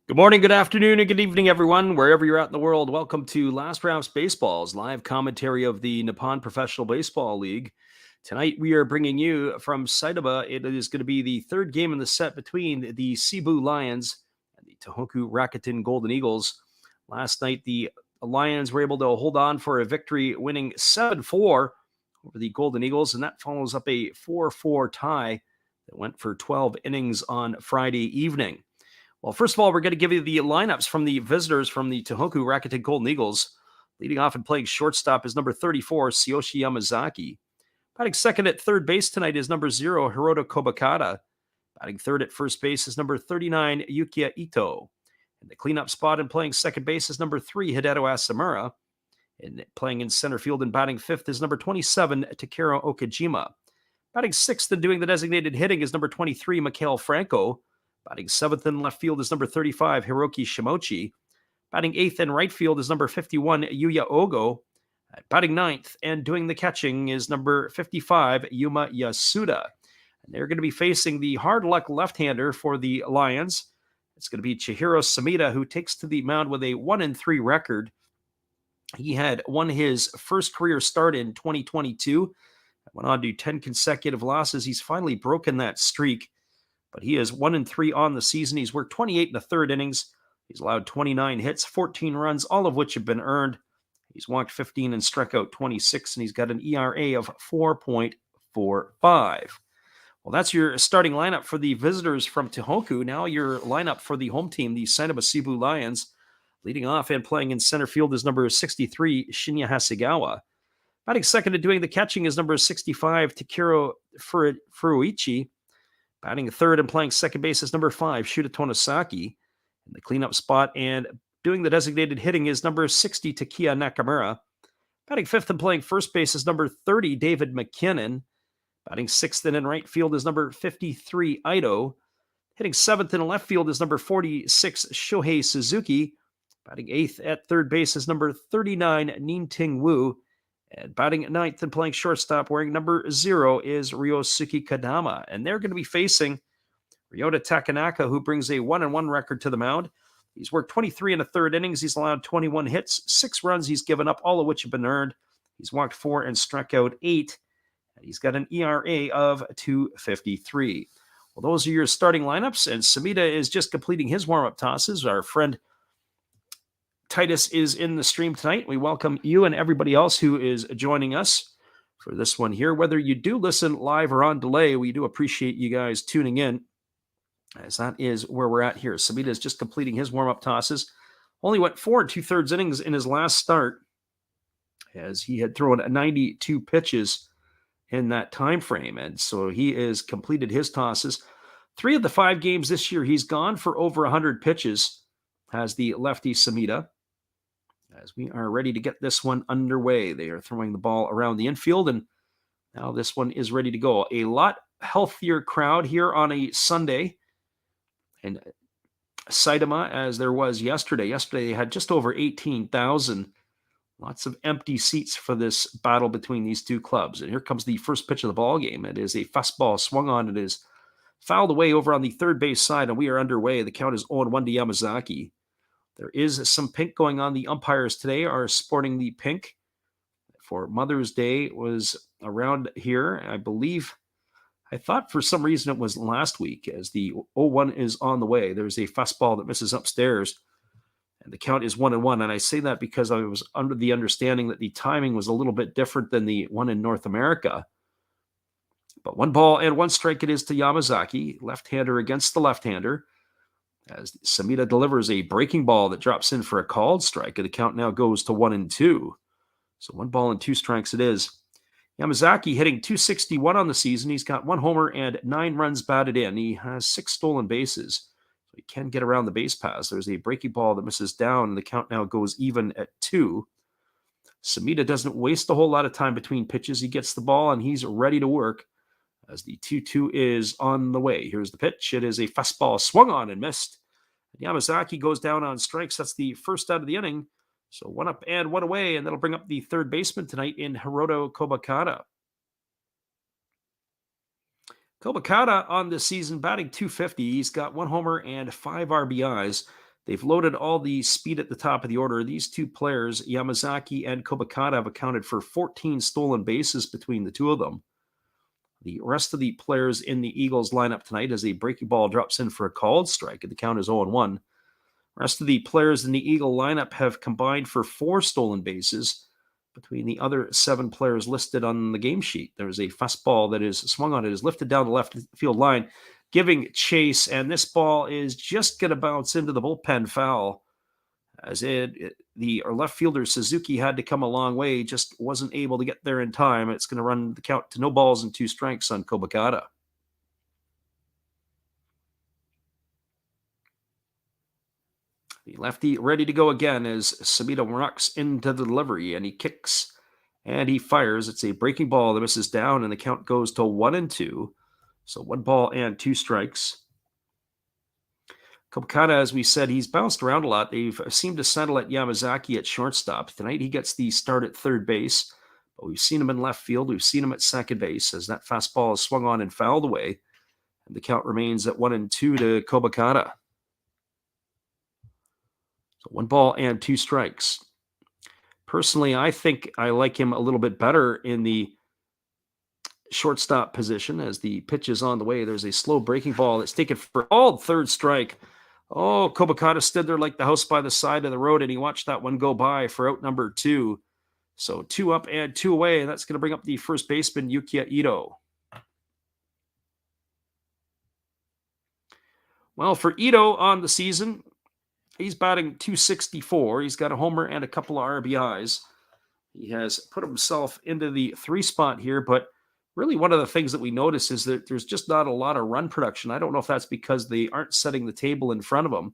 Good morning, good afternoon, and good evening, everyone, wherever you're at in the world. Welcome to Last Rounds Baseball's live commentary of the Nippon Professional Baseball League. Tonight, we are bringing you from Seibu. It is going to be the third game in the set between the Seibu Lions and the Tohoku Rakuten Golden Eagles. Last night, the Lions were able to hold on for a victory, winning 7-4 over the Golden Eagles, and that follows up a 4-4 tie that went for 12 innings on Friday evening. Well, first of all, we're going to give you the lineups from the visitors from the Tohoku Rakuten Golden Eagles. Leading off and playing shortstop is number 34, Tsuyoshi Yamazaki. Batting second at third base tonight is number 0, Hiroto Kobakata. Batting third at first base is number 39, Yukiya Ito. And the cleanup spot and playing second base is number 3, Hideo Asamura. And playing in center field and batting fifth is number 27, Takeru Okajima. Batting sixth and doing the designated hitting is number 23, Mikhail Franco. Batting seventh in left field is number 35, Hiroki Shimochi. Batting eighth in right field is number 51, Yuya Ogo. Batting ninth and doing the catching is number 55, Yuma Yasuda. And they're going to be facing the hard luck left-hander for the Lions. It's going to be Chihiro Samita, who takes to the mound with a 1-3 record. He had won his first career start in 2022. Went on to 10 consecutive losses. He's finally broken that streak. But he is 1-3 on the season. He's worked 28 in the third innings. He's allowed 29 hits, 14 runs, all of which have been earned. He's walked 15 and struck out 26, and he's got an ERA of 4.45. Well, that's your starting lineup for the visitors from Tohoku. Now your lineup for the home team, the Seibu Lions. Leading off and playing in center field is number 63, Shinya Hasegawa. Batting second and doing the catching is number 65, Takeru Furuichi. Batting third and playing second base is number 5, Shuta Tonosaki. In the cleanup spot and doing the designated hitting is number 60, Takiya Nakamura. Batting fifth and playing first base is number 30, David McKinnon. Batting sixth and in right field is number 53, Ito. Hitting seventh in left field is number 46, Shohei Suzuki. Batting eighth at third base is number 39, Nin-Ting Wu. And batting at ninth and playing shortstop wearing number 0 is Ryosuke Kadama. And they're going to be facing Ryota Takanaka, who brings a 1-1 record to the mound. He's worked 23 in the third innings. He's allowed 21 hits, 6 runs he's given up, all of which have been earned. He's walked 4 and struck out 8. And he's got an ERA of 2.53. Well, those are your starting lineups. And Samita is just completing his warm-up tosses. Our friend Titus is in the stream tonight. We welcome you and everybody else who is joining us for this one here. Whether you do listen live or on delay, we do appreciate you guys tuning in, as that is where we're at here. Samita is just completing his warm-up tosses. Only went 4 2/3 innings in his last start, as he had thrown 92 pitches in that time frame. And so he has completed his tosses. 3 of the 5 games this year, he's gone for over 100 pitches, has the lefty Samita. As we are ready to get this one underway, they are throwing the ball around the infield, and now this one is ready to go. A lot healthier crowd here on a Sunday in Saitama as there was yesterday. Yesterday they had just over 18,000. Lots of empty seats for this battle between these two clubs. And here comes the first pitch of the ball game. It is a fastball swung on. It is fouled away over on the third base side, and we are underway. The count is 0-1 to Yamazaki. There is some pink going on. The umpires today are sporting the pink for Mother's Day. Was around here, I believe. I thought for some reason it was last week, as the 0-1 is on the way. There's a fastball that misses upstairs, and the count is 1-1. And I say that because I was under the understanding that the timing was a little bit different than the one in North America. But 1 ball and 1 strike it is to Yamazaki, left-hander against the left-hander, as Samita delivers a breaking ball that drops in for a called strike. And the count now goes to 1-2. So 1 ball and 2 strikes it is. Yamazaki hitting .261 on the season. He's got 1 homer and 9 runs batted in. He has 6 stolen bases, so he can get around the base paths. There's a breaking ball that misses down, and the count now goes even at 2. Samita doesn't waste a whole lot of time between pitches. He gets the ball, and he's ready to work, as the 2-2 is on the way. Here's the pitch. It is a fastball swung on and missed. Yamazaki goes down on strikes. That's the first out of the inning. So 1 up and 1 away, and that'll bring up the third baseman tonight in Hiroto Kobakata. Kobakata on this season batting .250. He's got 1 homer and 5 RBIs. They've loaded all the speed at the top of the order. These two players, Yamazaki and Kobakata, have accounted for 14 stolen bases between the two of them. The rest of the players in the Eagles lineup tonight, as a breaking ball drops in for a called strike, and the count is 0-1. The rest of the players in the Eagle lineup have combined for 4 stolen bases between the other 7 players listed on the game sheet. There's a fastball that is swung on. It is lifted down the left field line, giving chase, and this ball is just going to bounce into the bullpen foul. As the left fielder Suzuki had to come a long way, just wasn't able to get there in time. It's going to run the count to no balls and 2 strikes on Kobakata. The lefty ready to go again as Samita rocks into the delivery, and he kicks and he fires. It's a breaking ball that misses down, and the count goes to 1-2. So 1 ball and 2 strikes. Kobakata, as we said, he's bounced around a lot. They've seemed to settle at Yamazaki at shortstop. Tonight he gets the start at third base, but we've seen him in left field. We've seen him at second base as that fastball is swung on and fouled away. And the count remains at 1-2 to Kobakata. So 1 ball and 2 strikes. Personally, I think I like him a little bit better in the shortstop position as the pitch is on the way. There's a slow breaking ball that's taken for third strike. Oh, Kobakata stood there like the house by the side of the road, and he watched that one go by for out number 2. So 2 up and 2 away, and that's going to bring up the first baseman, Yukiya Ito. Well, for Ito on the season, he's batting .264. He's got a homer and a couple of RBIs. He has put himself into the 3 spot here, but really one of the things that we notice is that there's just not a lot of run production. I don't know if that's because they aren't setting the table in front of him,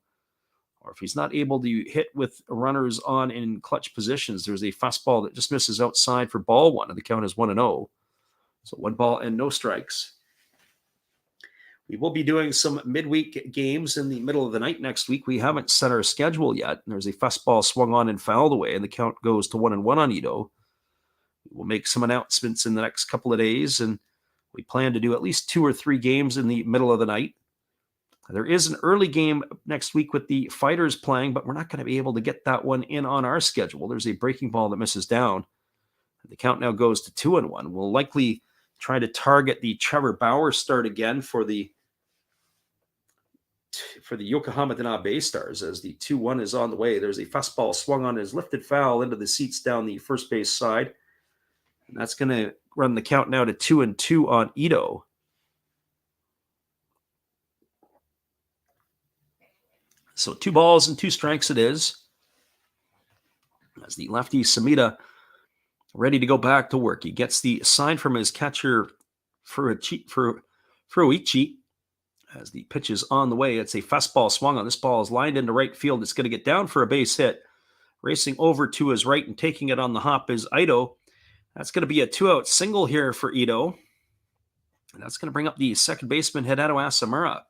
or if he's not able to hit with runners on in clutch positions. There's a fastball that just misses outside for ball 1, and the count is 1-0. So 1 ball and no strikes. We will be doing some midweek games in the middle of the night next week. We haven't set our schedule yet. There's a fastball swung on and fouled away, and the count goes to 1-1 on Ito. We'll make some announcements in the next couple of days, and we plan to do at least 2 or 3 games in the middle of the night. There is an early game next week with the Fighters playing, but we're not going to be able to get that one in on our schedule. There's a breaking ball that misses down. The count now goes to 2-1. We'll likely try to target the Trevor Bauer start again for the Yokohama Bay Stars as the 2-1 is on the way. There's a fastball swung on, is lifted foul into the seats down the first base side. And that's going to run the count now to 2-2 on Ito. So 2 balls and 2 strikes it is. As the lefty Samita ready to go back to work. He gets the sign from his catcher Furuichi as the pitch is on the way. It's a fastball swung on. This ball is lined into right field. It's going to get down for a base hit. Racing over to his right and taking it on the hop is Ito. That's going to be a 2-out single here for Ito. And that's going to bring up the second baseman, Hideto Asamura.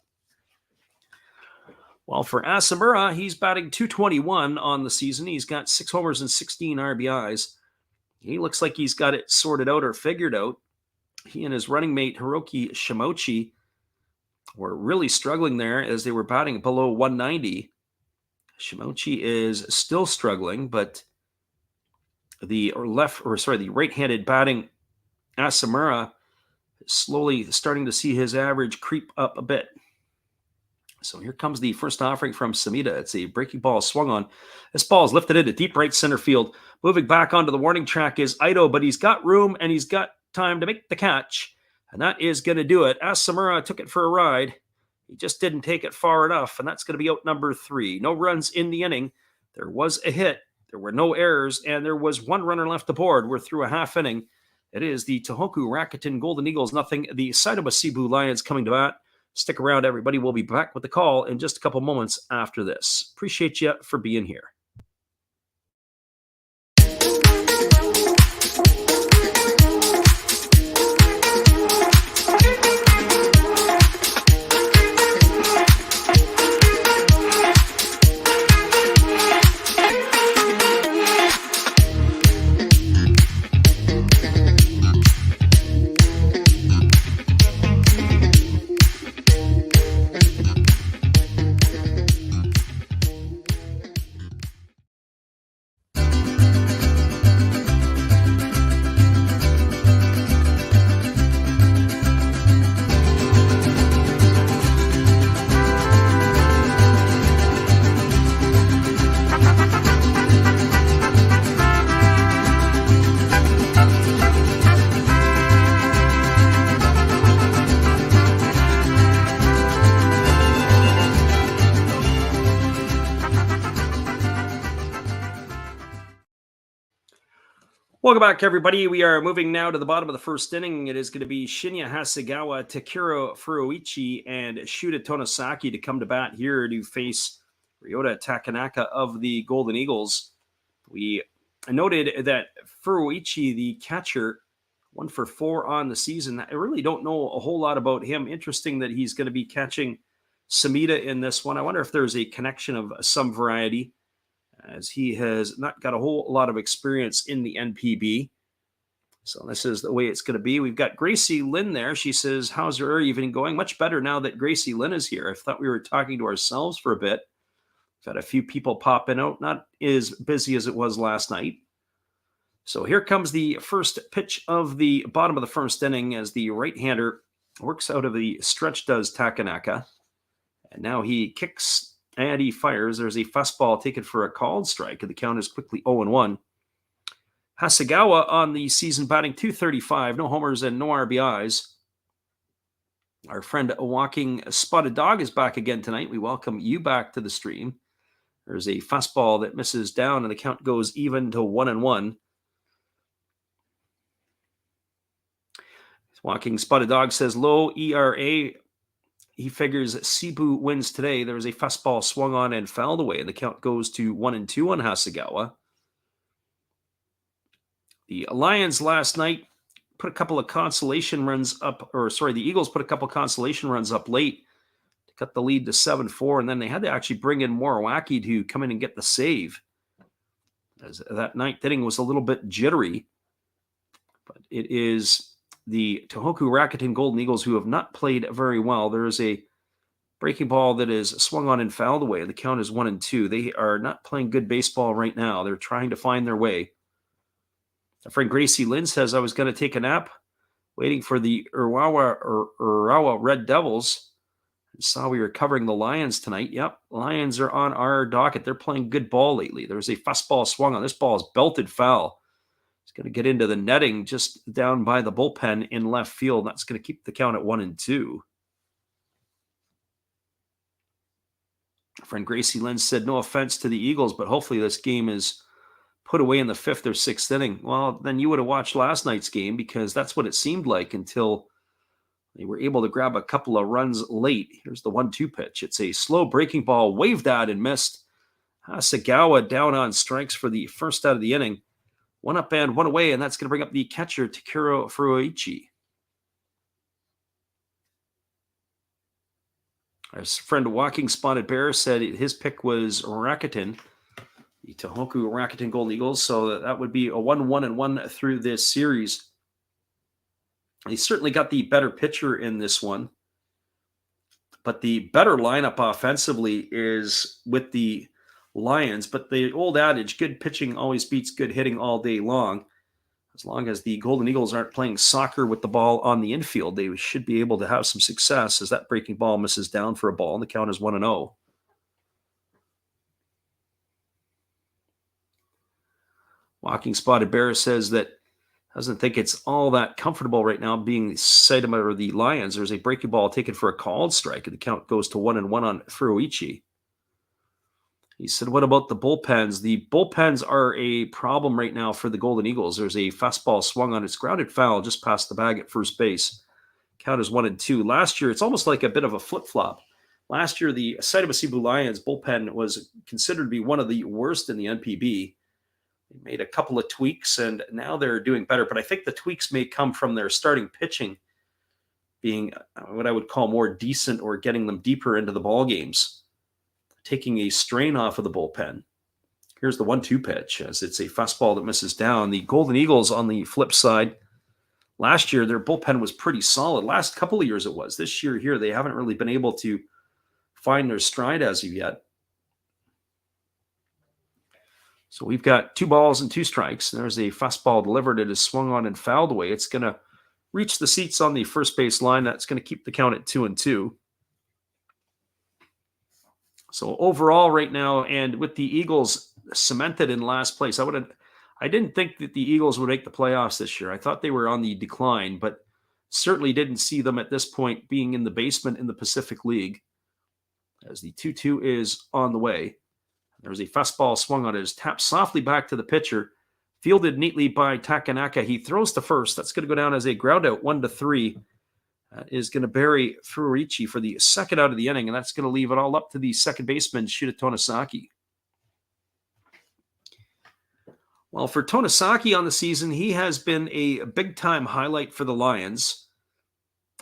Well, for Asamura, he's batting .221 on the season. He's got 6 homers and 16 RBIs. He looks like he's got it sorted out or figured out. He and his running mate, Hiroki Shimochi, were really struggling there as they were batting below 190. Shimochi is still struggling, but the right-handed batting Asamura is slowly starting to see his average creep up a bit. So here comes the first offering from Samita. It's a breaking ball swung on. This ball is lifted into deep right center field. Moving back onto the warning track is Ito, but he's got room and he's got time to make the catch. And that is going to do it. Asamura took it for a ride. He just didn't take it far enough, and that's going to be out number 3. No runs in the inning. There was a hit. There were no errors, and there was 1 runner left aboard. We're through a half inning. It is the Tohoku Rakuten Golden Eagles, nothing. The Seibu Seibu Lions coming to bat. Stick around, everybody. We'll be back with the call in just a couple moments after this. Appreciate you for being here. Welcome back, everybody. We are moving now to the bottom of the first inning. It is going to be Shinya Hasegawa, Takiro Furuichi, and Shuta Tonosaki to come to bat here to face Ryota Takanaka of the Golden Eagles. We noted that Furuichi, the catcher, 1 for 4 on the season. I really don't know a whole lot about him. Interesting that he's going to be catching Samita in this one. I wonder if there's a connection of some variety, as he has not got a whole lot of experience in the NPB. So this is the way it's going to be. We've got Gracie Lynn there. She says, how's your evening going? Much better now that Gracie Lynn is here. I thought we were talking to ourselves for a bit. We've had a few people popping out, not as busy as it was last night. So here comes the first pitch of the bottom of the first inning as the right-hander works out of the stretch, does Takanaka. And now he kicks and he fires. There's a fastball taken for a called strike, and the count is quickly 0-1. Hasegawa on the season batting .235, no homers and no RBIs. Our friend Walking Spotted Dog is back again tonight. We welcome you back to the stream. There's a fastball that misses down, and the count goes even to 1-1. Walking Spotted Dog says low ERA. He figures Seibu wins today. There was a fastball swung on and fouled away, and the count goes to 1-2 on Hasegawa. The Lions last night put a couple of consolation runs up, the Eagles put a couple of consolation runs up late to cut the lead to 7-4, and then they had to actually bring in Moriwaki to come in and get the save, as that ninth inning was a little bit jittery. But it is the Tohoku Rakuten Golden Eagles who have not played very well. There is a breaking ball that is swung on and fouled away. The count is 1-2. They are not playing good baseball right now. They're trying to find their way. My friend Gracie Lynn says, I was going to take a nap waiting for the Urawa Red Devils. I saw we were covering the Lions tonight. Yep, Lions are on our docket. They're playing good ball lately. There's a fastball swung on. This ball is belted foul. It's going to get into the netting just down by the bullpen in left field. That's going to keep the count at 1-2. Friend Gracie Lynn said, no offense to the Eagles, but hopefully this game is put away in the 5th or 6th inning. Well, then you would have watched last night's game, because that's what it seemed like until they were able to grab a couple of runs late. Here's the 1-2 pitch. It's a slow breaking ball, waved at and missed. Hasegawa down on strikes for the first out of the inning. 1 up and 1 away, and that's going to bring up the catcher, Takiro Furuichi. Our friend Walking Spotted Bear said his pick was Rakuten, the Tohoku Rakuten Golden Eagles, so that would be a 1-1 through this series. He certainly got the better pitcher in this one, but the better lineup offensively is with the Lions. But the old adage, good pitching always beats good hitting all day long. As long as the Golden Eagles aren't playing soccer with the ball on the infield, they should be able to have some success, as that breaking ball misses down for a ball, and the count is 1-0. Walking Spotted Bear says that doesn't think it's all that comfortable right now being the Seibu or the Lions. There's a breaking ball taken for a called strike, and the count goes to 1-1 on Furuichi. He said, what about the bullpens? The bullpens are a problem right now for the Golden Eagles. There's a fastball swung on. It's grounded foul just past the bag at first base. Count is 1-2. Last year, it's almost like a bit of a flip-flop. Last year, the Seibu Lions bullpen was considered to be one of the worst in the NPB. They made a couple of tweaks, and now they're doing better. But I think the tweaks may come from their starting pitching being what I would call more decent, or getting them deeper into the ball games, taking a strain off of the bullpen. Here's the 1-2 pitch, as it's a fastball that misses down. The Golden Eagles, on the flip side, last year their bullpen was pretty solid. Last couple of years it was. This year here, they haven't really been able to find their stride as of yet. So we've got 2 balls and 2 strikes. There's a fastball delivered. It is swung on and fouled away. It's going to reach the seats on the first base line. That's going to keep the count at 2-2. So overall right now, and with the Eagles cemented in last place, I didn't think that the Eagles would make the playoffs this year. I thought they were on the decline, but certainly didn't see them at this point being in the basement in the Pacific League, as the 2-2 is on the way. There's a fastball swung on. It is tapped softly back to the pitcher. Fielded neatly by Takanaka. He throws to first. That's going to go down as a ground out, 1-3. That is going to bury Furuichi for the second out of the inning, and that's going to leave it all up to the second baseman, Shuta Tonosaki. Well, for Tonosaki on the season, he has been a big-time highlight for the Lions.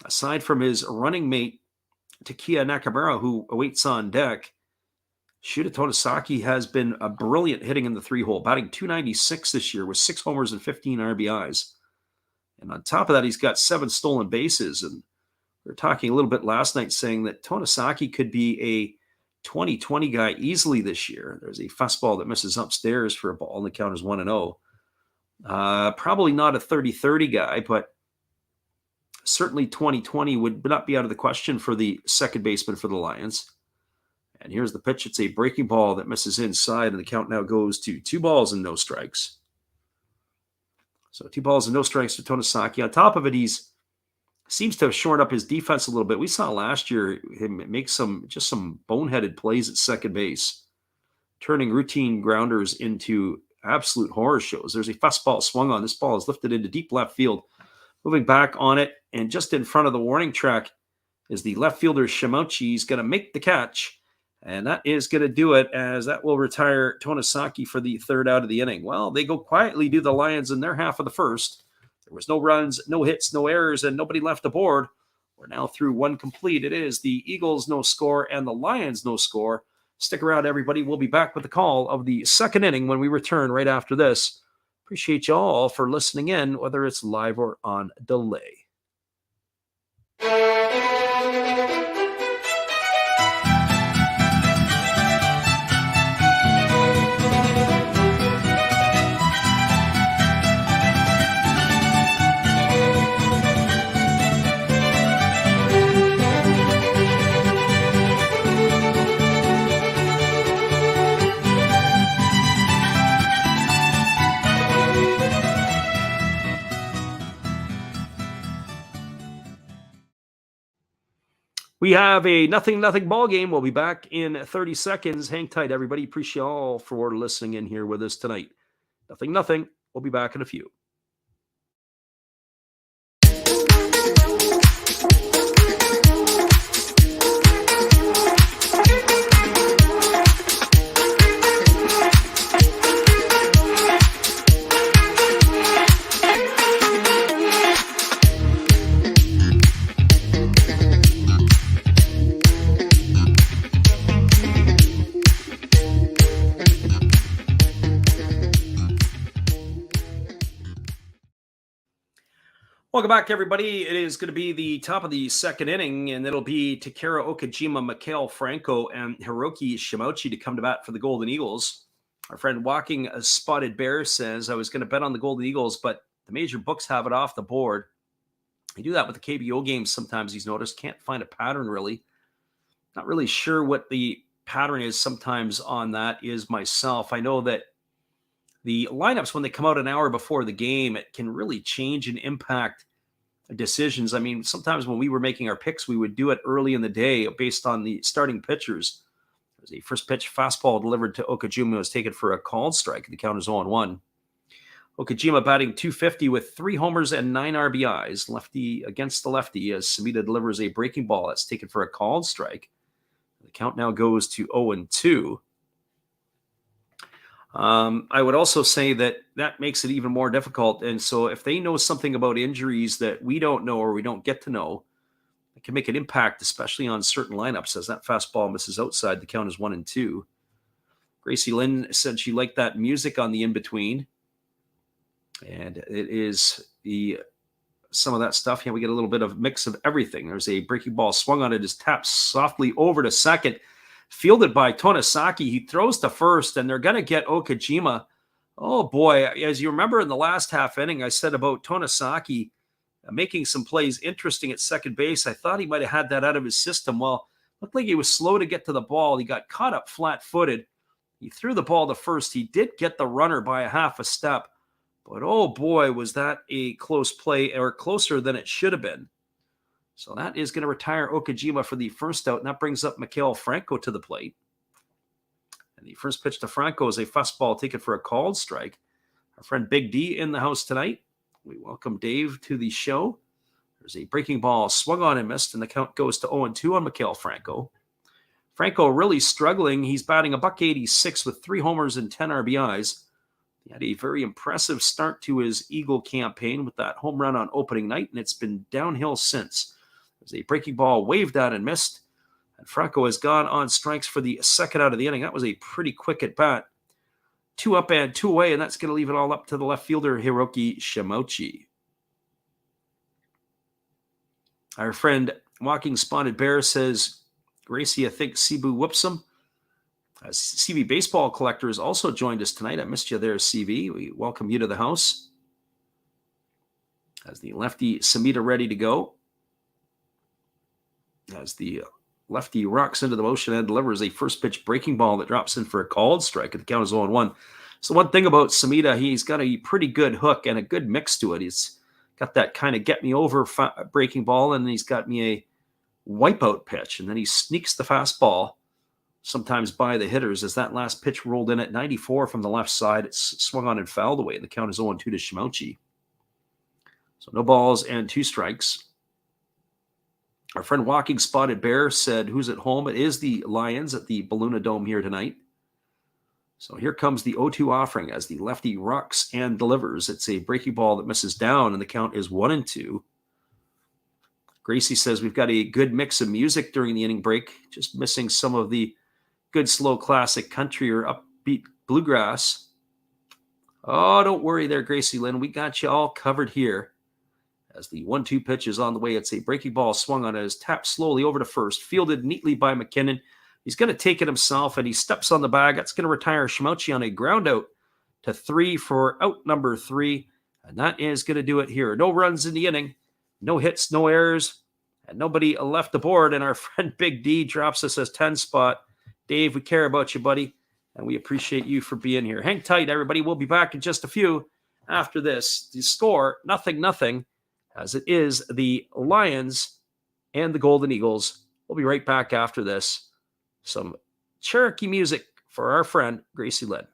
Aside from his running mate, Takiya Nakamura, who awaits on deck, Shuta Tonosaki has been a brilliant hitting in the three-hole, batting .296 this year with 6 homers and 15 RBIs. And on top of that, he's got 7 stolen bases. And we were talking a little bit last night saying that Tonosaki could be a 2020 guy easily this year. There's a fastball that misses upstairs for a ball, and the count is 1-0. Probably not a 30-30 guy, but certainly 2020 would not be out of the question for the second baseman for the Lions. And here's the pitch. It's a breaking ball that misses inside, and the count now goes to 2 balls and no strikes. So 2 balls and no strikes to Tonosaki. On top of it, he's seems to have shored up his defense a little bit. We saw last year him make some boneheaded plays at second base, turning routine grounders into absolute horror shows. There's a fastball swung on. This ball is lifted into deep left field. Moving back on it, and just in front of the warning track is the left fielder Shimouchi. He's going to make the catch. And that is going to do it, as that will retire Tonosaki for the third out of the inning. Well, they go quietly, do the Lions in their half of the first. There was no runs, no hits, no errors, and nobody left the board. We're now through 1 complete. It is the Eagles no score and the Lions no score. Stick around, everybody. We'll be back with the call of the second inning when we return right after this. Appreciate you all for listening in, whether it's live or on delay. We have a 0-0 ball game. We'll be back in 30 seconds. Hang tight, everybody. Appreciate you all for listening in here with us tonight. 0-0. We'll be back in a few. Welcome back, everybody. It is going to be the top of the second inning, and it'll be Takeru Okajima, Mikhail Franco, and Hiroki Shimouchi to come to bat for the Golden Eagles. Our friend Walking a Spotted Bear says, I was going to bet on the Golden Eagles, but the major books have it off the board. They do that with the KBO games sometimes, he's noticed. Can't find a pattern, really. Not really sure what the pattern is sometimes on that is myself. I know that the lineups, when they come out an hour before the game, it can really change and impact decisions. I mean, sometimes when we were making our picks, we would do it early in the day based on the starting pitchers. There's a first pitch fastball delivered to Okajima was taken for a called strike. The count is 0-1. Okajima batting .250 with 3 homers and 9 RBIs. Lefty against the lefty as Samita delivers a breaking ball that's taken for a called strike. The count now goes to 0-2. I would also say that makes it even more difficult. And so if they know something about injuries that we don't know or we don't get to know, it can make an impact, especially on certain lineups. As that fastball misses outside, the count is 1-2. Gracie Lynn said she liked that music on the in-between. And it is some of that stuff. Yeah, we get a little bit of mix of everything. There's a breaking ball swung on it, is tapped softly over to second. Fielded by Tonosaki. He throws to first, and they're going to get Okajima. Oh, boy. As you remember in the last half inning, I said about Tonosaki making some plays interesting at second base. I thought he might have had that out of his system. Well, looked like he was slow to get to the ball. He got caught up flat-footed. He threw the ball to first. He did get the runner by a half a step. But, oh, boy, was that a close play, or closer than it should have been. So that is going to retire Okajima for the first out, and that brings up Mikhail Franco to the plate. And the first pitch to Franco is a fastball taken for a called strike. Our friend Big D in the house tonight. We welcome Dave to the show. There's a breaking ball swung on and missed, and the count goes to 0-2 on Mikael Franco. Franco really struggling. He's batting $186 with 3 homers and 10 RBIs. He had a very impressive start to his Eagle campaign with that home run on opening night, and it's been downhill since. There's a breaking ball waved at and missed, and Franco has gone on strikes for the second out of the inning. That was a pretty quick at bat. 2 up and 2 away, and that's going to leave it all up to the left fielder, Hiroki Shimouchi. Our friend Walking Spotted Bear says, Gracie, I think Seibu whoops him. CV Baseball Collector has also joined us tonight. I missed you there, CV. We welcome you to the house. As the lefty Samita ready to go. As the lefty rocks into the motion and delivers a first pitch breaking ball that drops in for a called strike. The count is 0-1. So one thing about Samita, he's got a pretty good hook and a good mix to it. He's got that kind of get me over breaking ball, and he's got me a wipeout pitch, and then he sneaks the fastball sometimes by the hitters. As that last pitch rolled in at 94 from the left side, it's swung on and fouled away. The count is 0-2 to Shimouchi. So no balls and 2 strikes. Our friend Walking Spotted Bear said, who's at home? It is the Lions at the Balluna Dome here tonight. So here comes the 0-2 offering as the lefty rocks and delivers. It's a breaking ball that misses down, and the count is 1-2. Gracie says we've got a good mix of music during the inning break, just missing some of the good slow classic country or upbeat bluegrass. Oh, don't worry there, Gracie Lynn. We got you all covered here. As the 1-2 pitch is on the way, it's a breaking ball swung on. It is tapped slowly over to first, fielded neatly by McKinnon. He's going to take it himself, and he steps on the bag. That's going to retire Shimouchi on a ground out to 3 for out number 3. And that is going to do it here. No runs in the inning, no hits, no errors, and nobody left the board. And our friend Big D drops us as 10 spot. Dave, we care about you, buddy, and we appreciate you for being here. Hang tight, everybody. We'll be back in just a few after this. The score, 0-0, as it is the Lions and the Golden Eagles. We'll be right back after this. Some Cherokee music for our friend Gracie Lynn.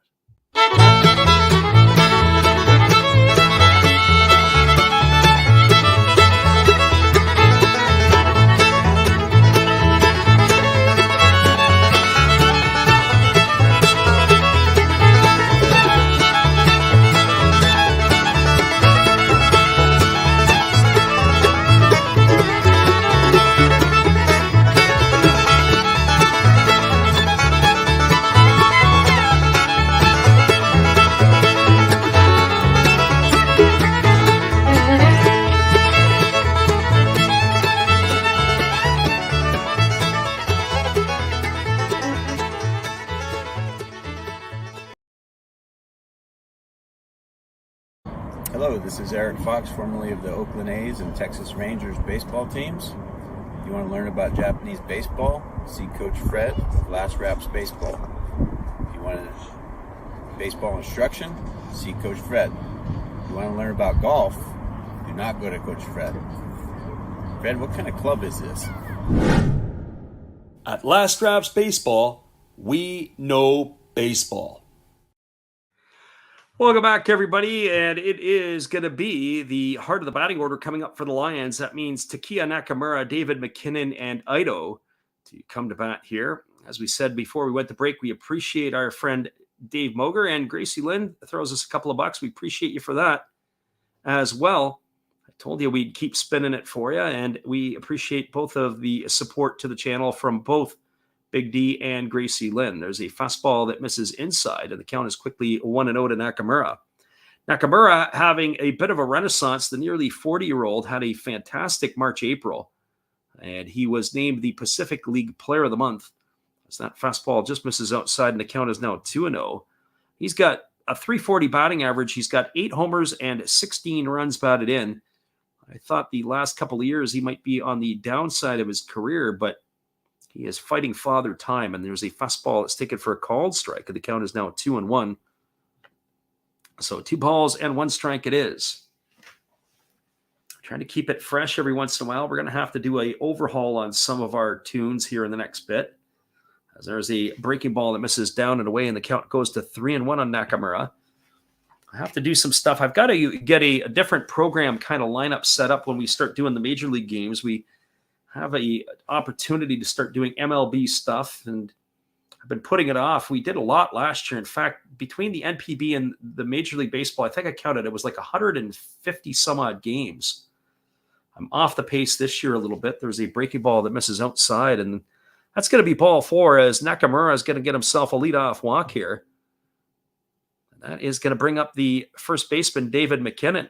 Hello, this is Eric Fox, formerly of the Oakland A's and Texas Rangers baseball teams. If you want to learn about Japanese baseball, see Coach Fred of Last Raps Baseball. If you want baseball instruction, see Coach Fred. If you want to learn about golf, do not go to Coach Fred. Fred, what kind of club is this? At Last Raps Baseball, we know baseball. Welcome back, everybody, and it is going to be the heart of the batting order coming up for the Lions. That means Takiya Nakamura, David McKinnon, and Ito to come to bat here. As we said before we went to break, we appreciate our friend Dave Moger, and Gracie Lynn throws us a couple of bucks. We appreciate you for that as well. I told you we'd keep spinning it for you, and we appreciate both of the support to the channel from both Big D and Gracie Lynn. There's a fastball that misses inside, and the count is quickly 1-0 to Nakamura. Nakamura having a bit of a renaissance. The nearly 40-year-old had a fantastic March-April, and he was named the Pacific League Player of the Month. As that fastball just misses outside, and the count is now 2-0. He's got a .340 batting average. He's got 8 homers and 16 runs batted in. I thought the last couple of years he might be on the downside of his career, but he is fighting father time, and there's a fastball that's taken for a called strike, and the count is now 2-1. So 2 balls and 1 strike it is. Trying to keep it fresh every once in a while. We're going to have to do an overhaul on some of our tunes here in the next bit. As there's a breaking ball that misses down and away, and the count goes to 3-1 on Nakamura. I have to do some stuff. I've got to get a different program kind of lineup set up when we start doing the major league games. We have a opportunity to start doing MLB stuff, and I've been putting it off. We did a lot last year. In fact, between the NPB and the Major League Baseball, I think I counted it was like 150 some odd games. I'm off the pace this year a little bit. There's a breaking ball that misses outside, and that's going to be ball 4 as Nakamura is going to get himself a leadoff walk here. And that is going to bring up the first baseman, David McKinnon.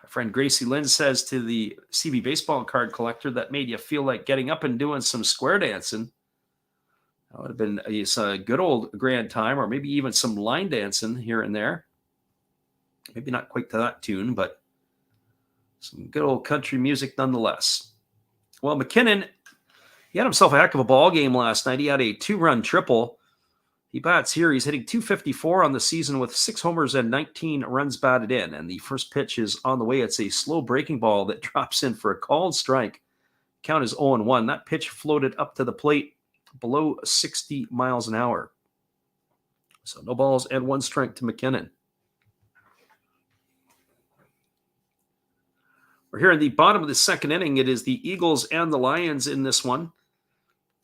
Our friend Gracie Lynn says to the CB baseball card collector, that made you feel like getting up and doing some square dancing. That would have been a good old grand time, or maybe even some line dancing here and there. Maybe not quite to that tune, but some good old country music nonetheless. Well, McKinnon, he had himself a heck of a ball game last night. He had a 2-run triple. He bats here. He's hitting .254 on the season with 6 homers and 19 runs batted in. And the first pitch is on the way. It's a slow breaking ball that drops in for a called strike. Count is 0-1. That pitch floated up to the plate below 60 miles an hour. So no balls and 1 strike to McKinnon. We're here in the bottom of the second inning. It is the Eagles and the Lions in this one.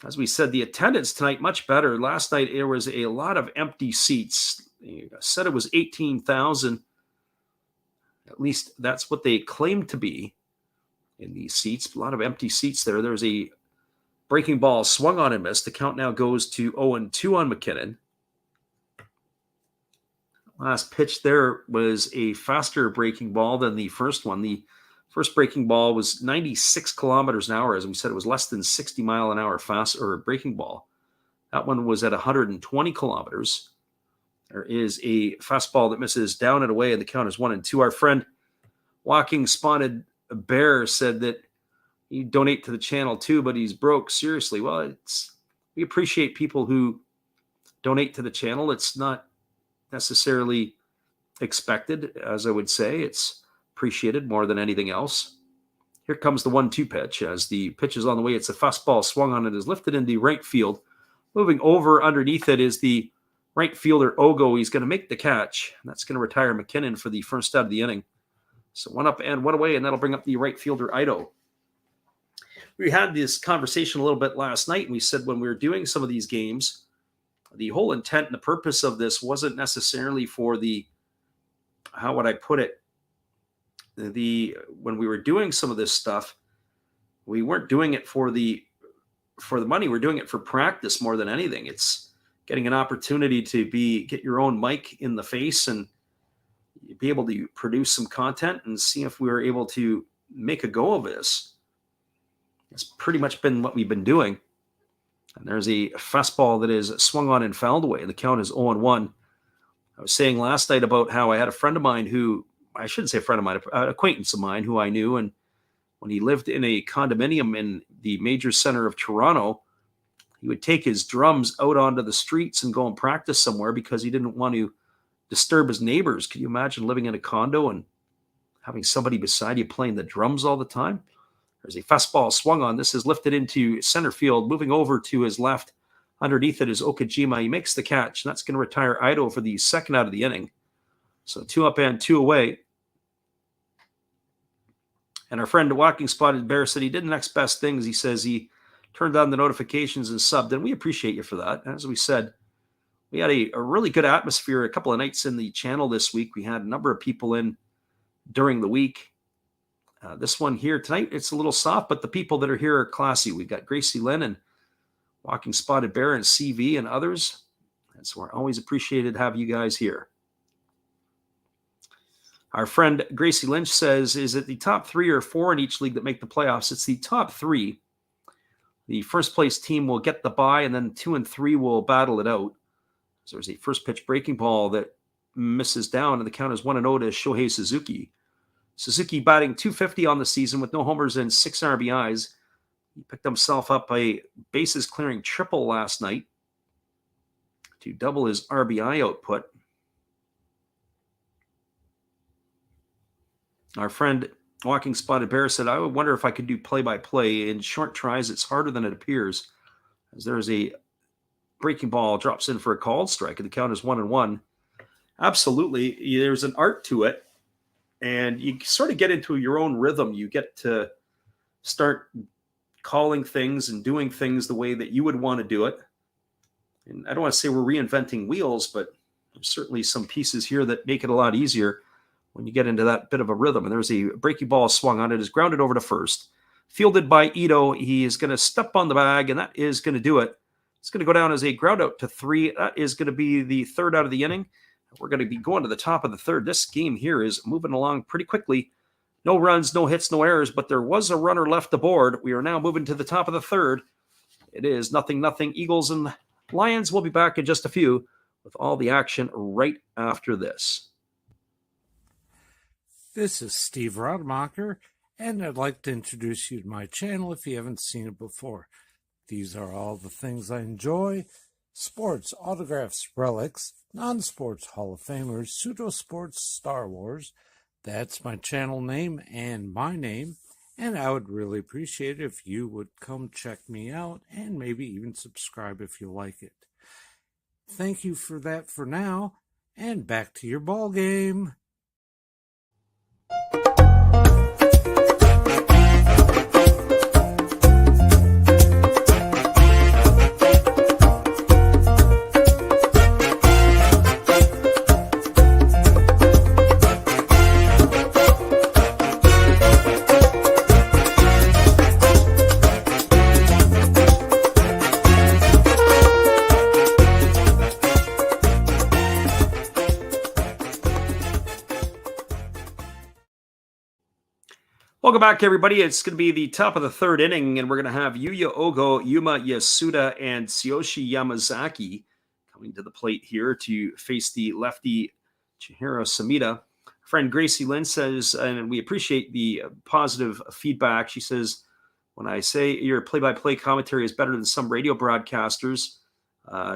As we said, the attendance tonight much better. Last night there was a lot of empty seats. I said it was 18,000. At least that's what they claimed to be in these seats. A lot of empty seats there. There's a breaking ball swung on and missed. The count now goes to 0-2 on McKinnon. Last pitch there was a faster breaking ball than the first one. The first breaking ball was 96 kilometers an hour. As we said, it was less than 60 mile an hour fast or breaking ball. That one was at 120 kilometers. There is a fastball that misses down and away, and the count is 1-2. Our friend Walking Spotted Bear said that he donate to the channel too, but he's broke. Seriously. Well, we appreciate people who donate to the channel. It's not necessarily expected, as I would say. It's appreciated more than anything else. Here comes the 1-2 pitch. As the pitch is on the way, it's a fastball swung on. It is lifted into right field. Moving over underneath it is the right fielder Ogo. He's going to make the catch. That's going to retire McKinnon for the first out of the inning. So 1 up and 1 away, and that'll bring up the right fielder Ido. We had this conversation a little bit last night, and we said when we were doing some of these games, the whole intent and the purpose of this wasn't necessarily for the, how would I put it, when we were doing some of this stuff, we weren't doing it for the money. We're doing it for practice more than anything. It's getting an opportunity to get your own mic in the face and be able to produce some content and see if we were able to make a go of this. It's pretty much been what we've been doing. And there's a fastball that is swung on and fouled away. The count is 0-1. I was saying last night about how I had a friend of mine who, I shouldn't say a friend of mine, an acquaintance of mine who I knew, and when he lived in a condominium in the major center of Toronto, he would take his drums out onto the streets and go and practice somewhere because he didn't want to disturb his neighbors. Can you imagine living in a condo and having somebody beside you playing the drums all the time? There's a fastball swung on. This is lifted into center field. Moving over to his left, underneath it is Okajima. He makes the catch, and that's going to retire Ido for the second out of the inning. So 2 up and 2 away. And our friend Walking Spotted Bear said he did the next best things. He says he turned on the notifications and subbed, and we appreciate you for that. As we said, we had a really good atmosphere a couple of nights in the channel this week. We had a number of people in during the week. This one here tonight, it's a little soft, but the people that are here are classy. We've got Gracie Lynn and Walking Spotted Bear and CV and others. And so we're always appreciated to have you guys here. Our friend Gracie Lynch says, is it the top 3 or 4 in each league that make the playoffs? It's the top 3. The first place team will get the bye, and then 2 and 3 will battle it out. So there's a first pitch breaking ball that misses down, and the count is 1-0 to Shohei Suzuki. Suzuki batting .250 on the season with no homers and 6 RBIs. He picked himself up a bases clearing triple last night to double his RBI output. Our friend Walking Spotted Bear said, I would wonder if I could do play-by-play. In short tries, it's harder than it appears, as there's a breaking ball drops in for a called strike, and the count is 1-1. Absolutely, there's an art to it, and you sort of get into your own rhythm. You get to start calling things and doing things the way that you would want to do it. And I don't want to say we're reinventing wheels, but there's certainly some pieces here that make it a lot easier when you get into that bit of a rhythm. And there's a breaking ball swung on it, is grounded over to first. Fielded by Ito. He is going to step on the bag, and that is going to do it. It's going to go down as a ground out to 3. That is going to be the third out of the inning. We're going to be going to the top of the third. This game here is moving along pretty quickly. No runs, no hits, no errors, but there was a runner left aboard. We are now moving to the top of the third. It is 0-0 Eagles and Lions. We'll be back in just a few with all the action right after this. This is Steve Rademacher, and I'd like to introduce you to my channel if you haven't seen it before. These are all the things I enjoy: sports, autographs, relics, non-sports Hall of Famers, pseudo-sports, Star Wars. That's my channel name and my name, and I would really appreciate it if you would come check me out and maybe even subscribe if you like it. Thank you for that for now, and back to your ball game. Welcome back, everybody. It's going to be the top of the third inning, and we're going to have Yuya Ogo, Yuma Yasuda, and Tsuyoshi Yamazaki coming to the plate here to face the lefty Chihiro Samita. Friend Gracie Lynn says, and we appreciate the positive feedback. She says, when I say your play-by-play commentary is better than some radio broadcasters,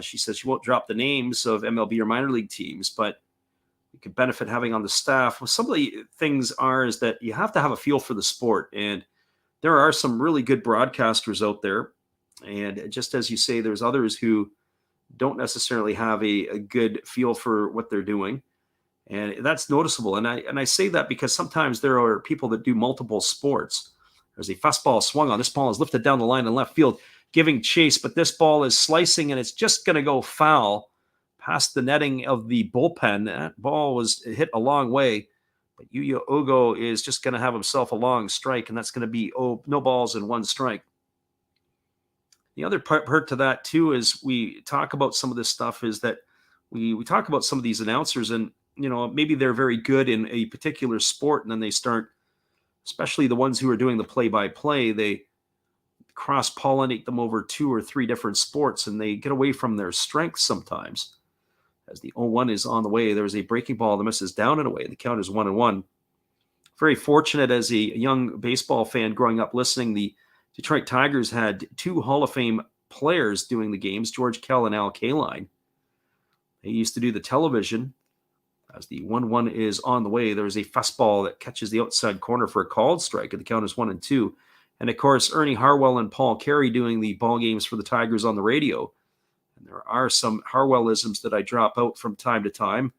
she says she won't drop the names of MLB or minor league teams, but you could benefit having on the staff. Well, some of the things is that you have to have a feel for the sport, and there are some really good broadcasters out there. And just as you say, there's others who don't necessarily have a good feel for what they're doing, and that's noticeable. And I say that because sometimes there are people that do multiple sports. There's a fastball swung on. This ball is lifted down the line in left field, giving chase, but this ball is slicing, and it's just going to go foul past the netting of the bullpen. That ball was hit a long way, but Yuya Ogo is just going to have himself a long strike, and that's going to be no balls and 1 strike. The other part to that, too, is we talk about some of this stuff is that we talk about some of these announcers, and, maybe they're very good in a particular sport, and then they start, especially the ones who are doing the play-by-play, they cross-pollinate them over 2 or 3 different sports, and they get away from their strengths sometimes. As the 0-1 is on the way, there's a breaking ball that misses down and away. The count is 1-1. Very fortunate as a young baseball fan growing up listening. The Detroit Tigers had 2 Hall of Fame players doing the games, George Kell and Al Kaline. They used to do the television. As the 1-1 is on the way, there's a fastball that catches the outside corner for a called strike, and the count is 1-2. And, of course, Ernie Harwell and Paul Carey doing the ball games for the Tigers on the radio. And there are some Harwellisms that I drop out from time to time.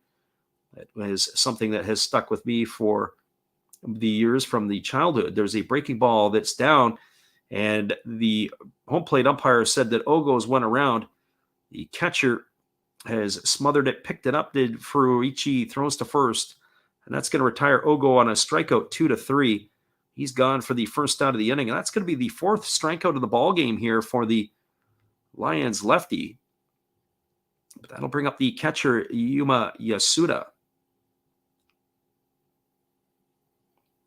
That is something that has stuck with me for the years from the childhood. There's a breaking ball that's down, and the home plate umpire said that Ogo's went around. The catcher has smothered it, picked it up, did Furuichi, throws to first, and that's going to retire Ogo on a strikeout 2-3. He's gone for the first out of the inning, and that's going to be the 4th strikeout of the ball game here for the Lions lefty. But that'll bring up the catcher, Yuma Yasuda.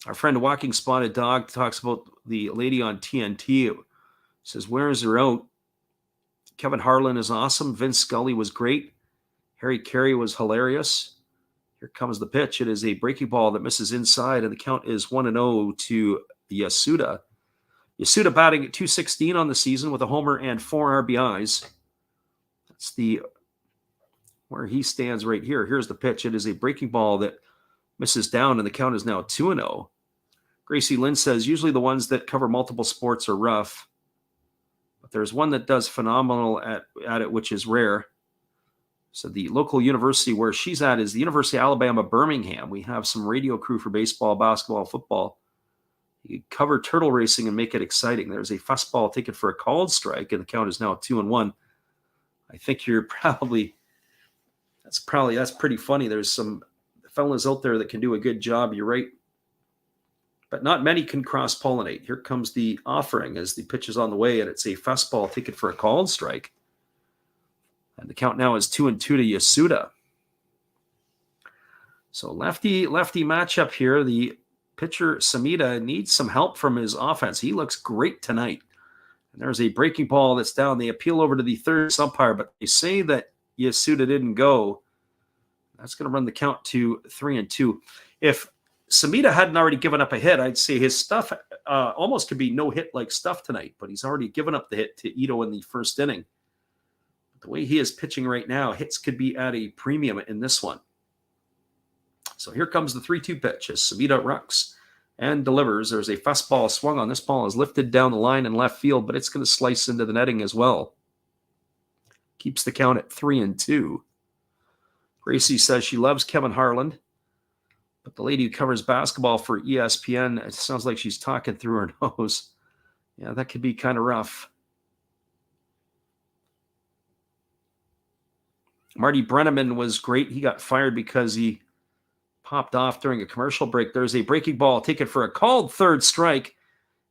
Our friend Walking Spotted Dog talks about the lady on TNT. Says, where is her out? Kevin Harlan is awesome. Vince Scully was great. Harry Carey was hilarious. Here comes the pitch. It is a breaking ball that misses inside, and the count is 1-0 to Yasuda. Yasuda batting at .216 on the season with a homer and 4 RBIs. That's where he stands right here. Here's the pitch. It is a breaking ball that misses down, and the count is now 2-0. Gracie Lynn says, usually the ones that cover multiple sports are rough. But there's one that does phenomenal at it, which is rare. So the local university where she's at is the University of Alabama, Birmingham. We have some radio crew for baseball, basketball, football. You cover turtle racing and make it exciting. There's a fastball ticket for a called strike, and the count is now 2-1. I think that's pretty funny. There's some fellas out there that can do a good job. You're right. But not many can cross-pollinate. Here comes the offering as the pitch is on the way, and it's a fastball ticket for a called strike. And the count now is 2-2 to Yasuda. So lefty matchup here. The pitcher Samita needs some help from his offense. He looks great tonight. And there's a breaking ball that's down. They appeal over to the third umpire, but they say that Yasuda didn't go. That's going to run the count to 3-2. If Samita hadn't already given up a hit, I'd say his stuff almost could be no-hit like stuff tonight, but he's already given up the hit to Ito in the first inning. The way he is pitching right now, hits could be at a premium in this one. So here comes the 3-2 pitch as Samita rocks and delivers. There's a fastball swung on. This ball is lifted down the line in left field, but it's going to slice into the netting as well. Keeps the count at 3-2. Gracie says she loves Kevin Harlan, but the lady who covers basketball for ESPN, it sounds like she's talking through her nose. Yeah, that could be kind of rough. Marty Brenneman was great. He got fired because he popped off during a commercial break. There's a breaking ball taken for a called third strike,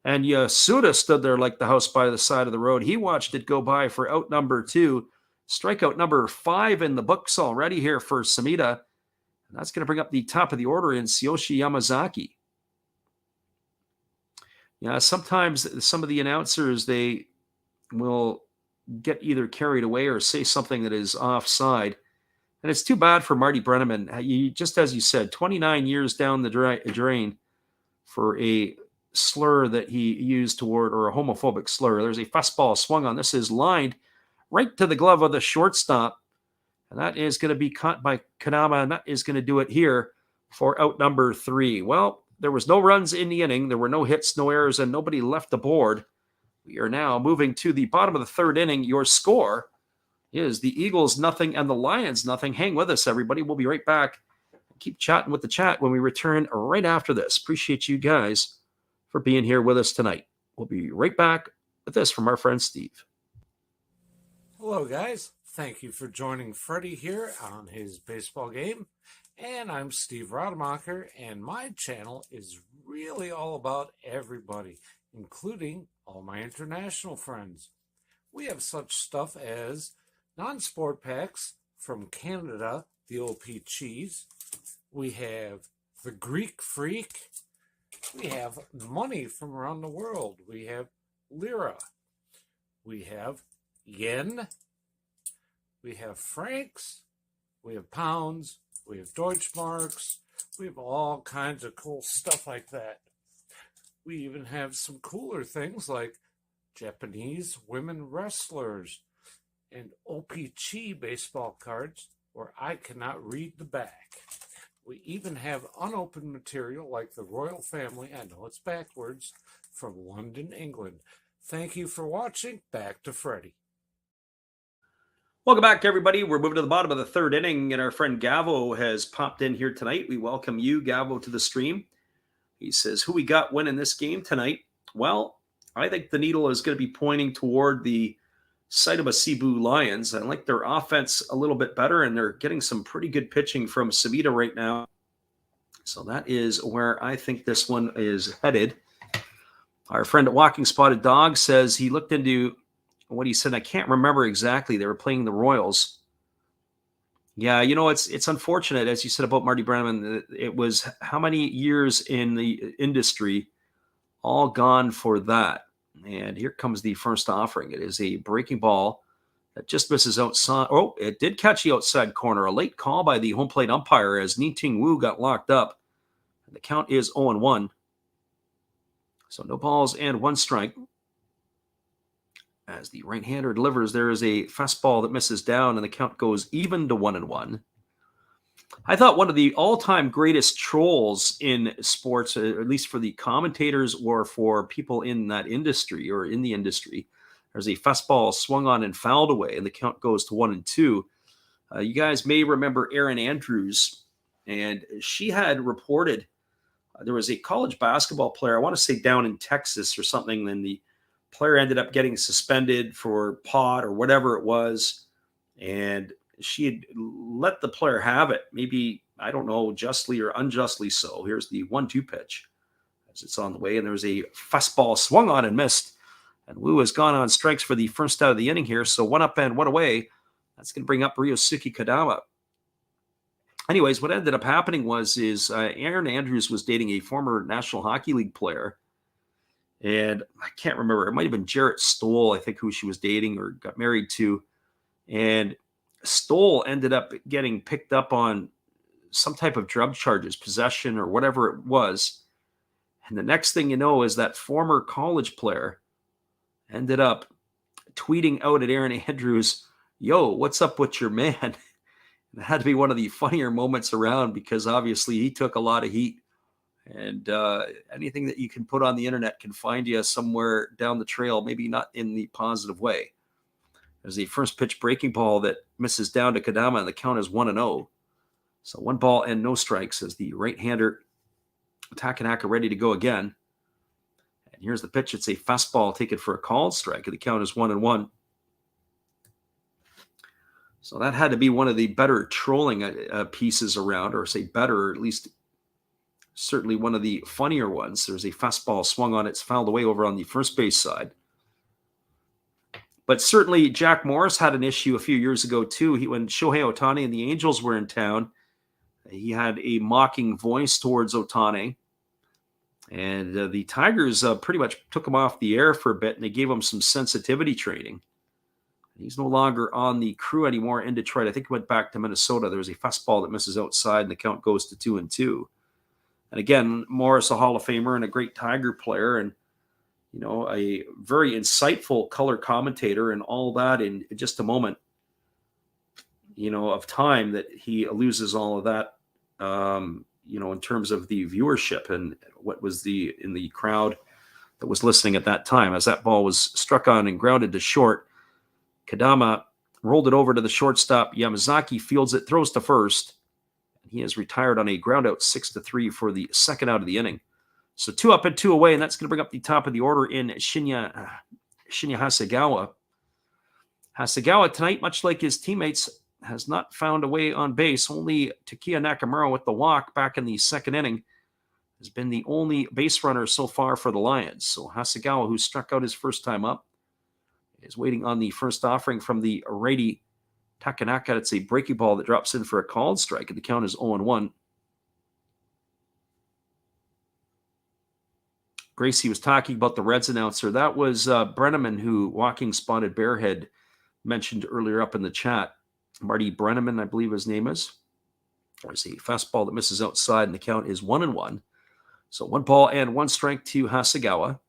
and Yasuda stood there like the house by the side of the road. He watched it go by for out number 2. Strikeout number 5 in the books already here for Samita. And that's going to bring up the top of the order in Tsuyoshi Yamazaki. Yeah, sometimes some of the announcers, they will get either carried away or say something that is offside. And it's too bad for Marty Brenneman. Just as you said, 29 years down the drain for a slur that he used toward, or a homophobic slur. There's a fastball swung on. This is lined right to the glove of the shortstop. And that is going to be caught by Kanama, and that is going to do it here for out number 3. Well, there was no runs in the inning. There were no hits, no errors, and nobody left the board. We are now moving to the bottom of the third inning. Your score is the Eagles 0 and the Lions 0. Hang with us, everybody. We'll be right back. Keep chatting with the chat when we return right after this. Appreciate you guys for being here with us tonight. We'll be right back with this from our friend Steve. Hello, guys. Thank you for joining Freddie here on his baseball game. And I'm Steve Rademacher, and my channel is really all about everybody, including all my international friends. We have such stuff as non-sport packs from Canada, the OP Cheese. We have the Greek Freak. We have money from around the world. We have lira. We have yen. We have francs. We have pounds. We have Deutschmarks. We have all kinds of cool stuff like that. We even have some cooler things like Japanese women wrestlers and OPC baseball cards where I cannot read the back. We even have unopened material like the royal family, I know it's backwards, from London, England. Thank you for watching. Back to Freddie. Welcome back, everybody. We're moving to the bottom of the third inning, and our friend Gavo has popped in here tonight. We welcome you, Gavo, to the stream. He says, who we got winning this game tonight? Well, I think the needle is going to be pointing toward the Seibu Seibu Lions. I like their offense a little bit better, and they're getting some pretty good pitching from Samita right now. So that is where I think this one is headed. Our friend at Walking Spotted Dog says he looked into what he said. I can't remember exactly. They were playing the Royals. Yeah, you know, it's unfortunate, as you said about Marty Brenneman. It was how many years in the industry, all gone for that. And here comes the first offering. It is a breaking ball that just misses outside. Oh, it did catch the outside corner. A late call by the home plate umpire as Ni-Ting Wu got locked up. And the count is 0-1. So no balls and 1 strike. As the right-hander delivers, there is a fastball that misses down, and the count goes even to 1-1. I thought one of the all-time greatest trolls in sports, at least for the commentators or for people in that industry or in the industry, There's a fastball swung on and fouled away, and the count goes to 1-2. You guys may remember Erin Andrews, and she had reported there was a college basketball player, I want to say down in Texas or something, and the player ended up getting suspended for pot or whatever it was, and she had let the player have it, maybe, I don't know, justly or unjustly so. Here's the 1-2 pitch as it's on the way, and there's a fastball swung on and missed, and Wu has gone on strikes for the first out of the inning here, so 1 up and 1 away. That's going to bring up Ryosuke Kadama. Anyways, what ended up happening was Erin Andrews was dating a former National Hockey League player, and I can't remember. It might have been Jarrett Stoll, I think, who she was dating or got married to. And Stoll ended up getting picked up on some type of drug charges, possession or whatever it was. And the next thing you know is that former college player ended up tweeting out at Erin Andrews, "Yo, what's up with your man?" It had to be one of the funnier moments around because obviously he took a lot of heat, and anything that you can put on the internet can find you somewhere down the trail, maybe not in the positive way. There's the first pitch breaking ball that misses down to Kadama, and the count is 1-0. So 1 ball and no strikes as the right-hander Takanaka ready to go again. And here's the pitch. It's a fastball taken for a called strike, and the count is 1-1. So that had to be one of the better trolling pieces around, or say better, or at least certainly one of the funnier ones. There's a fastball swung on, it's fouled away over on the first base side. But certainly Jack Morris had an issue a few years ago too. When Shohei Ohtani and the Angels were in town, he had a mocking voice towards Ohtani. And the Tigers pretty much took him off the air for a bit, and they gave him some sensitivity training. He's no longer on the crew anymore in Detroit. I think he went back to Minnesota. There was a fastball that misses outside, and the count goes to 2-2. And again, Morris, a Hall of Famer and a great Tiger player, and a very insightful color commentator, and all that in just a moment, of time that he loses all of that, in terms of the viewership and what was in the crowd that was listening at that time. As that ball was struck on and grounded to short, Kadama rolled it over to the shortstop. Yamazaki fields it, throws to first. He is retired on a ground out 6-3 for the second out of the inning. So 2 up and 2 away, and that's going to bring up the top of the order in Shinya Hasegawa. Hasegawa tonight, much like his teammates, has not found a way on base. Only Takiya Nakamura with the walk back in the second inning has been the only base runner so far for the Lions. So Hasegawa, who struck out his first time up, is waiting on the first offering from the righty Takanaka. It's a breaking ball that drops in for a called strike, and the count is 0-1. Gracie was talking about the Reds announcer. That was Brenneman, who Walking Spotted Bear had mentioned earlier up in the chat. Marty Brenneman, I believe his name is. There's a fastball that misses outside, and the count is 1-1. So 1 ball and 1 strike to Hasegawa.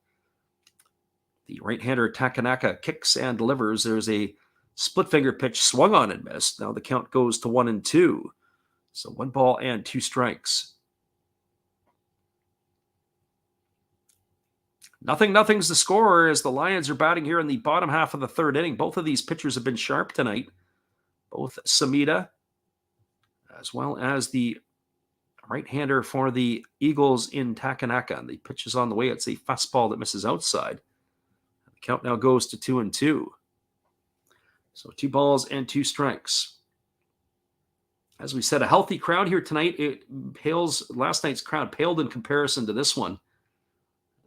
The right-hander Takanaka kicks and delivers. There's a split finger pitch swung on and missed. Now the count goes to 1-2. So 1 ball and 2 strikes. Nothing's the score as the Lions are batting here in the bottom half of the third inning. Both of these pitchers have been sharp tonight. Both Samita, as well as the right-hander for the Eagles in Takanaka. The pitch is on the way. It's a fastball that misses outside. The count now goes to 2-2. So 2 balls and 2 strikes. As we said, a healthy crowd here tonight. Last night's crowd paled in comparison to this one.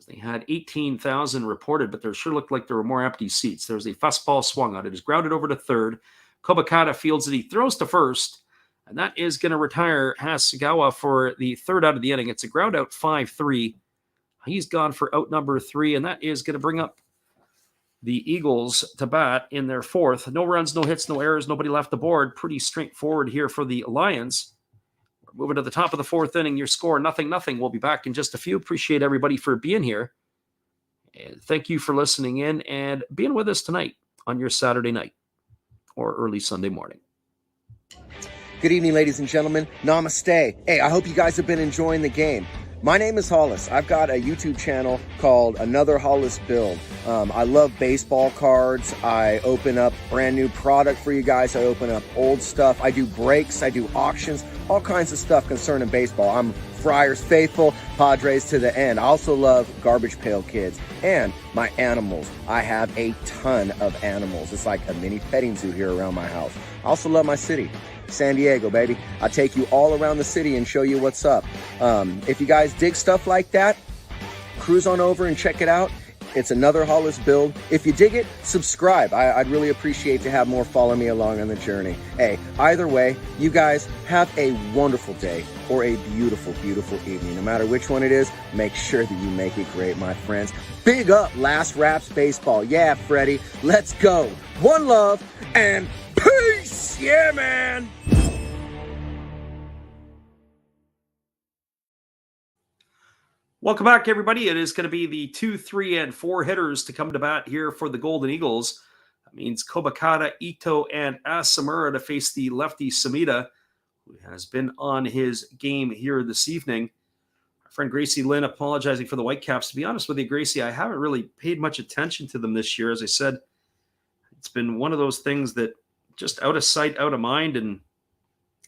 They had 18,000 reported, but there sure looked like there were more empty seats. There's a fastball swung on. It is grounded over to third. Kobakata fields it. He throws to first, and that is going to retire Hasegawa for the third out of the inning. It's a ground out 5-3. He's gone for out number 3, and that is going to bring up the Eagles to bat in their fourth. No runs, no hits, no errors, nobody left the board. Pretty straightforward here for the Lions. Moving to the top of the fourth inning, your score, 0-0. We'll be back in just a few. Appreciate everybody for being here. And thank you for listening in and being with us tonight on your Saturday night or early Sunday morning. Good evening, ladies and gentlemen. Namaste. Hey, I hope you guys have been enjoying the game. My name is Hollis. I've got a YouTube channel called Another Hollis Build. I love baseball cards. I open up brand new product for you guys. I open up old stuff. I do breaks. I do auctions. All kinds of stuff concerning baseball. I'm Friars faithful, Padres to the end. I also love Garbage Pail Kids and my animals. I have a ton of animals. It's like a mini petting zoo here around my house. I also love my city, San Diego, baby. I take you all around the city and show you what's up. If you guys dig stuff like that, cruise on over and check it out. It's Another Hollis Build. If you dig it, subscribe. I'd really appreciate to have more follow me along on the journey. Hey, either way, you guys have a wonderful day or a beautiful, beautiful evening. No matter which one it is, make sure that you make it great, my friends. Big up Last Raps Baseball. Yeah, Freddie, let's go. One love and peace. Yeah, man. Welcome back, everybody. It is going to be the 2, 3, and 4 hitters to come to bat here for the Golden Eagles. That means Kobakata, Ito, and Asamura to face the lefty Samita, who has been on his game here this evening. Our friend Gracie Lynn apologizing for the Whitecaps. To be honest with you, Gracie, I haven't really paid much attention to them this year. As I said, it's been one of those things that just out of sight, out of mind, and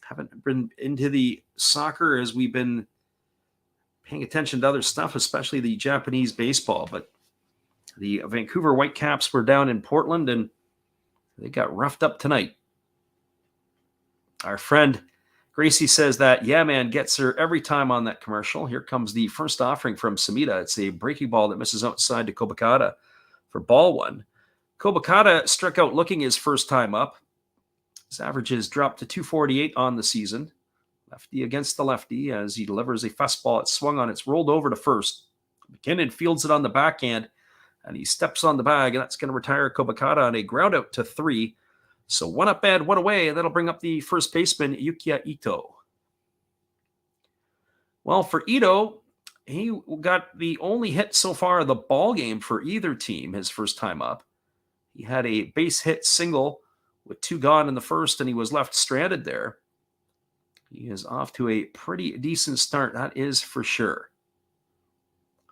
haven't been into the soccer as we've been paying attention to other stuff, especially the Japanese baseball. But the Vancouver Whitecaps were down in Portland, and they got roughed up tonight. Our friend Gracie says that, yeah, man, gets her every time on that commercial. Here comes the first offering from Samita. It's a breaking ball that misses outside to Kobakata for ball one. Kobakata struck out looking his first time up. His average has dropped to 248 on the season. Lefty against the lefty as he delivers a fastball. It's swung on. It's rolled over to first. McKinnon fields it on the backhand, and he steps on the bag, and that's going to retire Kobakata on a ground out to 3. So 1 up and 1 away, and that'll bring up the first baseman, Yukiya Ito. Well, for Ito, he got the only hit so far of the ball game for either team his first time up. He had a base hit single with 2 gone in the first, and he was left stranded there. He is off to a pretty decent start, that is for sure.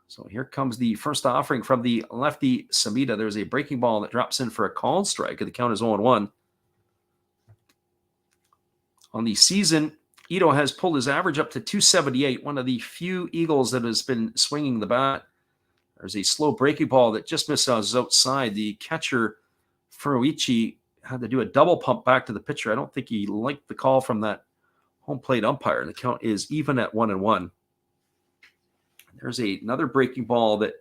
So here comes the first offering from the lefty Samita. There's a breaking ball that drops in for a called strike. The count is 0-1. On the season, Ito has pulled his average up to 278, one of the few Eagles that has been swinging the bat. There's a slow breaking ball that just misses outside. The catcher, Furuichi, had to do a double pump back to the pitcher. I don't think he liked the call from that home plate umpire. The count is even at 1-1. There's another breaking ball that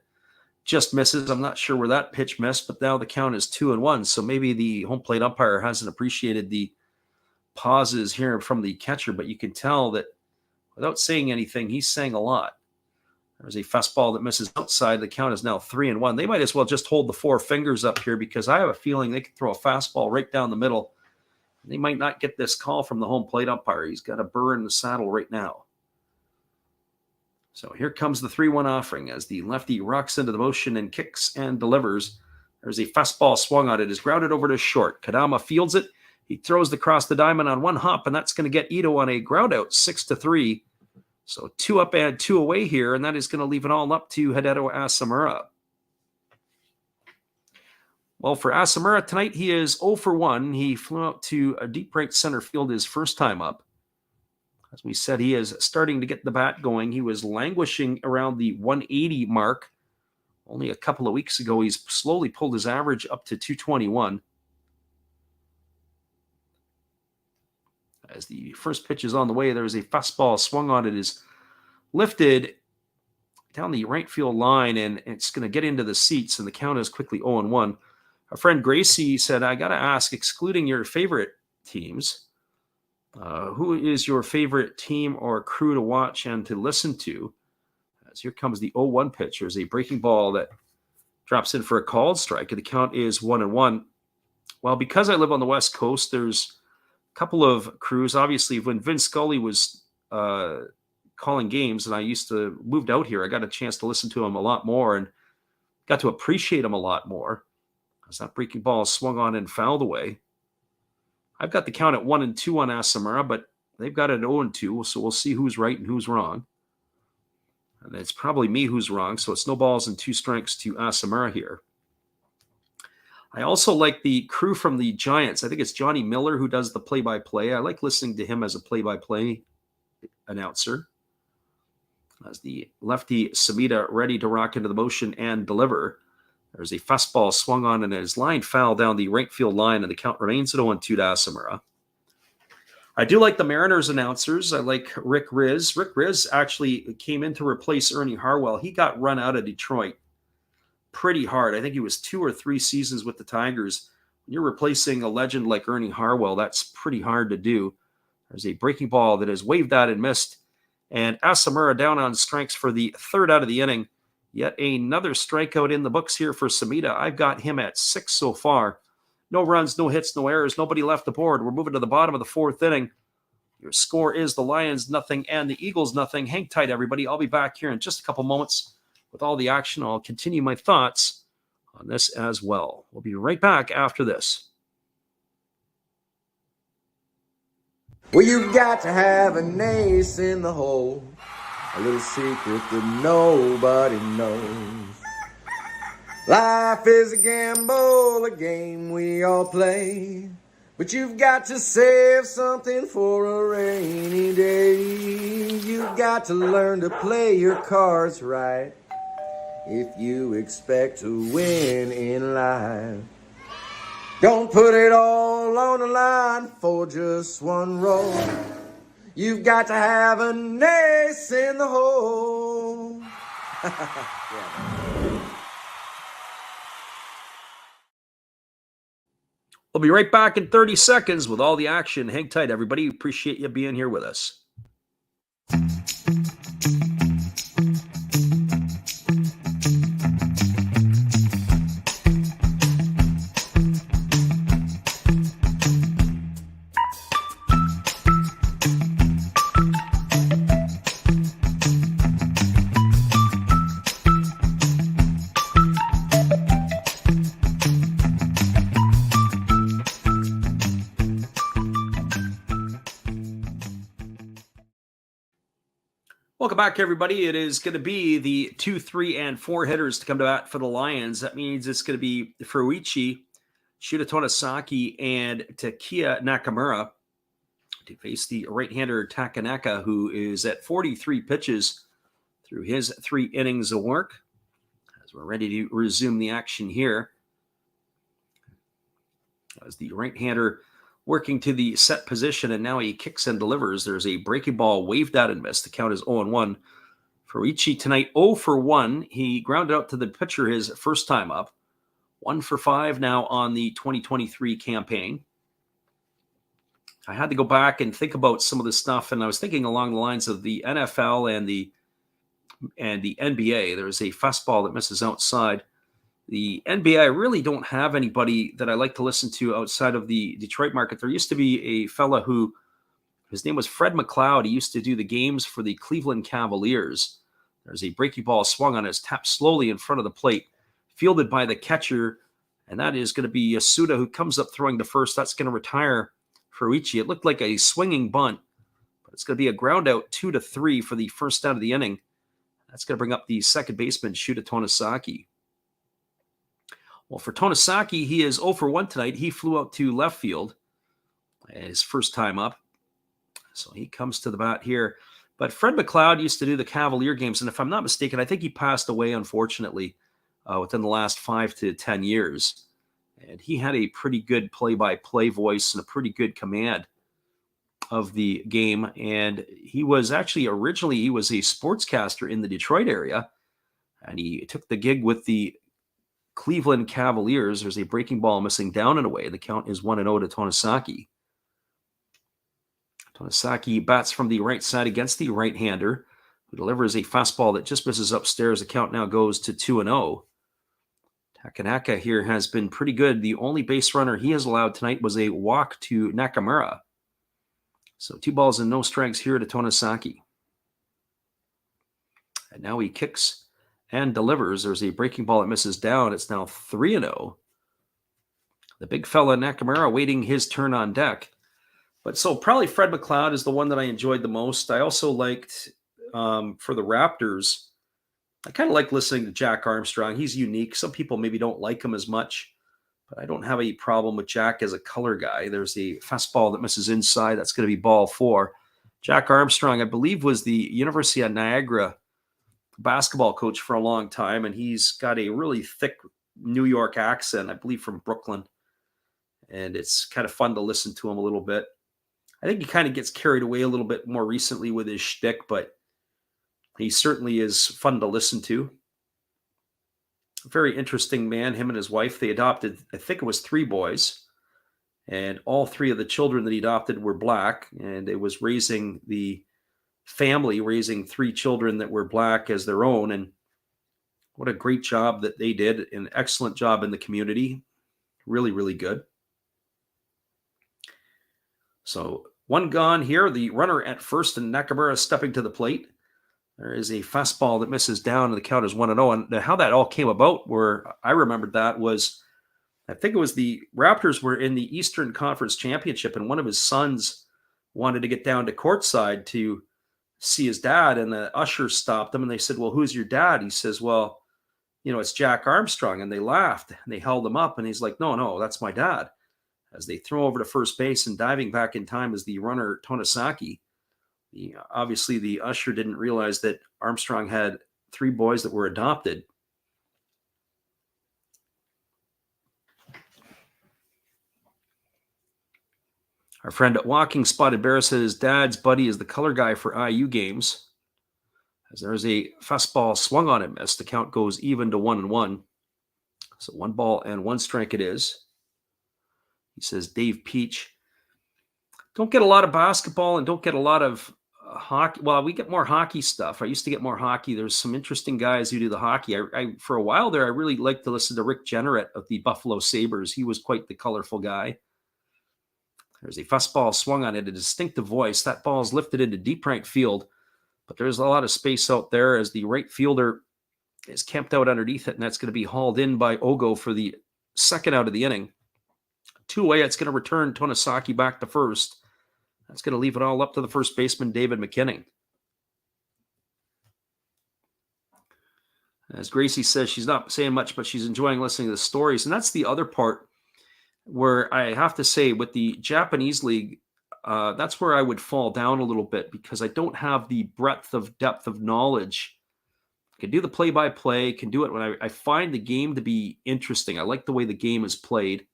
just misses. I'm not sure where that pitch missed, but now the count is 2-1. So maybe the home plate umpire hasn't appreciated the pauses here from the catcher, but you can tell that without saying anything, he's saying a lot. There's a fastball that misses outside. The count is now 3-1. They might as well just hold the 4 fingers up here because I have a feeling they could throw a fastball right down the middle. They might not get this call from the home plate umpire. He's got a burr in the saddle right now. So here comes the 3-1 offering as the lefty rocks into the motion and kicks and delivers. There's a fastball swung on it. Is grounded over to short. Kadama fields it. He throws across the diamond on 1 hop, and that's going to get Ito on a ground out, 6-3. So 2 up and 2 away here, and that is going to leave it all up to Hideto Asamura. Well, for Asamura tonight, he is 0 for 1. He flew out to a deep right center field his first time up. As we said, he is starting to get the bat going. He was languishing around the 180 mark. Only a couple of weeks ago, he's slowly pulled his average up to 221. As the first pitch is on the way, there's a fastball swung on. It is lifted down the right field line, and it's going to get into the seats, and the count is quickly 0-1. Our friend Gracie said, I got to ask, excluding your favorite teams, who is your favorite team or crew to watch and to listen to? As here comes the 0-1 pitch. There's a breaking ball that drops in for a called strike, and the count is 1-1. Well, because I live on the West Coast, there's a couple of crews. Obviously, when Vince Scully was calling games and I moved out here, I got a chance to listen to him a lot more and got to appreciate him a lot more. As that breaking ball swung on and fouled away. I've got the count at 1-2 on Asamura, but they've got it at 0-2, so we'll see who's right and who's wrong. And it's probably me who's wrong, so it's no balls and 2 strikes to Asamura here. I also like the crew from the Giants. I think it's Johnny Miller who does the play-by-play. I like listening to him as a play-by-play announcer. As the lefty Samita ready to rock into the motion and deliver. There's a fastball swung on and his line foul down the right field line, and the count remains at 0-2 to Asamura. I do like the Mariners announcers. I like Rick Riz. Rick Riz actually came in to replace Ernie Harwell. He got run out of Detroit pretty hard. I think he was 2 or 3 seasons with the Tigers. When you're replacing a legend like Ernie Harwell, that's pretty hard to do. There's a breaking ball that is waved at and missed. And Asamura down on strikes for the 3rd out of the inning. Yet another strikeout in the books here for Samita. I've got him at 6 so far. No runs, no hits, no errors. Nobody left the board. We're moving to the bottom of the 4th inning. Your score is the Lions 0 and the Eagles 0. Hang tight, everybody. I'll be back here in just a couple moments with all the action. I'll continue my thoughts on this as well. We'll be right back after this. Well, you've got to have an ace in the hole, a little secret that nobody knows. Life is a gamble, a game we all play, but you've got to save something for a rainy day. You've got to learn to play your cards right if you expect to win in life. Don't put it all on the line for just one roll. You've got to have an ace in the hole. We'll be right back in 30 seconds with all the action. Hang tight, everybody. Appreciate you being here with us. Welcome back, everybody. It is going to be the 2, 3, and 4 hitters to come to bat for the Lions. That means it's going to be Furuichi, Shuta Tonosaki, and Takia Nakamura to face the right-hander Takanaka, who is at 43 pitches through his 3 innings of work. As we're ready to resume the action here, as the right-hander working to the set position, and now he kicks and delivers. There's a breaking ball waved out and missed. The count is 0-1. Furuichi tonight 0 for 1. He grounded out to the pitcher his first time up. 1 for 5 now on the 2023 campaign. I had to go back and think about some of this stuff, and I was thinking along the lines of the NFL and the NBA. There's a fastball that misses outside. The NBA, I really don't have anybody that I like to listen to outside of the Detroit market. There used to be a fella who, his name was Fred McLeod. He used to do the games for the Cleveland Cavaliers. There's a breaking ball swung on his tap slowly in front of the plate, fielded by the catcher, and that is going to be Yasuda, who comes up throwing to first. That's going to retire Furuichi. It looked like a swinging bunt, but it's going to be a ground out 2-3 for the first out of the inning. That's going to bring up the second baseman, Shuta Tonosaki. Well, for Tonosaki, he is 0 for 1 tonight. He flew out to left field his first time up. So he comes to the bat here. But Fred McLeod used to do the Cavalier games, and if I'm not mistaken, I think he passed away, unfortunately, within the last 5 to 10 years. And he had a pretty good play-by-play voice and a pretty good command of the game. And he was actually, originally, he was a sportscaster in the Detroit area, and he took the gig with the Cleveland Cavaliers. There's a breaking ball missing down and away. The count is 1-0 to Tonosaki. Tonosaki bats from the right side against the right-hander, who delivers a fastball that just misses upstairs. The count now goes to 2-0. Takanaka here has been pretty good. The only base runner he has allowed tonight was a walk to Nakamura. So 2 balls and no strikes here to Tonosaki. And now he kicks and delivers. There's a breaking ball that misses down. It's now 3-0. The big fella Nakamura waiting his turn on deck. But so probably Fred McLeod is the one that I enjoyed the most. I also liked, for the Raptors, I kind of like listening to Jack Armstrong. He's unique. Some people maybe don't like him as much, but I don't have any problem with Jack as a color guy. There's a fastball that misses inside. That's going to be ball 4. Jack Armstrong, I believe, was the University of Niagara basketball coach for a long time, and he's got a really thick New York accent, I believe from Brooklyn, and it's kind of fun to listen to him a little bit. I think he kind of gets carried away a little bit more recently with his shtick, but he certainly is fun to listen to. Very interesting man, him and his wife. They adopted, I think it was 3 boys, and all 3 of the children that he adopted were black, and it was raising the family, raising 3 children that were black as their own, and what a great job that they did. An excellent job in the community. Really, really good. So 1 gone here. The runner at first, and Nakamura stepping to the plate. There is a fastball that misses down, and the count is 1-0. And how that all came about, where I remembered that, was I think it was the Raptors were in the Eastern Conference Championship, and one of his sons wanted to get down to courtside to see his dad, and the usher stopped them, and they said, "Well, who's your dad?" He says, "Well, it's Jack Armstrong." And they laughed, and they held him up, and he's like, no, that's my dad. As they throw over to first base, and diving back in time is the runner, Tonosaki. Obviously, the usher didn't realize that Armstrong had 3 boys that were adopted. Our friend Walking Spotted Bear says his dad's buddy is the color guy for IU games. As there is a fastball swung on and missed, the count goes even to 1-1. So 1 ball and 1 strike it is. He says Dave Peach. Don't get a lot of basketball and don't get a lot of hockey. Well, we get more hockey stuff. I used to get more hockey. There's some interesting guys who do the hockey. I for a while there, I really liked to listen to Rick Jenneret of the Buffalo Sabres. He was quite the colorful guy. There's a fastball swung on it, a distinctive voice. That ball is lifted into deep right field, but there's a lot of space out there as the right fielder is camped out underneath it, and that's going to be hauled in by Ogo for the 2nd out of the inning. 2 away, it's going to return Tonosaki back to first. That's going to leave it all up to the first baseman, David McKinnon. As Gracie says, she's not saying much, but she's enjoying listening to the stories. And that's the other part where I have to say with the Japanese league, that's where I would fall down a little bit because I don't have the breadth of depth of knowledge. I can do the play-by-play, can do it when I find the game to be interesting. I like the way the game is played.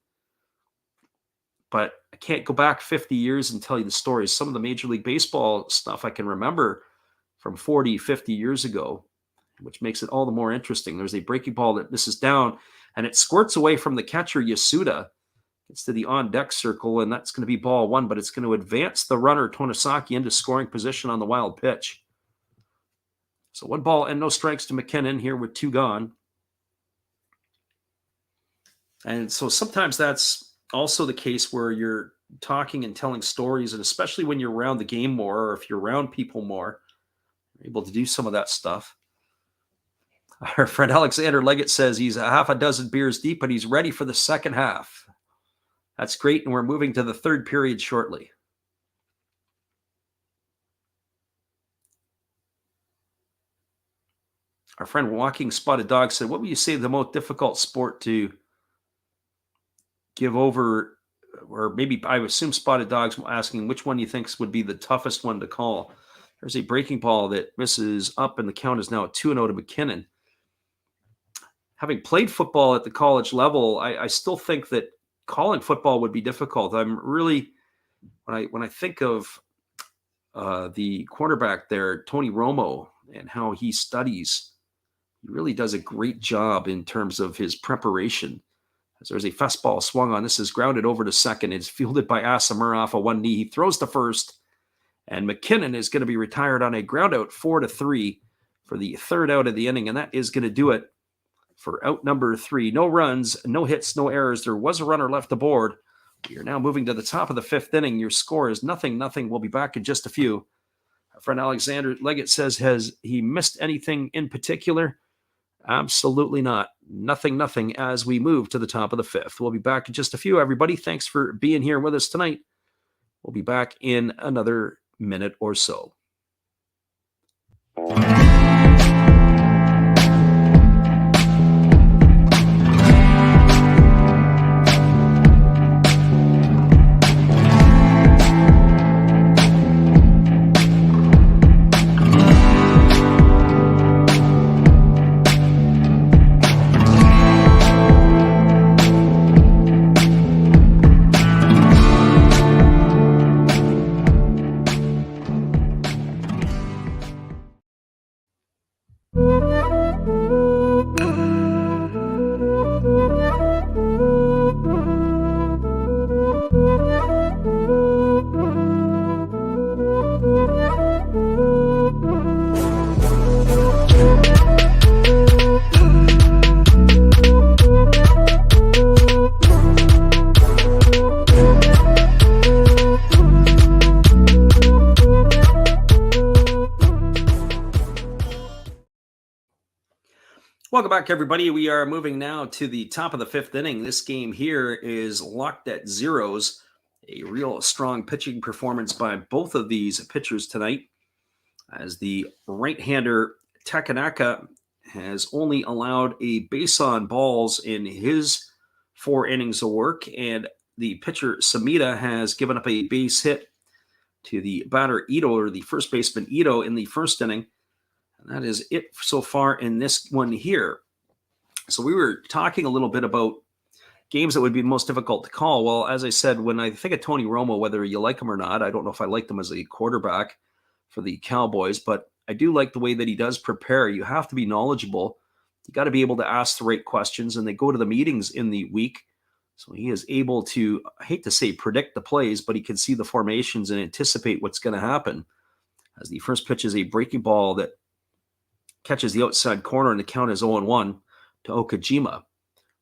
But I can't go back 50 years and tell you the stories. Some of the Major League Baseball stuff I can remember from 40, 50 years ago, which makes it all the more interesting. There's a breaking ball that misses down, and it squirts away from the catcher, Yasuda. It's to the on-deck circle, and that's going to be ball 1, but it's going to advance the runner, Tonosaki, into scoring position on the wild pitch. So 1 ball and no strikes to McKinnon here with 2 gone. And so sometimes that's also the case where you're talking and telling stories, and especially when you're around the game more, or if you're around people more, you're able to do some of that stuff. Our friend Alexander Leggett says he's a half a dozen beers deep, and he's ready for the second half. That's great, and we're moving to the 3rd period shortly. Our friend Walking Spotted Dog said, what would you say the most difficult sport to give over, or maybe I would assume Spotted Dog's asking which one you think would be the toughest one to call. There's a breaking ball that misses up, and the count is now 2-0 to McKinnon. Having played football at the college level, I still think that calling football would be difficult. I'm really, when I think of the quarterback there, Tony Romo, and how he studies, he really does a great job in terms of his preparation. As there's a fastball swung on. This is grounded over to second. It's fielded by Asamura off of 1 knee. He throws to first, and McKinnon is going to be retired on a ground out 4-3 for the 3rd out of the inning, and that is going to do it for out number 3. No runs, no hits, no errors. There was a runner left aboard. We are now moving to the top of the 5th inning. Your score is 0-0. We'll be back in just a few. Our friend Alexander Leggett says, has he missed anything in particular? Absolutely not. Nothing as we move to the top of the 5th. We'll be back in just a few, everybody. Thanks for being here with us tonight. We'll be back in another minute or so. Welcome back, everybody. We are moving now to the top of the fifth inning. This game here is locked at zeros. A real strong pitching performance by both of these pitchers tonight, as the right-hander Takanaka has only allowed a base on balls in his 4 innings of work, and the pitcher Samita has given up a base hit to the batter Ito, or the first baseman Ito, in the first inning. And that is it so far in this one here. So we were talking a little bit about games that would be most difficult to call. Well, as I said, when I think of Tony Romo, whether you like him or not, I don't know if I liked him as a quarterback for the Cowboys, but I do like the way that he does prepare. You have to be knowledgeable. You got to be able to ask the right questions, and they go to the meetings in the week. So he is able to, I hate to say predict the plays, but he can see the formations and anticipate what's going to happen. As the first pitch is a breaking ball that catches the outside corner, and the count is 0-1 to Okajima.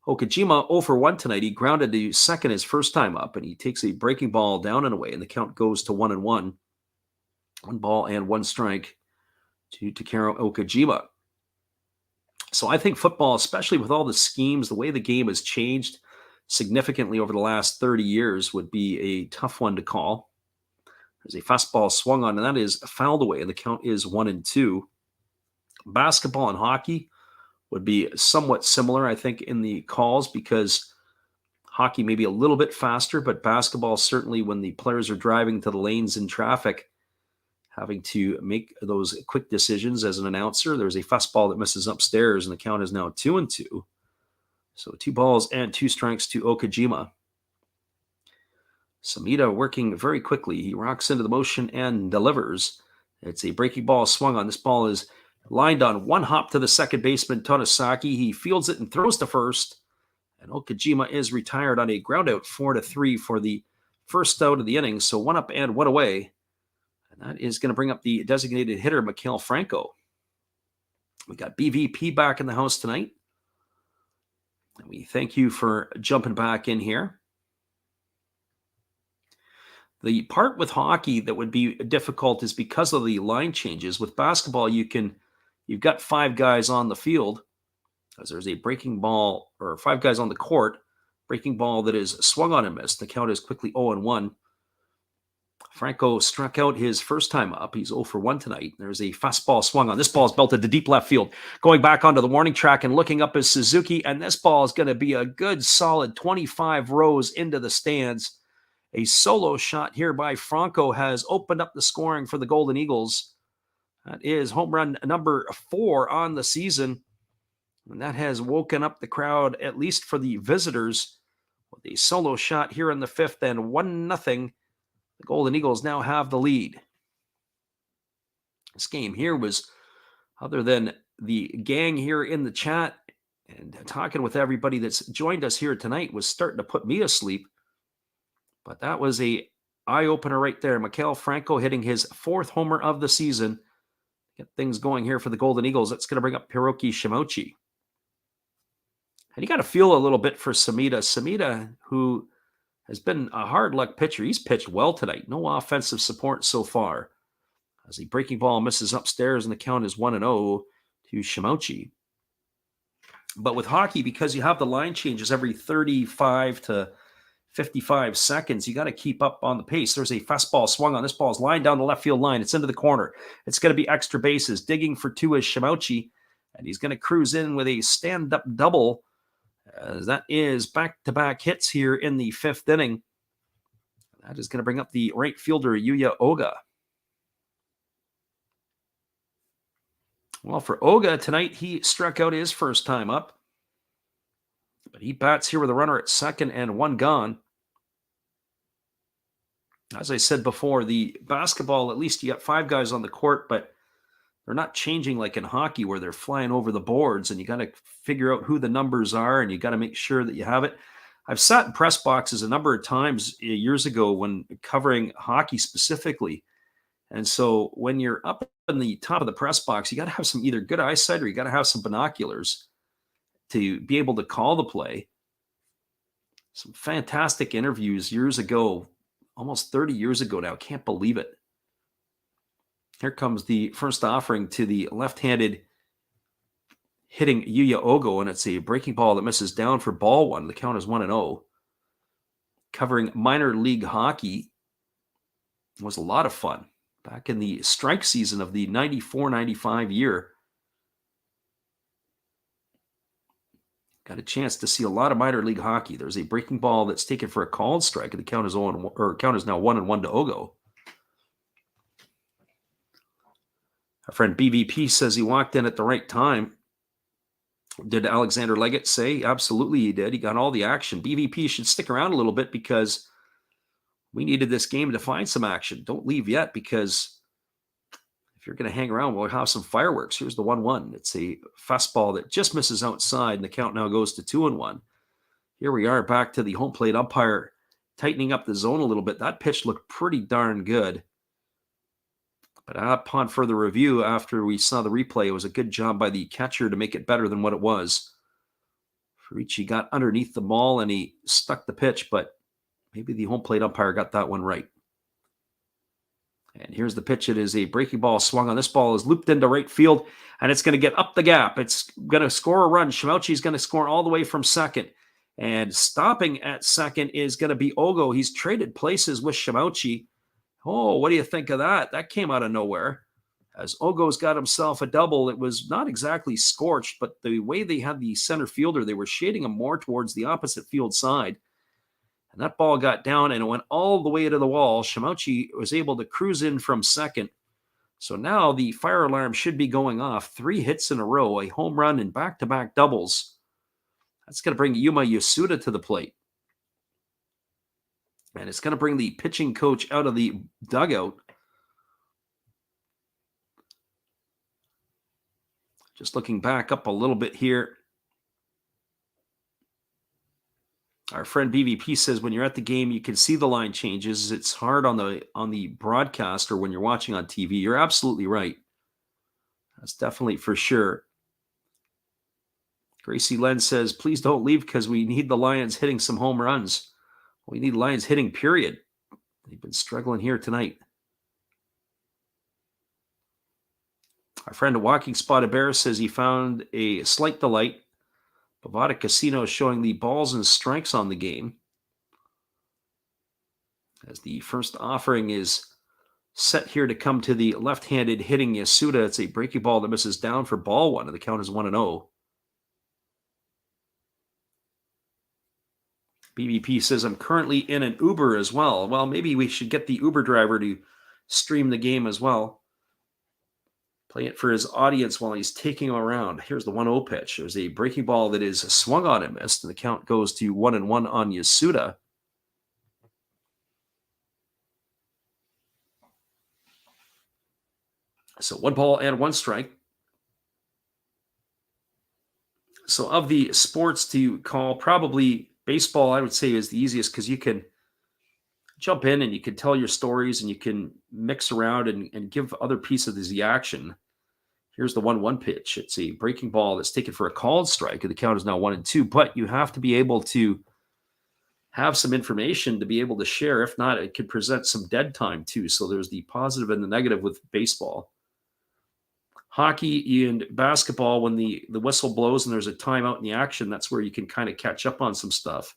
Okajima 0 for 1 tonight. He grounded to second his first time up, and he takes a breaking ball down and away, and the count goes to 1-1. 1 ball and 1 strike to Takaro Okajima. So I think football, especially with all the schemes, the way the game has changed significantly over the last 30 years, would be a tough one to call. There's a fastball swung on, and that is fouled away, and the count is 1-2. Basketball and hockey would be somewhat similar, I think, in the calls, because hockey may be a little bit faster, but basketball, certainly when the players are driving to the lanes in traffic, having to make those quick decisions as an announcer. There's a fastball that misses upstairs, and the count is now 2-2. So 2 balls and 2 strikes to Okajima. Samita working very quickly. He rocks into the motion and delivers. It's a breaking ball swung on. This ball is lined on 1 hop to the second baseman, Tonosaki. He fields it and throws to first. And Okajima is retired on a ground out, 4-3 for the first out of the inning. So 1 up and 1 away. And that is going to bring up the designated hitter, Mikael Franco. We got BVP back in the house tonight. And we thank you for jumping back in here. The part with hockey that would be difficult is because of the line changes. With basketball, you've got 5 guys on the field, as there's a breaking ball, or 5 guys on the court, breaking ball that is swung on and missed. The count is quickly 0-1. Franco struck out his first time up. He's 0 for 1 tonight. There's a fastball swung on. This ball is belted to deep left field. Going back onto the warning track and looking up is Suzuki, and this ball is going to be a good solid 25 rows into the stands. A solo shot here by Franco has opened up the scoring for the Golden Eagles. That is home run number 4 on the season. And that has woken up the crowd, at least for the visitors, with a solo shot here in the 5th, and 1-0. The Golden Eagles now have the lead. This game here was, other than the gang here in the chat and talking with everybody that's joined us here tonight, was starting to put me asleep. But that was a eye-opener right there. Mikael Franco hitting his 4th homer of the season. Get things going here for the Golden Eagles. That's going to bring up Hiroki Shimochi. And you got to feel a little bit for Samita. Samita, who has been a hard luck pitcher. He's pitched well tonight. No offensive support so far. As a breaking ball misses upstairs, and the count is 1-0 to Shimochi. But with hockey, because you have the line changes every 35 to 55 seconds, you got to keep up on the pace. There's a fastball swung on. This ball is lined down the left field line. It's into the corner. It's going to be extra bases. Digging for 2 is Shimochi, and he's going to cruise in with a stand-up double. That is back-to-back hits here in the 5th inning. That is going to bring up the right fielder, Yuya Oga. Well, for Oga tonight, he struck out his first time up. But he bats here with a runner at second and 1 gone. As I said before, the basketball, at least you got 5 guys on the court, but they're not changing like in hockey where they're flying over the boards, and you got to figure out who the numbers are, and you got to make sure that you have it. I've sat in press boxes a number of times years ago when covering hockey specifically. And so when you're up in the top of the press box, you got to have some either good eyesight or you got to have some binoculars to be able to call the play. Some fantastic interviews years ago, almost 30 years ago now. Can't believe it. Here comes the first offering to the left-handed hitting Yuya Ogo, and it's a breaking ball that misses down for ball one. The count is 1-0. Covering minor league hockey was a lot of fun. Back in the strike season of the 94-95 year, got a chance to see a lot of minor league hockey. There's a breaking ball that's taken for a called strike, and the count is now 1-1 to Ogo. Our friend BVP says he walked in at the right time. Did Alexander Leggett say? Absolutely he did. He got all the action. BVP should stick around a little bit because we needed this game to find some action. Don't leave yet, because if you're going to hang around, we'll have some fireworks. Here's the 1-1. It's a fastball that just misses outside, and the count now goes to 2-1. Here we are back to the home plate umpire tightening up the zone a little bit. That pitch looked pretty darn good. But upon further review, after we saw the replay, it was a good job by the catcher to make it better than what it was. Farici got underneath the ball and he stuck the pitch, but maybe the home plate umpire got that one right. And here's the pitch. It is a breaking ball swung on. This ball is looped into right field, and it's going to get up the gap. It's going to score a run. Shimauchi's going to score all the way from second. And stopping at second is going to be Ogo. He's traded places with Shimauchi. Oh, what do you think of that? That came out of nowhere. As Ogo's got himself a double, it was not exactly scorched, but the way they had the center fielder, they were shading him more towards the opposite field side. And that ball got down and it went all the way to the wall. Shimauchi was able to cruise in from second. So now the fire alarm should be going off. 3 hits in a row, a home run and back-to-back doubles. That's going to bring Yuma Yasuda to the plate. And it's going to bring the pitching coach out of the dugout. Just looking back up a little bit here. Our friend BVP says when you're at the game, you can see the line changes. It's hard on the broadcast or when you're watching on TV. You're absolutely right. That's definitely for sure. Gracie Len says, please don't leave because we need the Lions hitting some home runs. We need Lions hitting, period. They've been struggling here tonight. Our friend Walking Spotted Bear says he found a slight delight. Bovada Casino is showing the balls and strikes on the game. As the first offering is set here to come to the left-handed hitting Yasuda. It's a breaking ball that misses down for ball one, and the count is 1-0. BVP says, I'm currently in an Uber as well. Well, maybe we should get the Uber driver to stream the game as well. Play it for his audience while he's taking him around. Here's the 1-0 pitch. There's a breaking ball that is swung on and missed, and the count goes to 1-1 on Yasuda. So 1 ball and 1 strike. So of the sports to call, probably baseball, I would say, is the easiest because you can jump in and you can tell your stories and you can mix around and give other pieces of the action. Here's the 1-1 pitch. It's a breaking ball that's taken for a called strike, and the count is now 1-2. But you have to be able to have some information to be able to share. If not, it could present some dead time too. So there's the positive and the negative with baseball. Hockey and basketball, when the whistle blows and there's a timeout in the action, that's where you can kind of catch up on some stuff.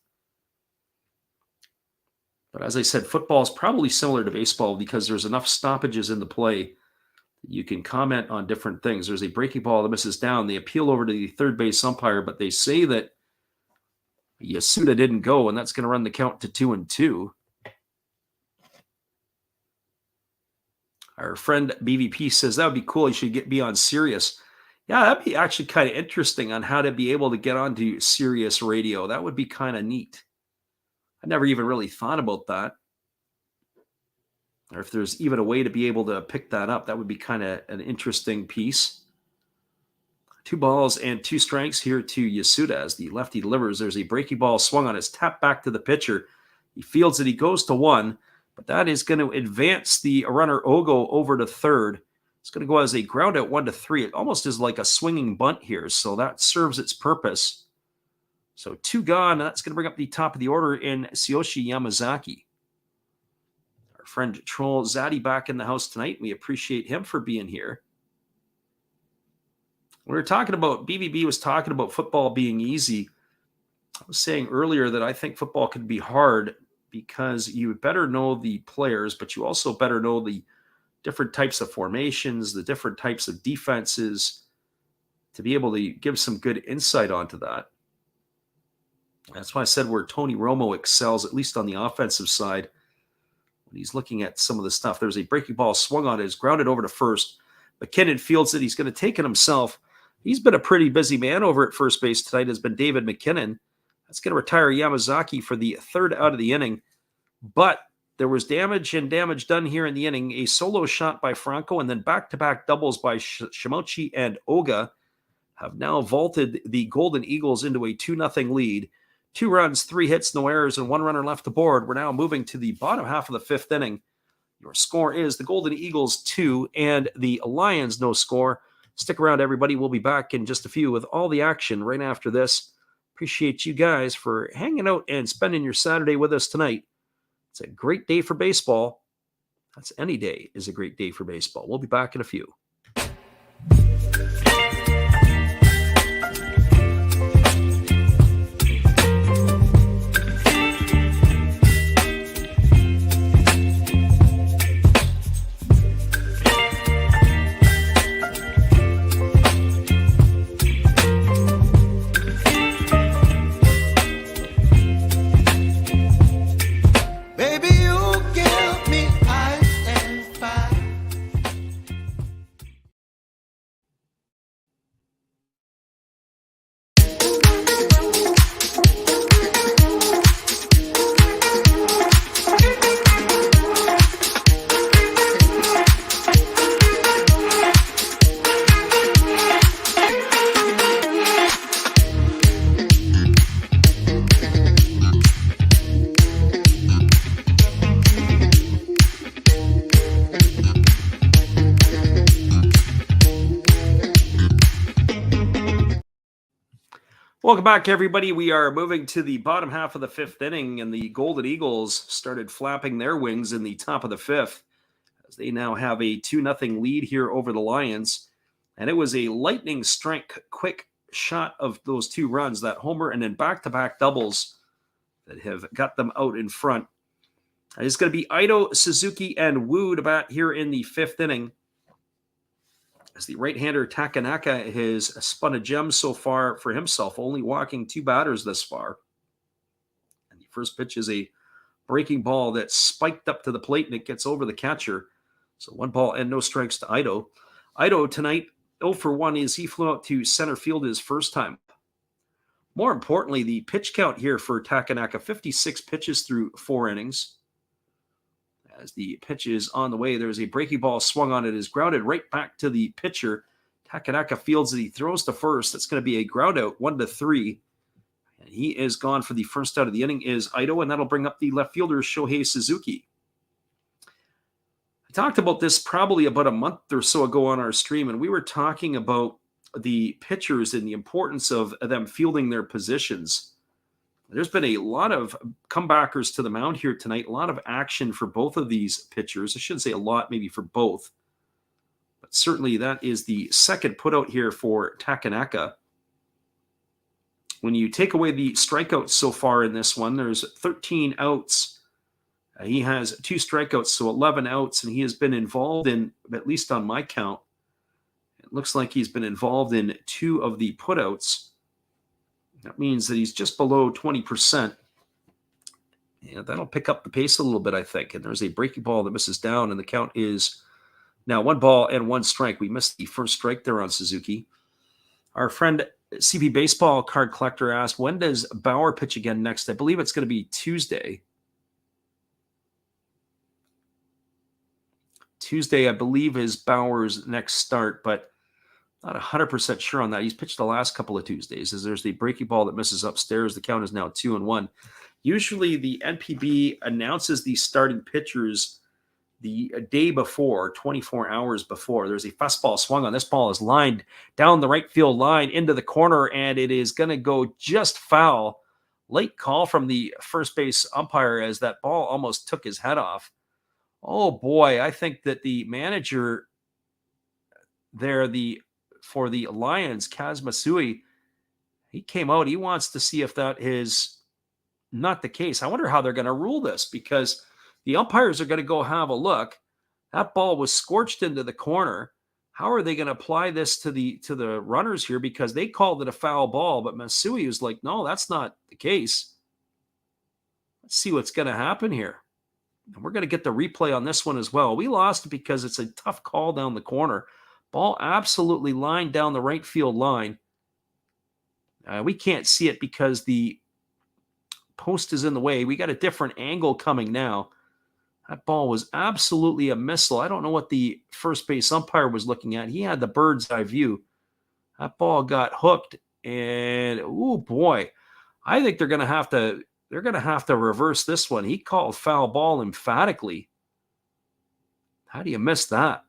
But as I said, football is probably similar to baseball because there's enough stoppages in the play that you can comment on different things. There's a breaking ball that misses down. They appeal over to the third base umpire, but they say that Yasuda didn't go, and that's going to run the count to 2-2. Our friend BVP says that would be cool. You should be on Sirius. Yeah, that'd be actually kind of interesting on how to be able to get onto Sirius radio. That would be kind of neat. I never even really thought about that. Or if there's even a way to be able to pick that up, that would be kind of an interesting piece. 2 balls and 2 strikes here to Yasuda as the lefty delivers. There's a breaking ball swung on. It's tapped back to the pitcher. He fields it. He goes to 1. But that is going to advance the runner Ogo over to third. It's going to go as a ground out 1-3. It almost is like a swinging bunt here, so that serves its purpose. So 2 gone. That's going to bring up the top of the order in Tsuyoshi Yamazaki. Our friend Troll Zaddy back in the house tonight. We appreciate him for being here. We were talking about, BBB was talking about football being easy. I was saying earlier that I think football can be hard because you better know the players, but you also better know the different types of formations, the different types of defenses, to be able to give some good insight onto that. That's why I said where Tony Romo excels, at least on the offensive side, when he's looking at some of the stuff. There's a breaking ball swung on it, is grounded over to first. McKinnon fields it. He's going to take it himself. He's been a pretty busy man over at first base tonight, has been David McKinnon. That's going to retire Yamazaki for the third out of the inning. But there was damage done here in the inning. A solo shot by Franco and then back-to-back doubles by Shimochi and Oga have now vaulted the Golden Eagles into a 2-0 lead. 2 runs, 3 hits, no errors, and 1 runner left to board. We're now moving to the bottom half of the 5th inning. Your score is the Golden Eagles 2 and the Lions no score. Stick around, everybody. We'll be back in just a few with all the action right after this. Appreciate you guys for hanging out and spending your Saturday with us tonight. It's a great day for baseball. That's any day is a great day for baseball. We'll be back in a few. Welcome back, everybody. We are moving to the bottom half of the 5th inning, and the Golden Eagles started flapping their wings in the top of the 5th as they now have a 2-0 lead here over the Lions. And it was a lightning strike, quick shot of those 2 runs, that homer and then back-to-back doubles that have got them out in front. It's going to be Ito, Suzuki, and Wu to bat here in the 5th inning, as the right-hander Takanaka has spun a gem so far for himself, only walking 2 batters thus far. And the first pitch is a breaking ball that spiked up to the plate, and it gets over the catcher. So 1 ball and no strikes to Ito. Ito tonight, 0 for 1, as he flew out to center field his first time. More importantly, the pitch count here for Takanaka, 56 pitches through 4 innings. As the pitch is on the way, there's a breaking ball swung on it, is grounded right back to the pitcher. Takanaka fields it, he throws to first. That's going to be a ground out, 1-3. And he is gone for the first out of the inning is Ito, and that'll bring up the left fielder, Shohei Suzuki. I talked about this probably about a month or so ago on our stream, and we were talking about the pitchers and the importance of them fielding their positions. There's been a lot of comebackers to the mound here tonight, a lot of action for both of these pitchers. I shouldn't say a lot, maybe for both. But certainly that is the second putout here for Takanaka. When you take away the strikeouts so far in this one, there's 13 outs. He has 2 strikeouts, so 11 outs, and he has been involved in, at least on my count, it looks like he's been involved in 2 of the putouts. That means that he's just below 20%. Yeah, that'll pick up the pace a little bit, I think. And there's a breaking ball that misses down, and the count is now 1 ball and 1 strike. We missed the first strike there on Suzuki. Our friend CB Baseball Card Collector asked, when does Bauer pitch again next? I believe it's going to be Tuesday. Tuesday, I believe, is Bauer's next start, but not 100% sure on that. He's pitched the last couple of Tuesdays, as there's the breaking ball that misses upstairs. The count is now 2-1. Usually the NPB announces the starting pitchers the day before, 24 hours before. There's a fastball swung on. This ball is lined down the right field line into the corner, and it is going to go just foul. Late call from the first base umpire as that ball almost took his head off. Oh, boy, I think that the manager there, the for the Lions, Kaz Masui, he came out. He wants to see if that is not the case. I wonder how they're going to rule this, because the umpires are going to go have a look. That ball was scorched into the corner. How are they going to apply this to the runners here? Because they called it a foul ball, but Masui was like, no, that's not the case. Let's see what's going to happen here. And we're going to get the replay on this one as well. We lost because it's a tough call down the corner. Ball absolutely lined down the right field line. We can't see it because the post is in the way. We got a different angle coming now. That ball was absolutely a missile. I don't know what the first base umpire was looking at. He had the bird's eye view. That ball got hooked, and oh boy, I think they're going to have to reverse this one. He called foul ball emphatically. How do you miss that?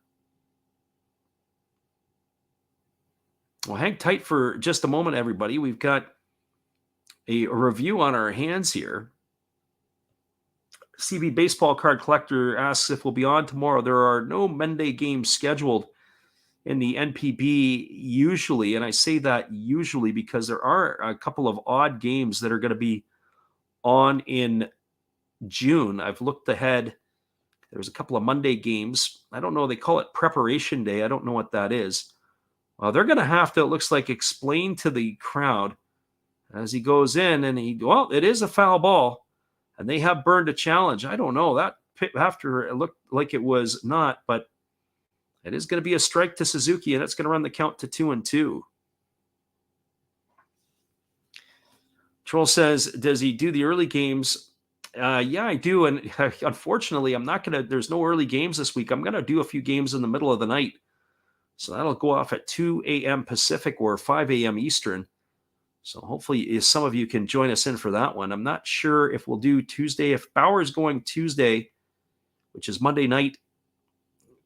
Well, hang tight for just a moment, everybody. We've got a review on our hands here. CB Baseball Card Collector asks if we'll be on tomorrow. There are no Monday games scheduled in the NPB usually, and I say that usually because there are a couple of odd games that are going to be on in June. I've looked ahead. There's a couple of Monday games. I don't know. They call it Preparation Day. I don't know what that is. They're going to have to, it looks like, explain to the crowd as he goes in, and it is a foul ball. And they have burned a challenge. I don't know. That after it looked like it was not, but it is going to be a strike to Suzuki, and that's going to run the count to 2-2. Troll says, does he do the early games? Yeah, I do. And unfortunately, I'm not going to, there's no early games this week. I'm going to do a few games in the middle of the night. So that'll go off at 2 a.m. Pacific or 5 a.m. Eastern. So hopefully some of you can join us in for that one. I'm not sure if we'll do Tuesday. If Bauer's going Tuesday, which is Monday night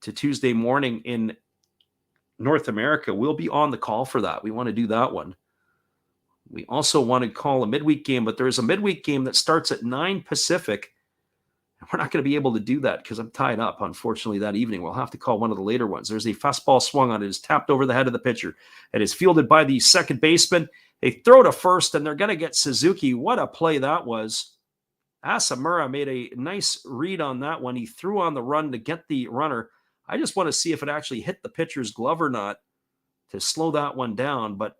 to Tuesday morning in North America, we'll be on the call for that. We want to do that one. We also want to call a midweek game, but there is a midweek game that starts at 9 Pacific. We're not going to be able to do that because I'm tied up, unfortunately, that evening. We'll have to call one of the later ones. There's a fastball swung on it. It is tapped over the head of the pitcher. It is fielded by the second baseman. They throw to first, and they're going to get Suzuki. What a play that was. Asamura made a nice read on that one. He threw on the run to get the runner. I just want to see if it actually hit the pitcher's glove or not to slow that one down, but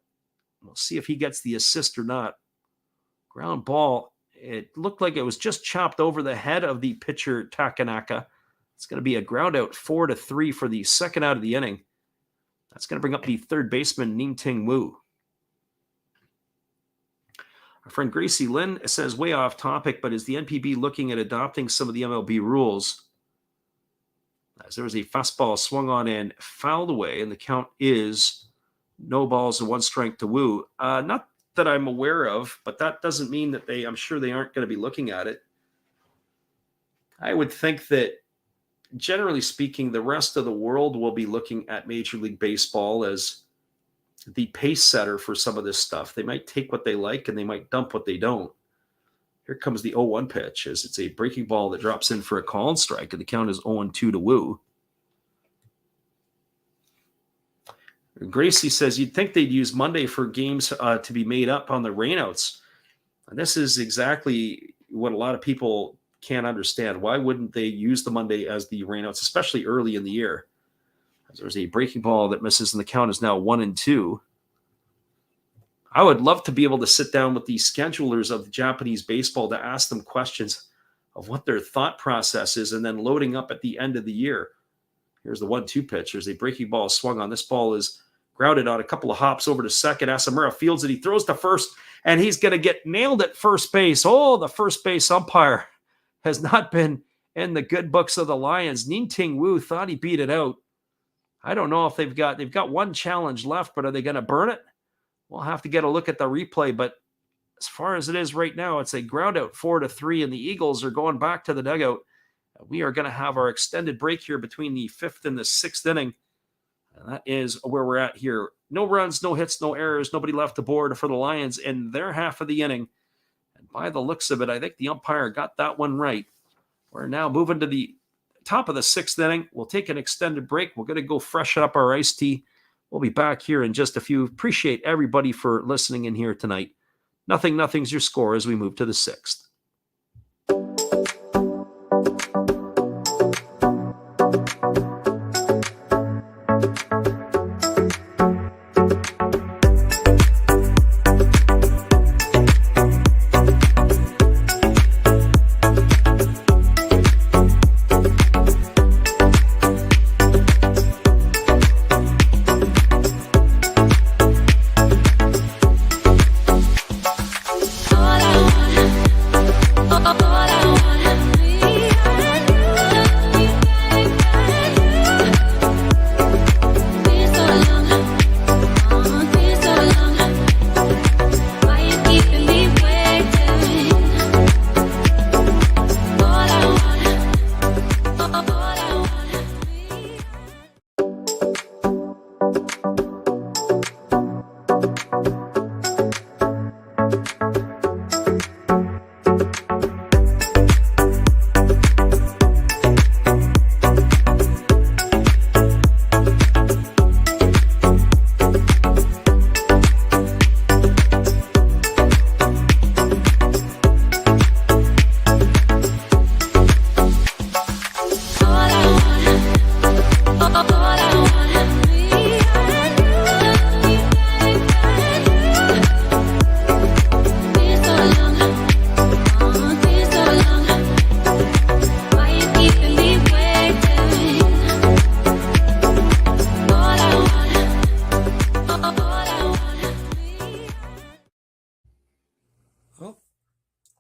we'll see if he gets the assist or not. Ground ball. It looked like it was just chopped over the head of the pitcher, Takanaka. It's going to be a ground out 4-3 for the second out of the inning. That's going to bring up the third baseman, Ning-Ting Wu. Our friend Gracie Lynn says, way off topic, but is the NPB looking at adopting some of the MLB rules? As there was a fastball swung on and fouled away, and the count is no balls and one strike to Wu. Not that I'm aware of, but that doesn't mean that I'm sure they aren't going to be looking at it. I would think that, generally speaking, the rest of the world will be looking at Major League Baseball as the pace setter for some of this stuff. They might take what they like and they might dump what they don't. Here comes the 0-1 pitch as it's a breaking ball that drops in for a call and strike, and the count is 0-2 to Wu. Gracie says, you'd think they'd use Monday for games to be made up on the rainouts. And this is exactly what a lot of people can't understand. Why wouldn't they use the Monday as the rainouts, especially early in the year? As there's a breaking ball that misses, and the count is now 1-2. I would love to be able to sit down with the schedulers of Japanese baseball to ask them questions of what their thought process is, and then loading up at the end of the year. Here's the 1-2 pitch. There's a breaking ball swung on. This ball is grounded on a couple of hops over to second. Asamura fields it. He throws to first, and he's going to get nailed at first base. Oh, the first base umpire has not been in the good books of the Lions. Ning-Ting Wu thought he beat it out. I don't know if they've got one challenge left, but are they going to burn it? We'll have to get a look at the replay, but as far as it is right now, it's a ground out 4-3, and the Eagles are going back to the dugout. We are going to have our extended break here between the fifth and the sixth inning. And that is where we're at here. No runs, no hits, no errors, nobody left the board for the Lions in their half of the inning. And by the looks of it, I think the umpire got that one right. We're now moving to the top of the sixth inning. We'll take an extended break. We're going to go freshen up our iced tea. We'll be back here in just a few. Appreciate everybody for listening in here tonight. Nothing's your score as we move to the 6th.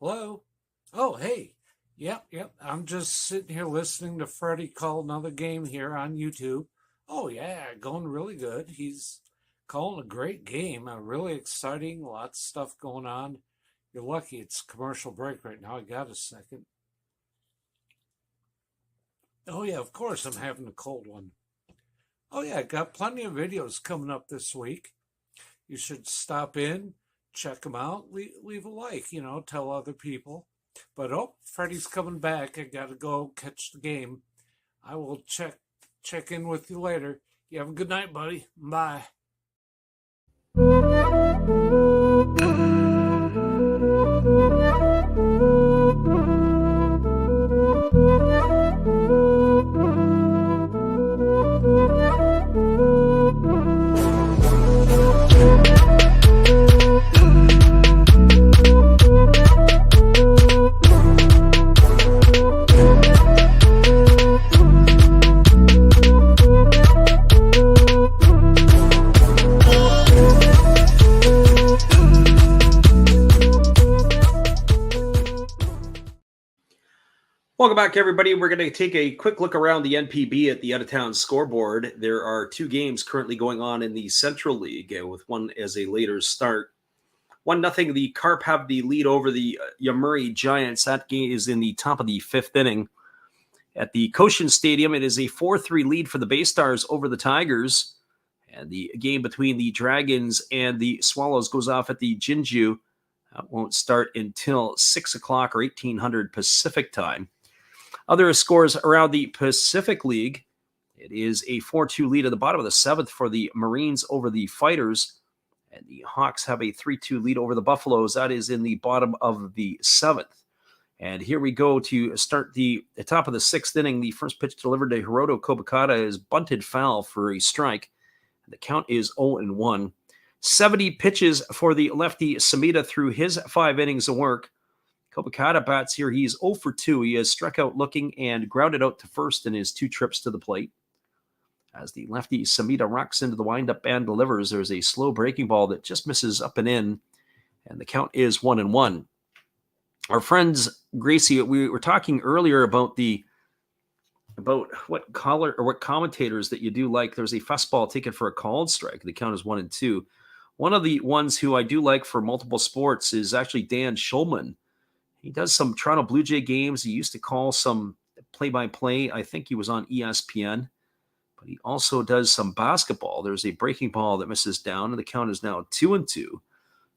Hello? Oh, hey. Yep. I'm just sitting here listening to Freddie call another game here on YouTube. Oh, yeah, going really good. He's calling a great game, really exciting, lots of stuff going on. You're lucky it's commercial break right now. I got a second. Oh, yeah, of course, I'm having a cold one. Oh, yeah, got plenty of videos coming up this week. You should stop in, check them out, leave a like, tell other people. But Freddie's coming back. I gotta go catch the game. I will check in with you later. You have a good night, buddy. Bye. Welcome back, everybody. We're going to take a quick look around the NPB at the out-of-town scoreboard. There are 2 games currently going on in the Central League, with one as a later start. 1-0, the Carp have the lead over the Yamuri Giants. That game is in the top of the 5th inning. At the Cochin Stadium, it is a 4-3 lead for the Bay Stars over the Tigers. And the game between the Dragons and the Swallows goes off at the Jinju. That won't start until 6 o'clock or 1800 Pacific time. Other scores around the Pacific League. It is a 4-2 lead at the bottom of the 7th for the Marines over the Fighters. And the Hawks have a 3-2 lead over the Buffaloes. That is in the bottom of the 7th. And here we go to start the top of the 6th inning. The first pitch delivered to Hiroto Kobakata is bunted foul for a strike. The count is 0-1. 70 pitches for the lefty Samita through his 5 innings of work. Kobakata bats here. He's 0 for 2. He has struck out looking and grounded out to first in his 2 trips to the plate. As the lefty Samita rocks into the windup and delivers, there's a slow breaking ball that just misses up and in, and the count is 1-1. Our friends Gracie, we were talking earlier about what caller or what commentators that you do like. There's a fastball taken for a called strike. The count is 1-2. One of the ones who I do like for multiple sports is actually Dan Schulman. He does some Toronto Blue Jay games. He used to call some play-by-play. I think he was on ESPN. But he also does some basketball. There's a breaking ball that misses down, and the count is now 2-2.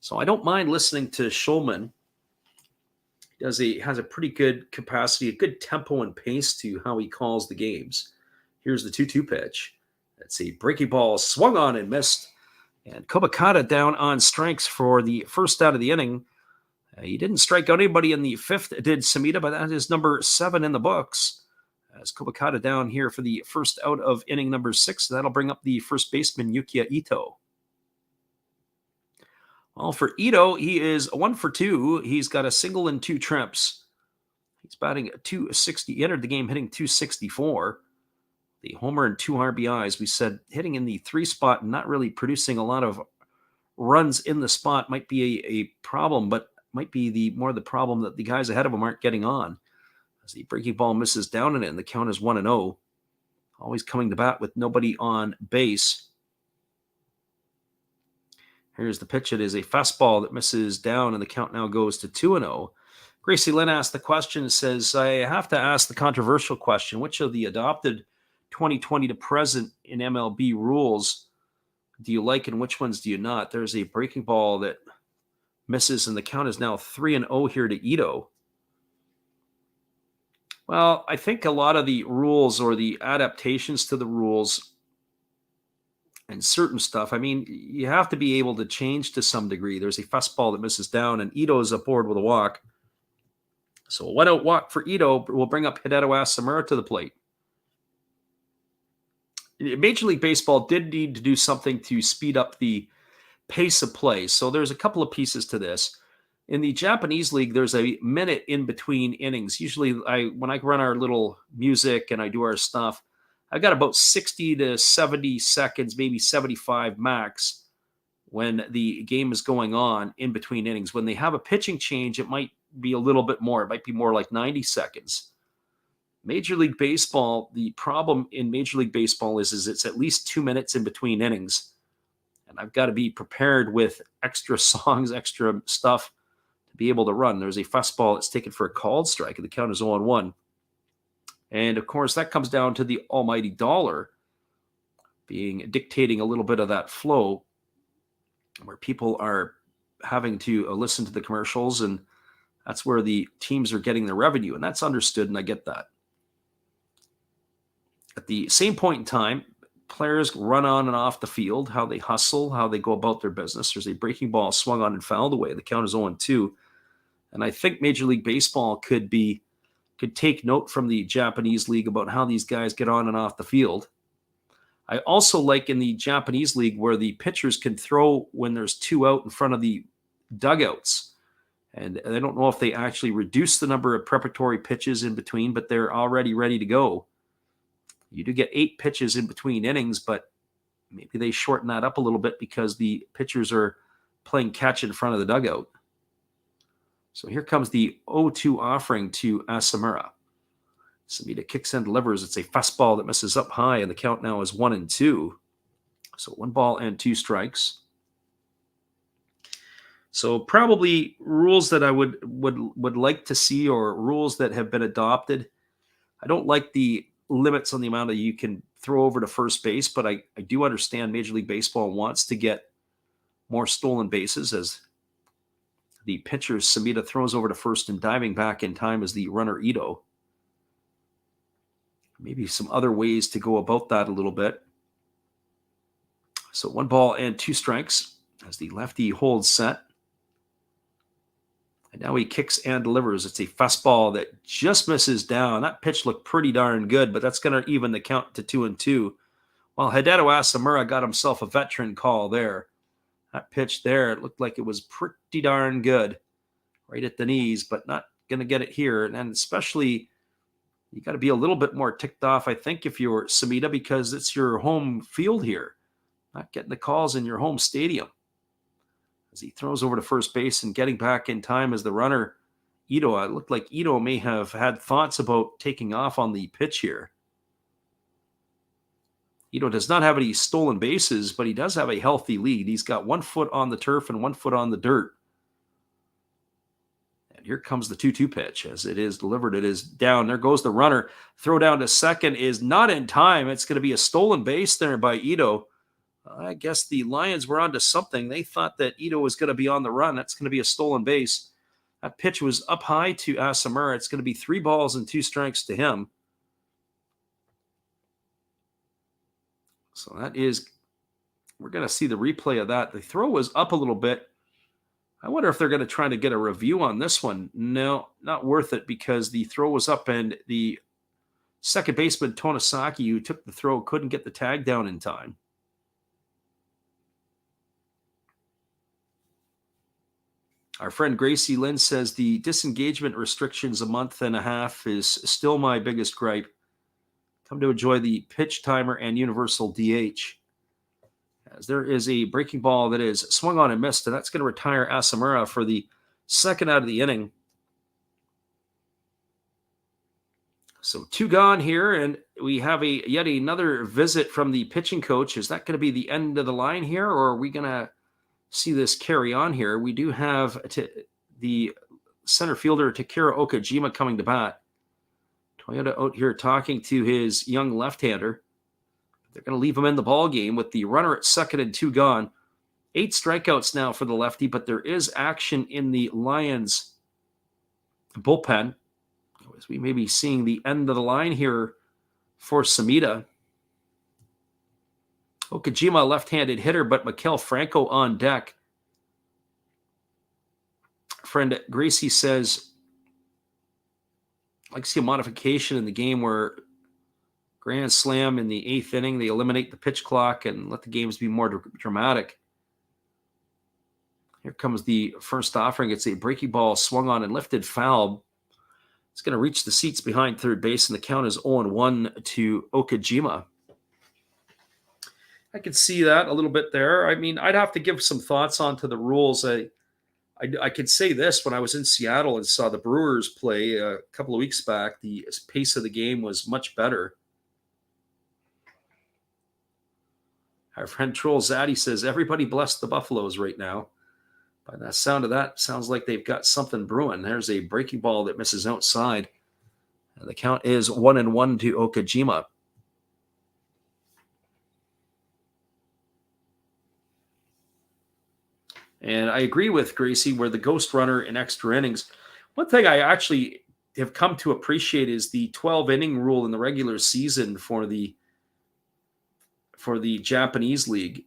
So I don't mind listening to Schulman. He has a pretty good capacity, a good tempo and pace to how he calls the games. Here's the 2-2 pitch. Let's see. Breaking ball swung on and missed. And Kobakata down on strikes for the first out of the inning. He didn't strike out anybody in the fifth, did Samita, but that is number 7 in the books. As Kobakata down here for the first out of inning number 6. That'll bring up the first baseman, Yukiya Ito. Well, for Ito, he is 1 for 2. He's got a single and 2 trips. He's batting 260. He entered the game hitting 264. The homer and 2 RBIs. We said hitting in the 3 spot and not really producing a lot of runs in the spot might be a problem, but might be more the problem that the guys ahead of him aren't getting on. As the breaking ball misses down in it, and the count is 1-0. Always coming to bat with nobody on base. Here's the pitch. It is a fastball that misses down, and the count now goes to 2-0. Gracie Lynn asked the question, says, I have to ask the controversial question. Which of the adopted 2020 to present in MLB rules do you like and which ones do you not? There's a breaking ball that misses, and the count is now 3-0 here to Ito. Well, I think a lot of the rules or the adaptations to the rules and certain stuff, I mean, you have to be able to change to some degree. There's a fastball that misses down, and Ito is aboard with a walk. So a 1-out walk for Ito will bring up Hideo Asamura to the plate. Major League Baseball did need to do something to speed up the pace of play. So there's a couple of pieces to this. In the Japanese league, there's a minute in between innings. Usually when I run our little music and I do our stuff, I've got about 60 to 70 seconds, maybe 75 max when the game is going on in between innings. When they have a pitching change, it might be a little bit more. It might be more like 90 seconds. Major League Baseball, the problem in Major League Baseball is it's at least 2 minutes in between innings. And I've got to be prepared with extra songs, extra stuff to be able to run. There's a fastball that's taken for a called strike, and the count is 0-1. And, of course, that comes down to the almighty dollar dictating a little bit of that flow where people are having to listen to the commercials, and that's where the teams are getting their revenue. And that's understood, and I get that. At the same point in time, players run on and off the field, how they hustle, how they go about their business. There's a breaking ball swung on and fouled away. The count is 0-2. And I think Major League Baseball could take note from the Japanese league about how these guys get on and off the field. I also like in the Japanese league where the pitchers can throw when there's 2 out in front of the dugouts. And I don't know if they actually reduce the number of preparatory pitches in between, but they're already ready to go. You do get 8 pitches in between innings, but maybe they shorten that up a little bit because the pitchers are playing catch in front of the dugout. So here comes the 0-2 offering to Asamura. Samita kicks and delivers. It's a fastball that misses up high, and the count now is 1-2. So 1 ball and 2 strikes. So probably rules that I would like to see, or rules that have been adopted. I don't like the limits on the amount that you can throw over to first base, but I do understand Major League Baseball wants to get more stolen bases as the pitcher Samita throws over to first and diving back in time as the runner Ito. Maybe some other ways to go about that a little bit. So 1 ball and 2 strikes as the lefty holds set. And now he kicks and delivers. It's a fastball that just misses down. That pitch looked pretty darn good, but that's going to even the count to 2-2. Well, Hideo Asamura got himself a veteran call there. That pitch there, it looked like it was pretty darn good. Right at the knees, but not going to get it here. And especially, you got to be a little bit more ticked off, I think, if you're Samita, because it's your home field here. Not getting the calls in your home stadium. As he throws over to first base and getting back in time as the runner, Ito. It looked like Ito may have had thoughts about taking off on the pitch here. Ito does not have any stolen bases, but he does have a healthy lead. He's got 1 foot on the turf and 1 foot on the dirt. And here comes the 2-2 pitch. As it is delivered, it is down. There goes the runner. Throw down to second is not in time. It's going to be a stolen base there by Ito. I guess the Lions were onto something. They thought that Ito was going to be on the run. That's going to be a stolen base. That pitch was up high to Asamura. It's going to be 3 balls and 2 strikes to him. So that is, we're going to see the replay of that. The throw was up a little bit. I wonder if they're going to try to get a review on this one. No, not worth it, because the throw was up and the second baseman, Tonosaki, who took the throw, couldn't get the tag down in time. Our friend Gracie Lynn says the disengagement restrictions a month and a half is still my biggest gripe. Come to enjoy the pitch timer and universal DH. As there is a breaking ball that is swung on and missed, and that's going to retire Asamura for the second out of the inning. So 2 gone here, and we have yet another visit from the pitching coach. Is that going to be the end of the line here, or are we going to see this carry on here? We do have the center fielder Takira Okajima coming to bat. Toyota out here talking to his young left-hander. They're going to leave him in the ball game with the runner at second and 2 gone. 8 strikeouts now for the lefty, but there is action in the Lions bullpen, as we may be seeing the end of the line here for Samita. Okajima, left-handed hitter, but Maikel Franco on deck. Friend Gracie says, I'd like to see a modification in the game where grand slam in the 8th inning, they eliminate the pitch clock and let the games be more dramatic. Here comes the first offering. It's a breaking ball swung on and lifted foul. It's going to reach the seats behind third base, and the count is 0-1 to Okajima. I could see that a little bit there. I mean, I'd have to give some thoughts onto the rules. I could say this: when I was in Seattle and saw the Brewers play a couple of weeks back, the pace of the game was much better. Our friend Troll Zaddy says, everybody bless the Buffaloes right now. By the sound of that, sounds like they've got something brewing. There's a breaking ball that misses outside. And the count is 1-1 to Okajima. And I agree with Gracie, where the ghost runner in extra innings. One thing I actually have come to appreciate is the 12-inning rule in the regular season for the Japanese league.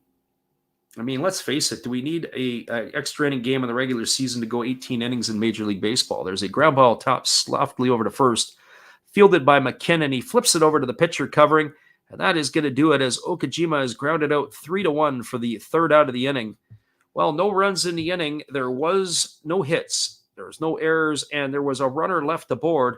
I mean, let's face it. Do we need a extra inning game in the regular season to go 18 innings in Major League Baseball? There's a ground ball topped softly over to first, fielded by McKinnon. He flips it over to the pitcher covering, and that is going to do it as Okajima is grounded out 3-1 for the third out of the inning. Well, no runs in the inning. There was no hits. There was no errors, and there was a runner left aboard.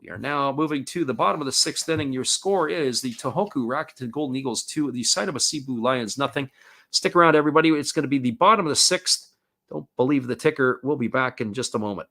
We are now moving to the bottom of the 6th inning. Your score is the Tohoku Rakuten Golden Eagles 2, the Seibu Seibu Lions nothing. Stick around, everybody. It's going to be the bottom of the 6th. Don't believe the ticker. We'll be back in just a moment.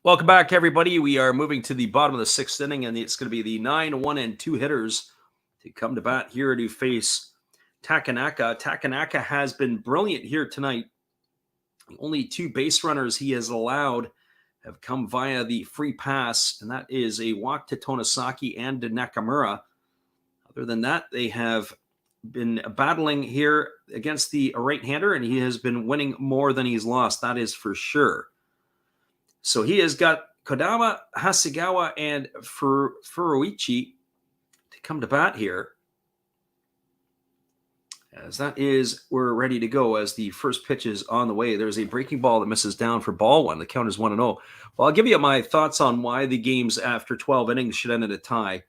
Welcome back, everybody. We are moving to the bottom of the 6th inning, and it's going to be the 9, 1, and 2 hitters to come to bat here to face Takanaka. Takanaka has been brilliant here tonight. The only 2 base runners he has allowed have come via the free pass, and that is a walk to Tonosaki and to Nakamura. Other than that, they have been battling here against the right-hander, and he has been winning more than he's lost. That is for sure. So he has got Kodama, Hasegawa, and Furuichi to come to bat here. As that is, we're ready to go as the first pitch is on the way. There's a breaking ball that misses down for ball one. The count is 1-0. Well, I'll give you my thoughts on why the games after 12 innings should end in a tie.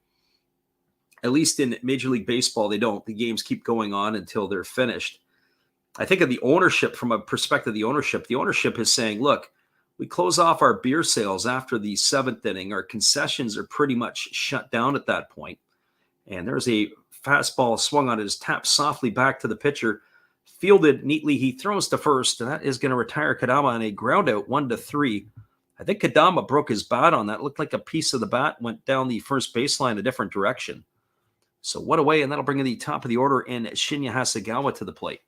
At least in Major League Baseball, they don't. The games keep going on until they're finished. I think of the ownership, from a perspective of the ownership is saying, look, we close off our beer sales after the 7th inning. Our concessions are pretty much shut down at that point. And there's a fastball swung on it, is tapped softly back to the pitcher, fielded neatly. He throws to first, and that is going to retire Kadama on a ground out 1-3. I think Kadama broke his bat on that. It looked like a piece of the bat went down the first baseline a different direction. So what away, and that'll bring in the top of the order in Shinya Hasegawa to the plate.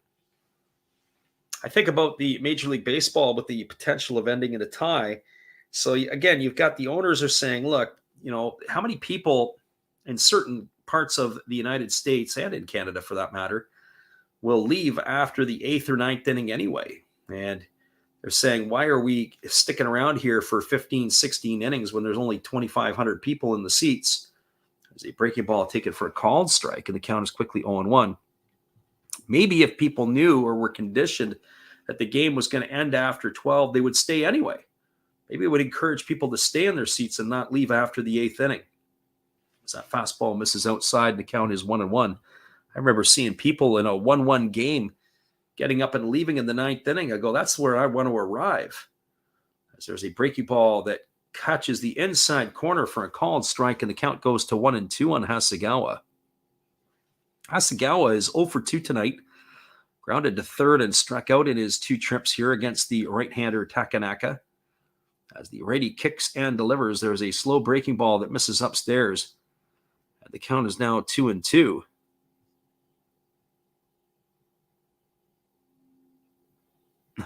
I think about the Major League Baseball with the potential of ending in a tie. So again, you've got the owners are saying, look, how many people in certain parts of the United States and in Canada for that matter will leave after the 8th or 9th inning anyway. And they're saying, why are we sticking around here for 15, 16 innings when there's only 2,500 people in the seats? There's a breaking ball taken for a called strike, and the count is quickly 0-1. Maybe if people knew or were conditioned that the game was going to end after 12, they would stay anyway. Maybe it would encourage people to stay in their seats and not leave after the 8th inning. As that fastball misses outside, and the count is 1-1. I remember seeing people in a 1-1 game getting up and leaving in the 9th inning. I go, that's where I want to arrive. As there's a breaking ball that catches the inside corner for a called strike, and the count goes to 1-2 on Hasegawa. Hasegawa is 0 for 2 tonight. Grounded to third and struck out in his 2 trips here against the right-hander Takanaka. As the righty kicks and delivers, there's a slow breaking ball that misses upstairs. And the count is now 2-2.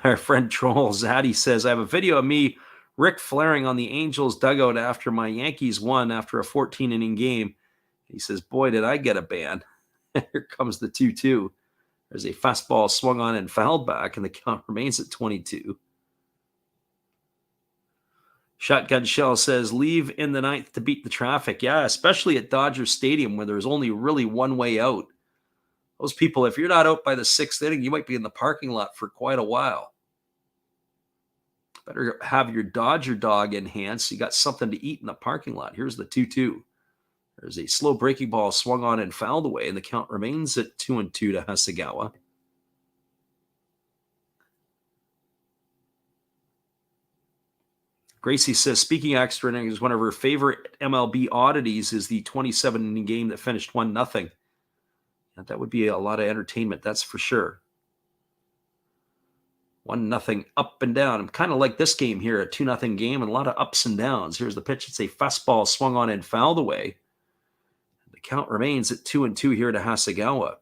Our friend Troll Zaddy says, I have a video of me Rick flaring on the Angels dugout after my Yankees won after a 14-inning game. He says, boy, did I get a ban. Here comes the 2-2. There's a fastball swung on and fouled back, and the count remains at 22. Shotgun Shell says, leave in the 9th to beat the traffic. Yeah, especially at Dodger Stadium where there's only really one way out. Those people, if you're not out by the 6th inning, you might be in the parking lot for quite a while. Better have your Dodger dog in hand so you got something to eat in the parking lot. Here's the 2-2. There's a slow breaking ball swung on and fouled away, and the count remains at 2-2 to Hasegawa. Gracie says, speaking extra innings, one of her favorite MLB oddities is the 27-inning game that finished 1-0. That would be a lot of entertainment, that's for sure. 1-0 up and down. I'm kind of like this game here, a 2-0 game, and a lot of ups and downs. Here's the pitch. It's a fastball swung on and fouled away. The count remains at 2-2 here to Hasegawa.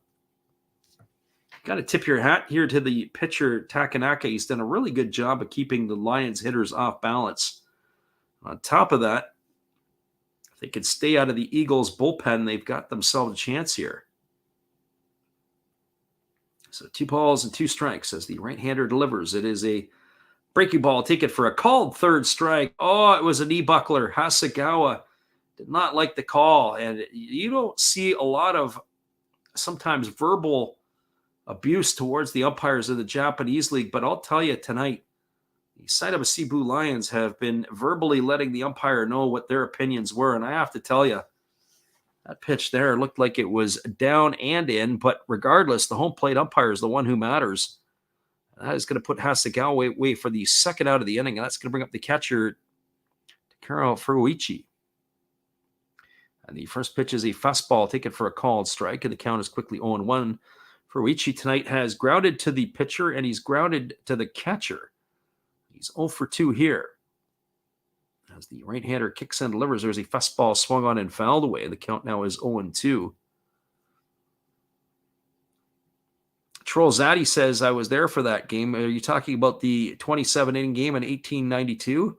Got to tip your hat here to the pitcher, Takanaka. He's done a really good job of keeping the Lions hitters off balance. On top of that, if they could stay out of the Eagles' bullpen, they've got themselves a chance here. So 2 balls and 2 strikes as the right-hander delivers. It is a breaking ball. Take it for a called third strike. Oh, it was a knee buckler. Hasegawa did not like the call. And you don't see a lot of sometimes verbal abuse towards the umpires of the Japanese league. But I'll tell you tonight, the Seibu Seibu Lions have been verbally letting the umpire know what their opinions were. And I have to tell you, that pitch there looked like it was down and in, but regardless, the home plate umpire is the one who matters. That is going to put Hasegawa away for the second out of the inning, and that's going to bring up the catcher, Takaro Furuichi. And the first pitch is a fastball taken for a called strike, and the count is quickly 0-1. Furuichi tonight has grounded to the pitcher, and he's grounded to the catcher. He's 0 for 2 here. As the right-hander kicks and delivers, there's a fastball swung on and fouled away. The count now is 0-2. Troll Zaddy says, I was there for that game. Are you talking about the 27-inning game in 1892?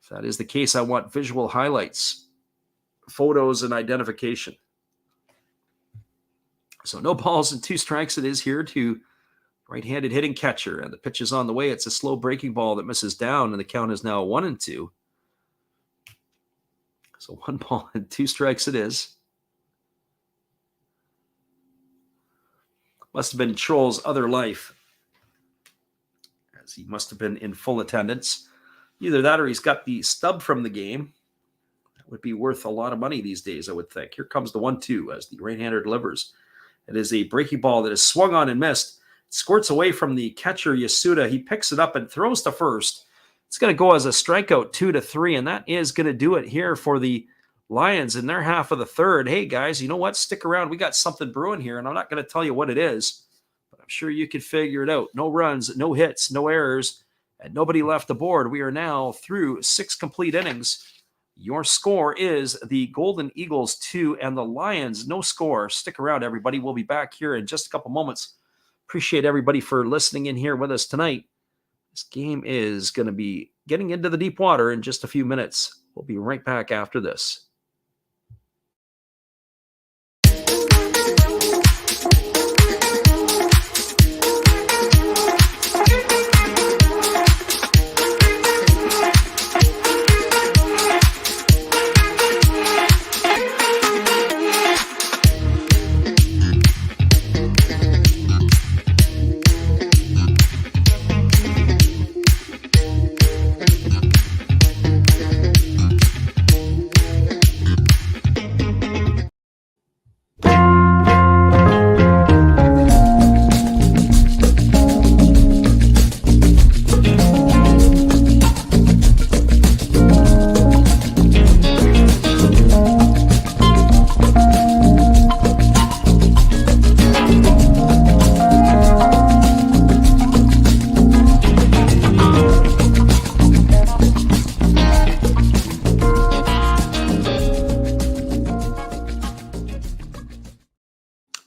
If that is the case, I want visual highlights, photos, and identification. So no balls and 2 strikes it is here to right-handed hitting catcher. And the pitch is on the way. It's a slow breaking ball that misses down, and the count is now 1-2. So 1 ball and 2 strikes it is. Must have been Troll's other life, as he must have been in full attendance. Either that or he's got the stub from the game. That would be worth a lot of money these days, I would think. Here comes the 1-2 as the right-hander delivers. It is a breaking ball that is swung on and missed. It squirts away from the catcher, Yasuda. He picks it up and throws to first. It's going to go as a strikeout 2-3, and that is going to do it here for the Lions in their half of the third. Hey, guys, you know what? Stick around. We got something brewing here, and I'm not going to tell you what it is, but I'm sure you could figure it out. No runs, no hits, no errors, and nobody left the board. We are now through 6 complete innings. Your score is the Golden Eagles 2 and the Lions no score. Stick around, everybody. We'll be back here in just a couple moments. Appreciate everybody for listening in here with us tonight. This game is going to be getting into the deep water in just a few minutes. We'll be right back after this.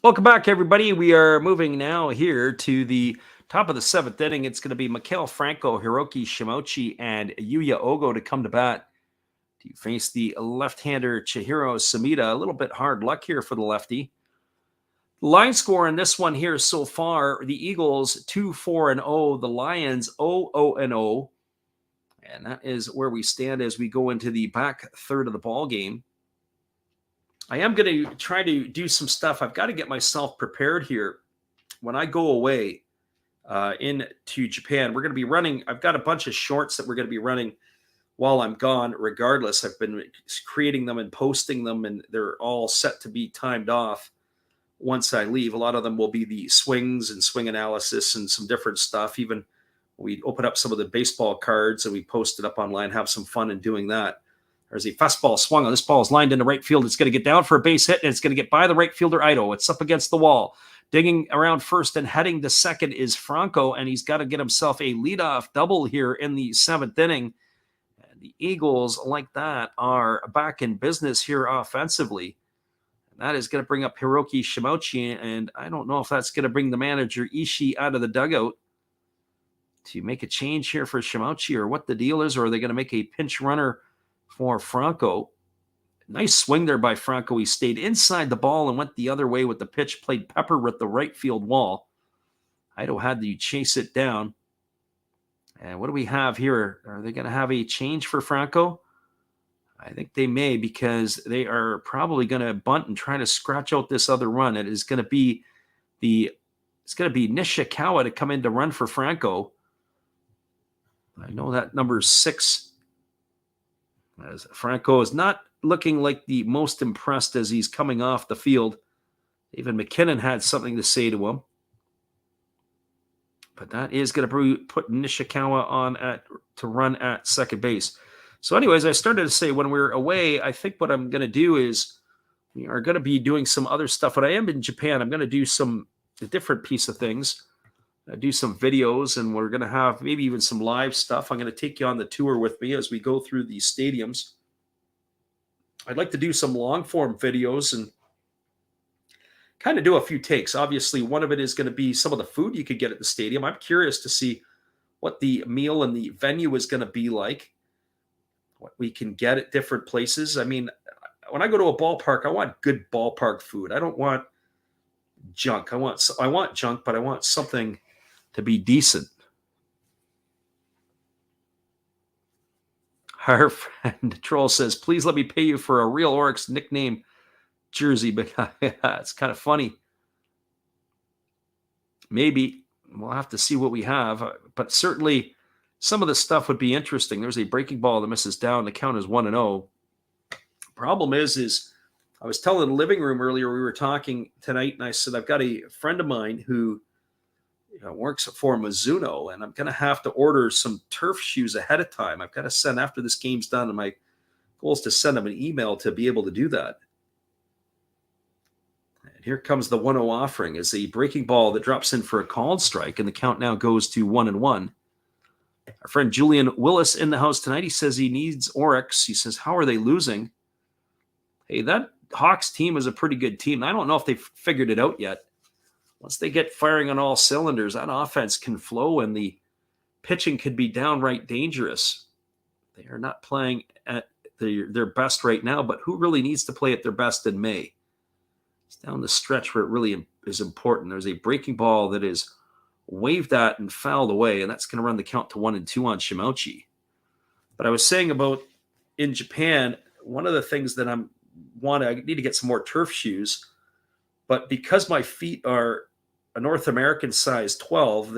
Welcome back, everybody. We are moving now here to the top of the 7th inning. It's going to be Mikael Franco, Hiroki Shimochi, and Yuya Ogo to come to bat to face the left-hander Chihiro Sumida. A little bit hard luck here for the lefty. The line score in this one here so far, the Eagles 2-4-0, the Lions 0-0-0. And that is where we stand as we go into the back third of the ball game. I am going to try to do some stuff. I've got to get myself prepared here. When I go away into Japan, we're going to be running. I've got a bunch of shorts that we're going to be running while I'm gone. Regardless, I've been creating them and posting them, and they're all set to be timed off once I leave. A lot of them will be the swings and swing analysis and some different stuff. Even we open up some of the baseball cards and we post it up online, have some fun in doing that. There's a fastball swung on. This ball is lined into right field. It's going to get down for a base hit, and it's going to get by the right fielder, Ito. It's up against the wall. Digging around first and heading to second is Franco, and he's got to get himself a leadoff double here in the 7th inning. And the Eagles, like that, are back in business here offensively. And that is going to bring up Hiroki Shimochi, and I don't know if that's going to bring the manager Ishii out of the dugout to make a change here for Shimochi, or what the deal is, or are they going to make a pinch runner for Franco? Nice swing there by Franco. He stayed inside the ball and went the other way with the pitch, played pepper with the right field wall. Ito had to chase it down. And what do we have here? Are they going to have a change for Franco? I think they may, because they are probably going to bunt and try to scratch out this other run. It is going to be Nishikawa to come in to run for Franco. I know that number 6. As Franco is not looking like the most impressed as he's coming off the field. Even McKinnon had something to say to him. But that is going to put Nishikawa on to run at second base. So anyways, I started to say when we're away, I think what I'm going to do is we are going to be doing some other stuff. When I am in Japan, I'm going to do a different piece of things. Do some videos, and we're going to have maybe even some live stuff. I'm going to take you on the tour with me as we go through these stadiums. I'd like to do some long-form videos and kind of do a few takes. Obviously, one of it is going to be some of the food you could get at the stadium. I'm curious to see what the meal and the venue is going to be like, what we can get at different places. I mean, when I go to a ballpark, I want good ballpark food. I don't want junk. I want junk, but I want something to be decent. Our friend Troll says, please let me pay you for a real Oryx nickname jersey. But it's kind of funny. Maybe we'll have to see what we have, but certainly some of the stuff would be interesting. There's a breaking ball that misses down. The count is 1-0. Problem is I was telling the living room earlier, we were talking tonight, and I said, I've got a friend of mine who works for Mizuno, and I'm going to have to order some turf shoes ahead of time. I've got to send after this game's done, and my goal is to send him an email to be able to do that. And here comes the 1-0 offering as a breaking ball that drops in for a called strike, and the count now goes to 1-1. Our friend Julian Willis in the house tonight. He says he needs Oryx. He says, how are they losing? Hey, that Hawks team is a pretty good team. I don't know if they've figured it out yet. Once they get firing on all cylinders, that offense can flow and the pitching could be downright dangerous. They are not playing at their best right now, but who really needs to play at their best in May? It's down the stretch where it really is important. There's a breaking ball that is waved at and fouled away, and that's going to run the count to 1-2 on Shimouchi. But I was saying about in Japan, one of the things that I need to get some more turf shoes, but because my feet are a North American size 12,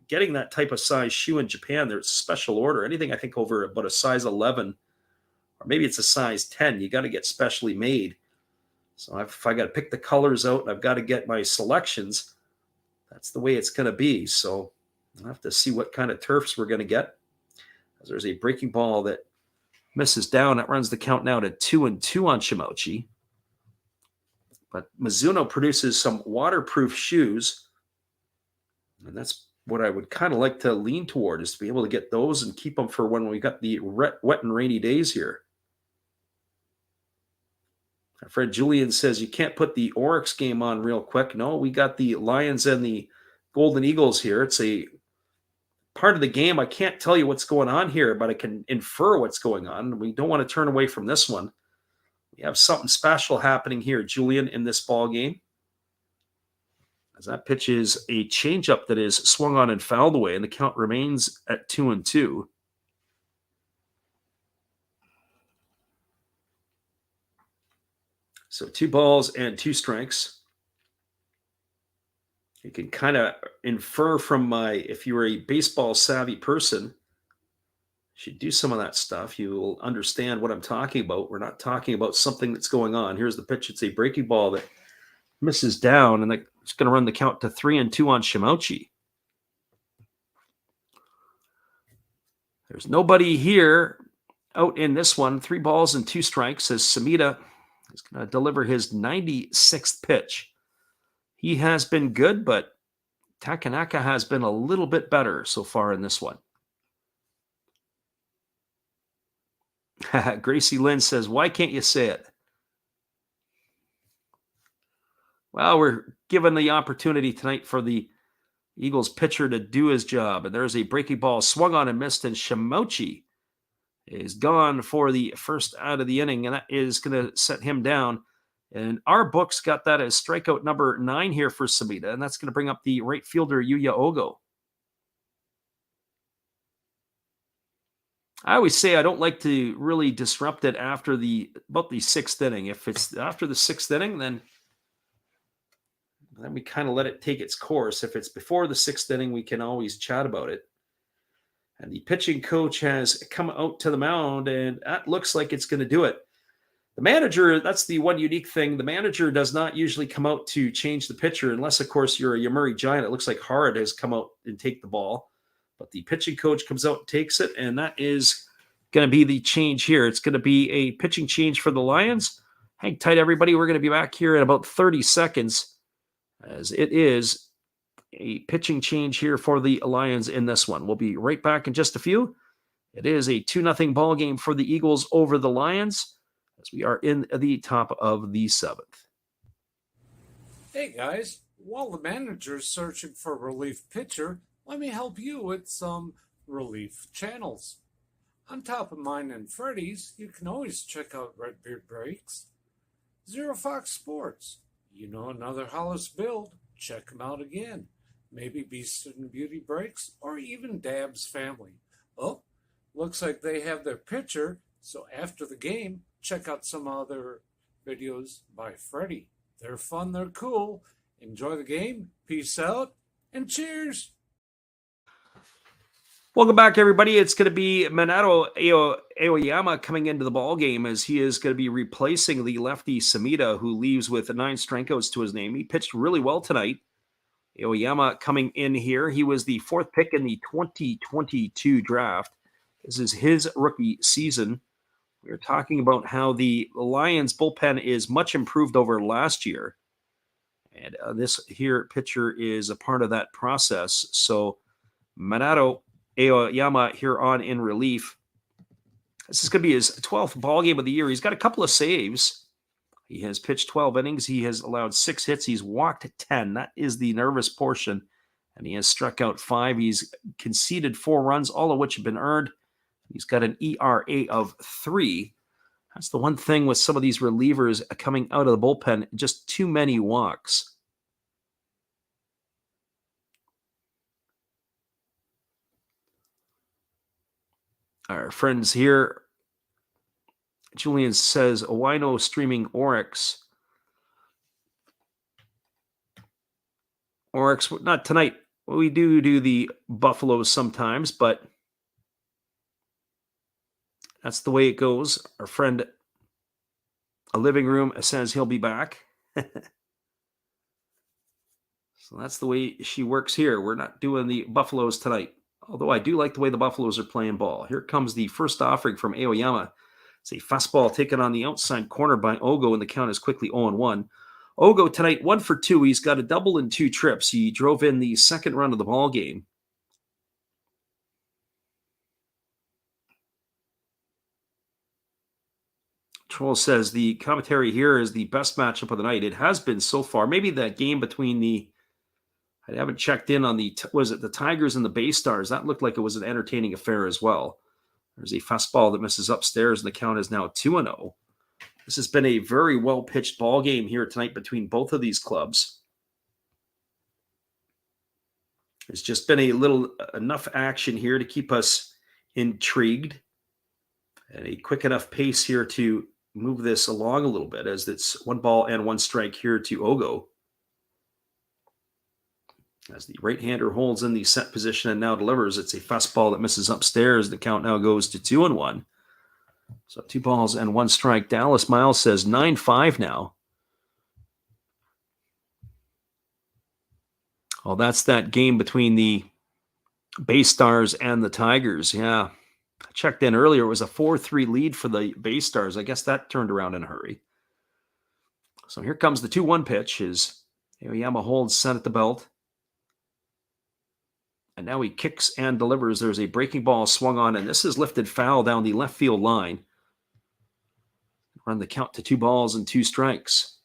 getting that type of size shoe in Japan, there's a special order. Anything I think over about a size 11, or maybe it's a size 10, you got to get specially made. So if I got to pick the colors out and I've got to get my selections, that's the way it's going to be. So I'll have to see what kind of turfs we're going to get. As there's a breaking ball that misses down. That runs the count now to 2-2 on Shimouchi. But Mizuno produces some waterproof shoes, and that's what I would kind of like to lean toward, is to be able to get those and keep them for when we got the wet and rainy days here. Our friend Julian says you can't put the Oryx game on real quick. No, we got the Lions and the Golden Eagles here. It's a part of the game. I can't tell you what's going on here, but I can infer what's going on. We don't want to turn away from this one. We have something special happening here, Julian, in this ball game. As that pitch is a changeup that is swung on and fouled away, and the count remains at 2-2. So 2 balls and 2 strikes. You can kind of infer from if you were a baseball savvy person, you should do some of that stuff. You will understand what I'm talking about. We're not talking about something that's going on. Here's the pitch. It's a breaking ball that misses down, and it's going to run the count to 3-2 on Shimouchi. There's nobody here out in this one. 3 balls and 2 strikes as Samita is going to deliver his 96th pitch. He has been good, but Takanaka has been a little bit better so far in this one. Gracie Lynn says, why can't you say it? Well, we're given the opportunity tonight for the Eagles pitcher to do his job. And there's a breaking ball swung on and missed, and Shimouchi is gone for the first out of the inning, and that is going to set him down. And our books got that as strikeout number 9 here for Samita, and that's going to bring up the right fielder, Yuya Ogo. I always say I don't like to really disrupt it about the 6th inning. If it's after the 6th inning, then we kind of let it take its course. If it's before the 6th inning, we can always chat about it. And the pitching coach has come out to the mound, and that looks like it's going to do it. The manager, that's the one unique thing. The manager does not usually come out to change the pitcher unless, of course, you're a Yomiuri Giant. It looks like Hard has come out and take the ball. But the pitching coach comes out and takes it, and that is going to be the change here. It's going to be a pitching change for the Lions. Hang tight, everybody. We're going to be back here in about 30 seconds, as it is a pitching change here for the Lions in this one. We'll be right back in just a few. It is a 2-0 ball game for the Eagles over the Lions, as we are in the top of the 7th. Hey guys, while the manager's searching for a relief pitcher, let me help you with some relief channels. On top of mine and Freddy's, you can always check out Redbeard Breaks, Zero Fox Sports, another Hollis build, check them out again. Maybe Beast and Beauty Breaks, or even Dab's Family. Oh, looks like they have their pitcher, so after the game, check out some other videos by Freddy. They're fun, they're cool, Enjoy the game. Peace out and cheers. Welcome back, everybody. It's going to be Minato Aoyama coming into the ball game as he is going to be replacing the lefty Samita, who leaves with 9 strikeouts to his name. He pitched really well tonight. Aoyama coming in here. He was the 4th pick in the 2022 draft. This is his rookie season. We were talking about how the Lions bullpen is much improved over last year. And this here pitcher is a part of that process. So Minato Aoyama here on in relief. This is going to be his 12th ball game of the year. He's got a couple of saves. He has pitched 12 innings. He has allowed 6 hits. He's walked 10. That is the nervous portion. And he has struck out 5. He's conceded 4 runs, all of which have been earned. He's got an ERA of 3. That's the one thing with some of these relievers coming out of the bullpen, just too many walks. Our friends here, Julian says, Wino streaming Oryx. Oryx, not tonight. We do the Buffaloes sometimes, but that's the way it goes. Our friend, a living room, says he'll be back. So that's the way she works here. We're not doing the Buffaloes tonight. Although I do like the way the Buffaloes are playing ball. Here comes the first offering from Aoyama. It's a fastball taken on the outside corner by Ogo, and the count is quickly 0-1. Ogo tonight, 1 for 2. He's got a double in 2 trips. He drove in the second run of the ball game. Troll says the commentary here is the best matchup of the night. It has been so far. Maybe that game between I haven't checked in on the Tigers and the Bay Stars? That looked like it was an entertaining affair as well. There's a fastball that misses upstairs, and the count is now 2-0. This has been a very well-pitched ball game here tonight between both of these clubs. There's just been enough action here to keep us intrigued, and a quick enough pace here to move this along a little bit, as it's 1 ball and 1 strike here to Ogo. As the right-hander holds in the set position and now delivers, it's a fastball that misses upstairs. The count now goes to 2-1. So 2 balls and 1 strike. Dallas Miles says 9-5 now. Oh, that's that game between the Bay Stars and the Tigers. Yeah. I checked in earlier. It was a 4-3 lead for the Bay Stars. I guess that turned around in a hurry. So here comes the 2-1 pitch. Aoyama holds set at the belt. And now he kicks and delivers. There's a breaking ball swung on, and this is lifted foul down the left field line. Run the count to 2 balls and 2 strikes.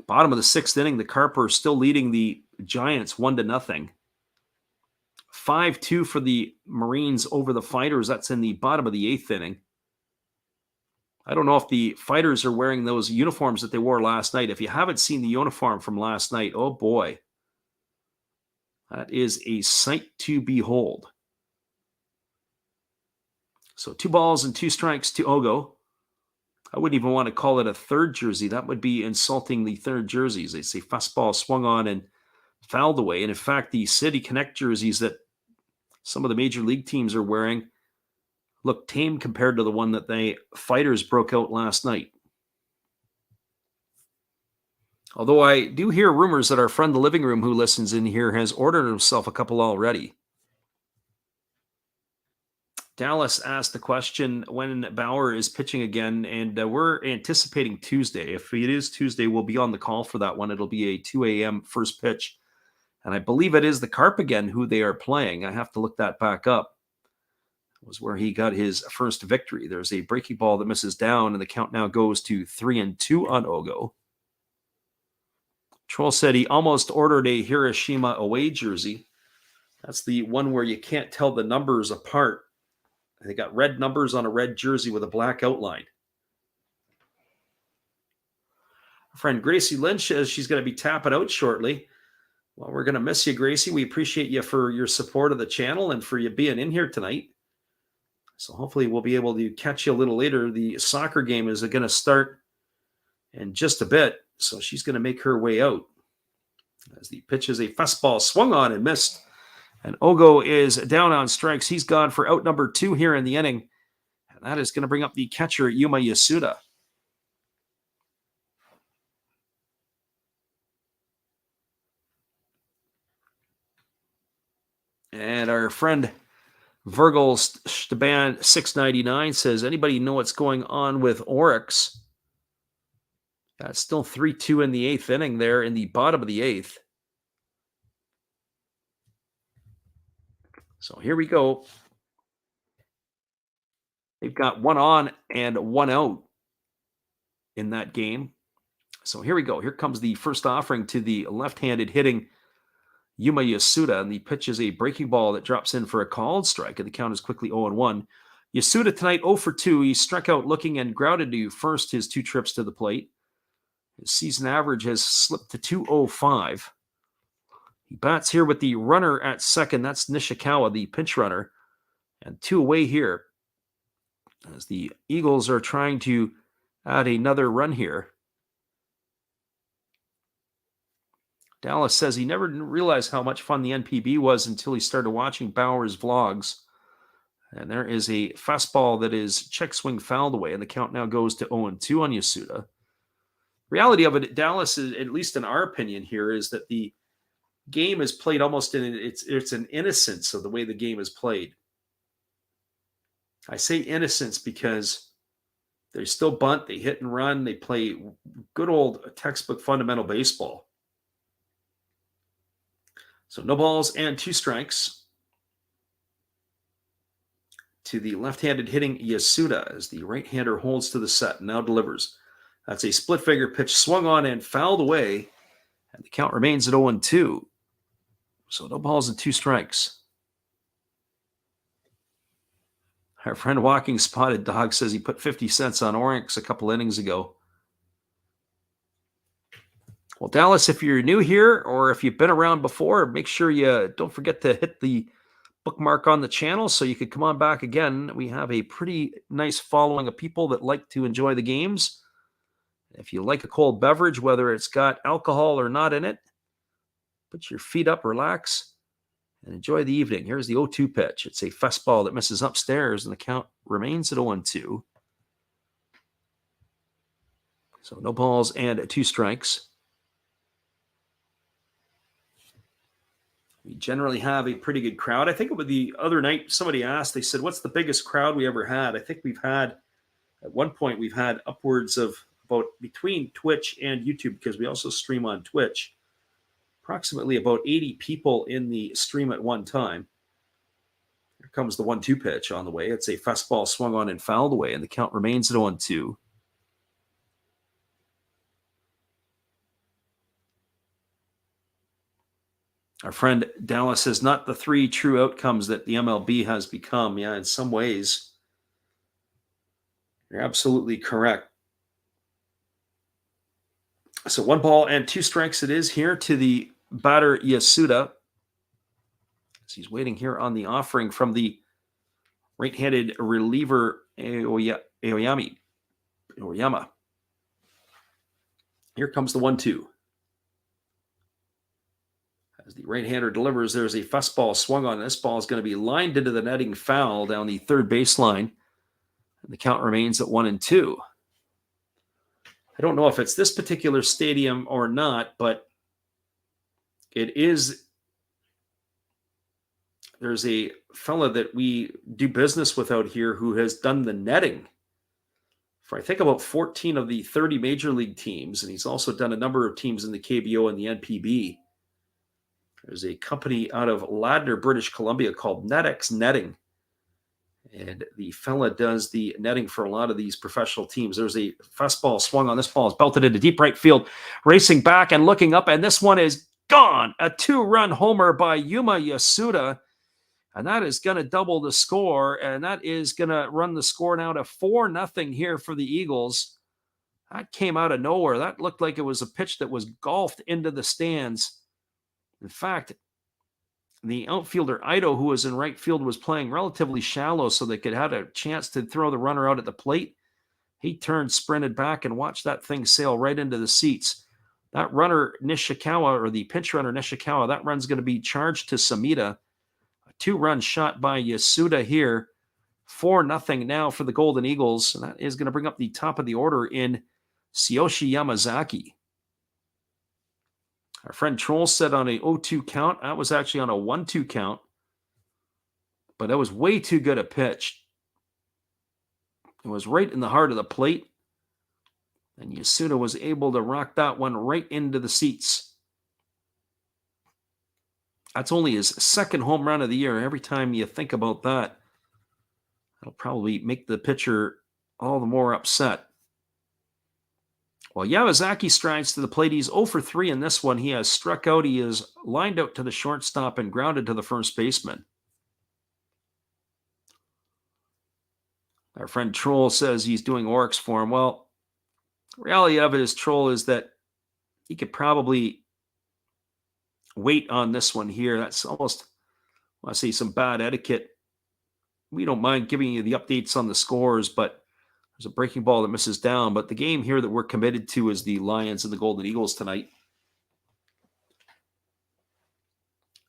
Bottom of the 6th inning, the Carper still leading the Giants 1-0. 5-2 for the Marines over the Fighters. That's in the bottom of the 8th inning. I don't know if the Fighters are wearing those uniforms that they wore last night. If you haven't seen the uniform from last night, oh boy. That is a sight to behold. So 2 balls and 2 strikes to Ogo. I wouldn't even want to call it a 3rd jersey. That would be insulting the 3rd jerseys. They say fastball swung on and fouled away. And in fact, the City Connect jerseys that some of the major league teams are wearing look tame compared to the one that the Fighters broke out last night. Although I do hear rumors that our friend the living room who listens in here has ordered himself a couple already. Dallas asked the question when Bauer is pitching again, and we're anticipating Tuesday. If it is Tuesday, we'll be on the call for that one. It'll be a 2 a.m. first pitch. And I believe it is the Carp again who they are playing. I have to look that back up. It was where he got his first victory. There's a breaking ball that misses down, and the count now goes to 3-2 on Ogo. Troll said he almost ordered a Hiroshima away jersey. That's the one where you can't tell the numbers apart. They got red numbers on a red jersey with a black outline. Our friend Gracie Lynch says she's going to be tapping out shortly. Well, we're going to miss you, Gracie. We appreciate you for your support of the channel and for you being in here tonight. So hopefully we'll be able to catch you a little later. The soccer game is going to start in just a bit. So she's going to make her way out. As the pitch is a fastball swung on and missed. And Ogo is down on strikes. He's gone for out number 2 here in the inning. And that is going to bring up the catcher, Yuma Yasuda. And our friend Virgil Staban 699 says, anybody know what's going on with Oryx? That's still 3-2 in the 8th inning there in the bottom of the 8th. So here we go. They've got 1 on and 1 out in that game. So here we go. Here comes the first offering to the left-handed hitting Yuma Yasuda, and the pitch is a breaking ball that drops in for a called strike, and the count is quickly 0-1. Yasuda tonight 0 for 2. He struck out looking and grounded to first his 2 trips to the plate. His season average has slipped to 205. He bats here with the runner at second. That's Nishikawa, the pinch runner. And 2 away here as the Eagles are trying to add another run here. Dallas says he never realized how much fun the NPB was until he started watching Bauer's vlogs. And there is a fastball that is check swing fouled away, and the count now goes to 0-2 on Yasuda. Reality of it, Dallas, is, at least in our opinion here, is that the game is played almost in it's an innocence of the way the game is played. I say innocence because they still bunt, they hit and run, they play good old textbook fundamental baseball. So no balls and 2 strikes to the left-handed hitting Yasuda as the right-hander holds to the set and now delivers. That's a split-finger pitch swung on and fouled away, and the count remains at 0-2. So no balls and 2 strikes. Our friend Walking Spotted Dog says he put 50 cents on Oryx a couple innings ago. Well, Dallas, if you're new here or if you've been around before, make sure you don't forget to hit the bookmark on the channel so you could come on back again. We have a pretty nice following of people that like to enjoy the games. If you like a cold beverage, whether it's got alcohol or not in it, put your feet up, relax, and enjoy the evening. Here's the 0-2 pitch. It's a fastball that misses upstairs, and the count remains at 0-2. So no balls and 2 strikes. We generally have a pretty good crowd. I think it was the other night somebody asked, they said, what's the biggest crowd we ever had? I think at one point, we've had upwards of about between Twitch and YouTube, because we also stream on Twitch, approximately about 80 people in the stream at one time. Here comes the 1-2 pitch on the way. It's a fastball swung on and fouled away, and the count remains at 0-2. Our friend Dallas says, not the 3 true outcomes that the MLB has become. Yeah, in some ways, you're absolutely correct. So 1 ball and 2 strikes it is here to the batter Yasuda. As he's waiting here on the offering from the right-handed reliever Aoyama. Here comes the 1-2. As the right-hander delivers, there's a fastball swung on. This ball is going to be lined into the netting foul down the third baseline. And the count remains at 1-2. I don't know if it's this particular stadium or not, but it is. There's a fella that we do business with out here who has done the netting for, I think, about 14 of the 30 major league teams. And he's also done a number of teams in the KBO and the NPB. There's a company out of Ladner, British Columbia called NetX Netting. And the fella does the netting for a lot of these professional teams. There's a fastball swung on. This ball is belted into deep right field, racing back and looking up. And this one is gone. A 2-run homer by Yuma Yasuda. And that is going to double the score. And that is going to run the score now to 4-0 here for the Eagles. That came out of nowhere. That looked like it was a pitch that was golfed into the stands. In fact, the outfielder Ito, who was in right field, was playing relatively shallow so they could have a chance to throw the runner out at the plate. He turned, sprinted back, and watched that thing sail right into the seats. That runner, Nishikawa, or the pinch runner, Nishikawa, that run's going to be charged to Samita. A 2-run shot by Yasuda here. 4-0 now for the Golden Eagles, and that is going to bring up the top of the order in Tsuyoshi Yamazaki. Our friend Troll said on a 0-2 count. That was actually on a 1-2 count, but that was way too good a pitch. It was right in the heart of the plate, and Yasuda was able to rock that one right into the seats. That's only his second home run of the year. Every time you think about that, it'll probably make the pitcher all the more upset. Well, Yamazaki strides to the plate. He's 0 for 3 in this one. He has struck out. He is lined out to the shortstop and grounded to the first baseman. Our friend Troll says he's doing Oryx for him. Well, the reality of it is, Troll, is that he could probably wait on this one here. That's almost, I want to say, some bad etiquette. We don't mind giving you the updates on the scores, but there's a breaking ball that misses down. But the game here that we're committed to is the Lions and the Golden Eagles tonight.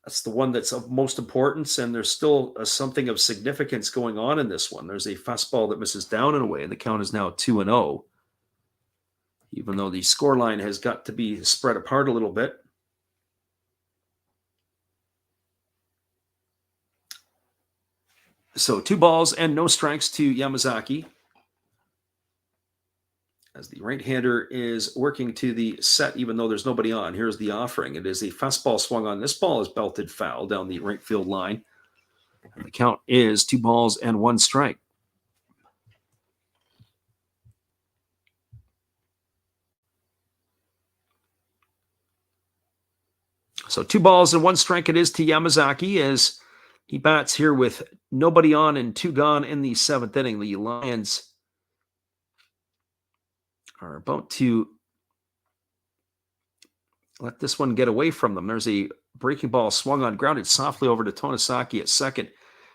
That's the one that's of most importance, and there's still something of significance going on in this one. There's a fastball that misses down and away, and the count is now 2-0, even though the scoreline has got to be spread apart a little bit. So 2 balls and no strikes to Yamazaki, as the right-hander is working to the set, even though there's nobody on. Here's the offering. It is a fastball swung on. This ball is belted foul down the right field line. And the count is 2 balls and 1 strike. So 2 balls and 1 strike it is to Yamazaki as he bats here with nobody on and 2 gone in the 7th inning. The Lions are about to let this one get away from them. There's a breaking ball swung on, grounded softly over to Tonosaki at second.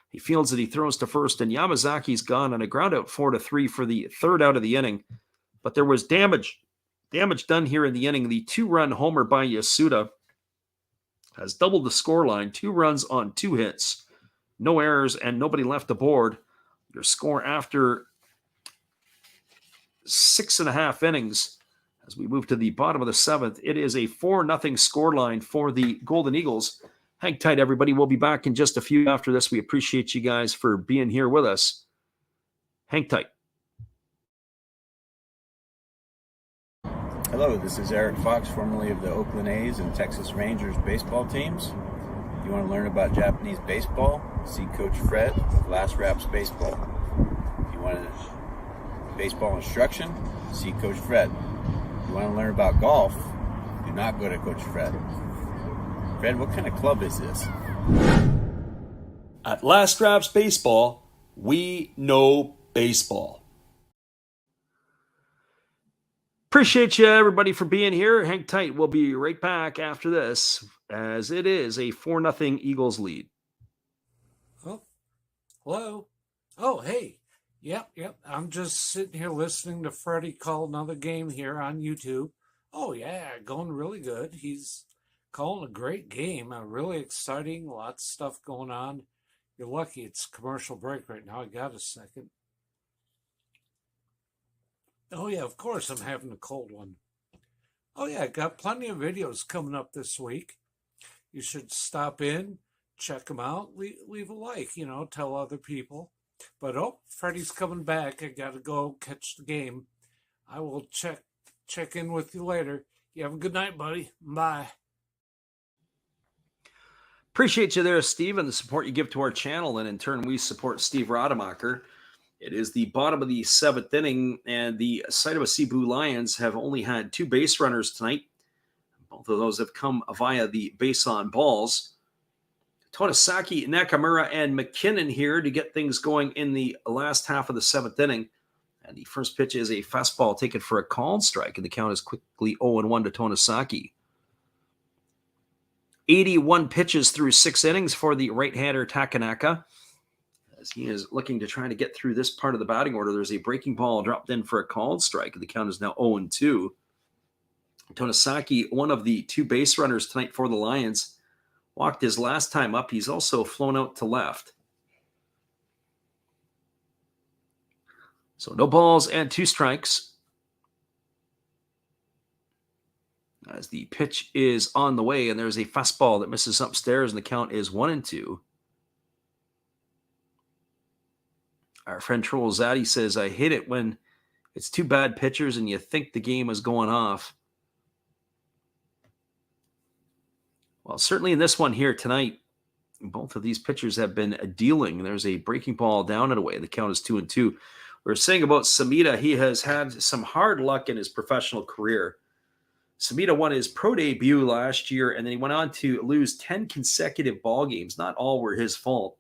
He fields it, he throws to first, and Yamazaki's gone on a ground out 4-3 for the 3rd out of the inning. But there was damage done here in the inning. The 2-run homer by Yasuda has doubled the scoreline. 2 runs on 2 hits, no errors, and nobody left aboard. Your score after 6.5 innings, as we move to the bottom of the 7th, it is a 4-0 scoreline for the Golden Eagles. Hang tight, everybody. We'll be back in just a few after this. We appreciate you guys for being here with us. Hang tight. Hello, this is Eric Fox, formerly of the Oakland A's and Texas Rangers baseball teams. You want to learn about Japanese baseball? See Coach Fred of Last Raps Baseball. If you want baseball instruction? See Coach Fred. If you want to learn about golf? Do not go to Coach Fred. Fred, what kind of club is this? At Last Raps Baseball, we know baseball. Appreciate you, everybody, for being here. Hang tight. We'll be right back after this, as it is a 4-0 Eagles lead. Oh, hello. Oh, hey. Yep. I'm just sitting here listening to Freddie call another game here on YouTube. Oh, yeah, going really good. He's calling a great game. Really exciting. Lots of stuff going on. You're lucky it's commercial break right now. I got a second. Oh, yeah, of course I'm having a cold one. Oh, yeah, got plenty of videos coming up this week. You should stop in, check them out, leave a like, tell other people. But, Freddie's coming back. I got to go catch the game. I will check in with you later. You have a good night, buddy. Bye. Appreciate you there, Steve, and the support you give to our channel. And in turn, we support Steve Rademacher. It is the bottom of the 7th inning, and the Seibu Lions have only had 2 base runners tonight. Both of those have come via the base on balls. Tonosaki, Nakamura, and McKinnon here to get things going in the last half of the 7th inning. And the first pitch is a fastball taken for a called strike, and the count is quickly 0-1 to Tonosaki. 81 pitches through 6 innings for the right-hander Takanaka. as he is looking to try to get through this part of the batting order. There's a breaking ball dropped in for a called strike. The count is now 0-2. Tonosaki, one of the 2 base runners tonight for the Lions, walked his last time up. He's also flown out to left. So no balls and 2 strikes. As the pitch is on the way, and there's a fastball that misses upstairs, and the count is 1-2. Our friend Troll Zaddy says, I hate it when it's 2 bad pitchers and you think the game is going off. Well, certainly in this one here tonight, both of these pitchers have been dealing. There's a breaking ball down and away. The count is 2-2. We were saying about Samita, he has had some hard luck in his professional career. Samita won his pro debut last year, and then he went on to lose 10 consecutive ball games. Not all were his fault.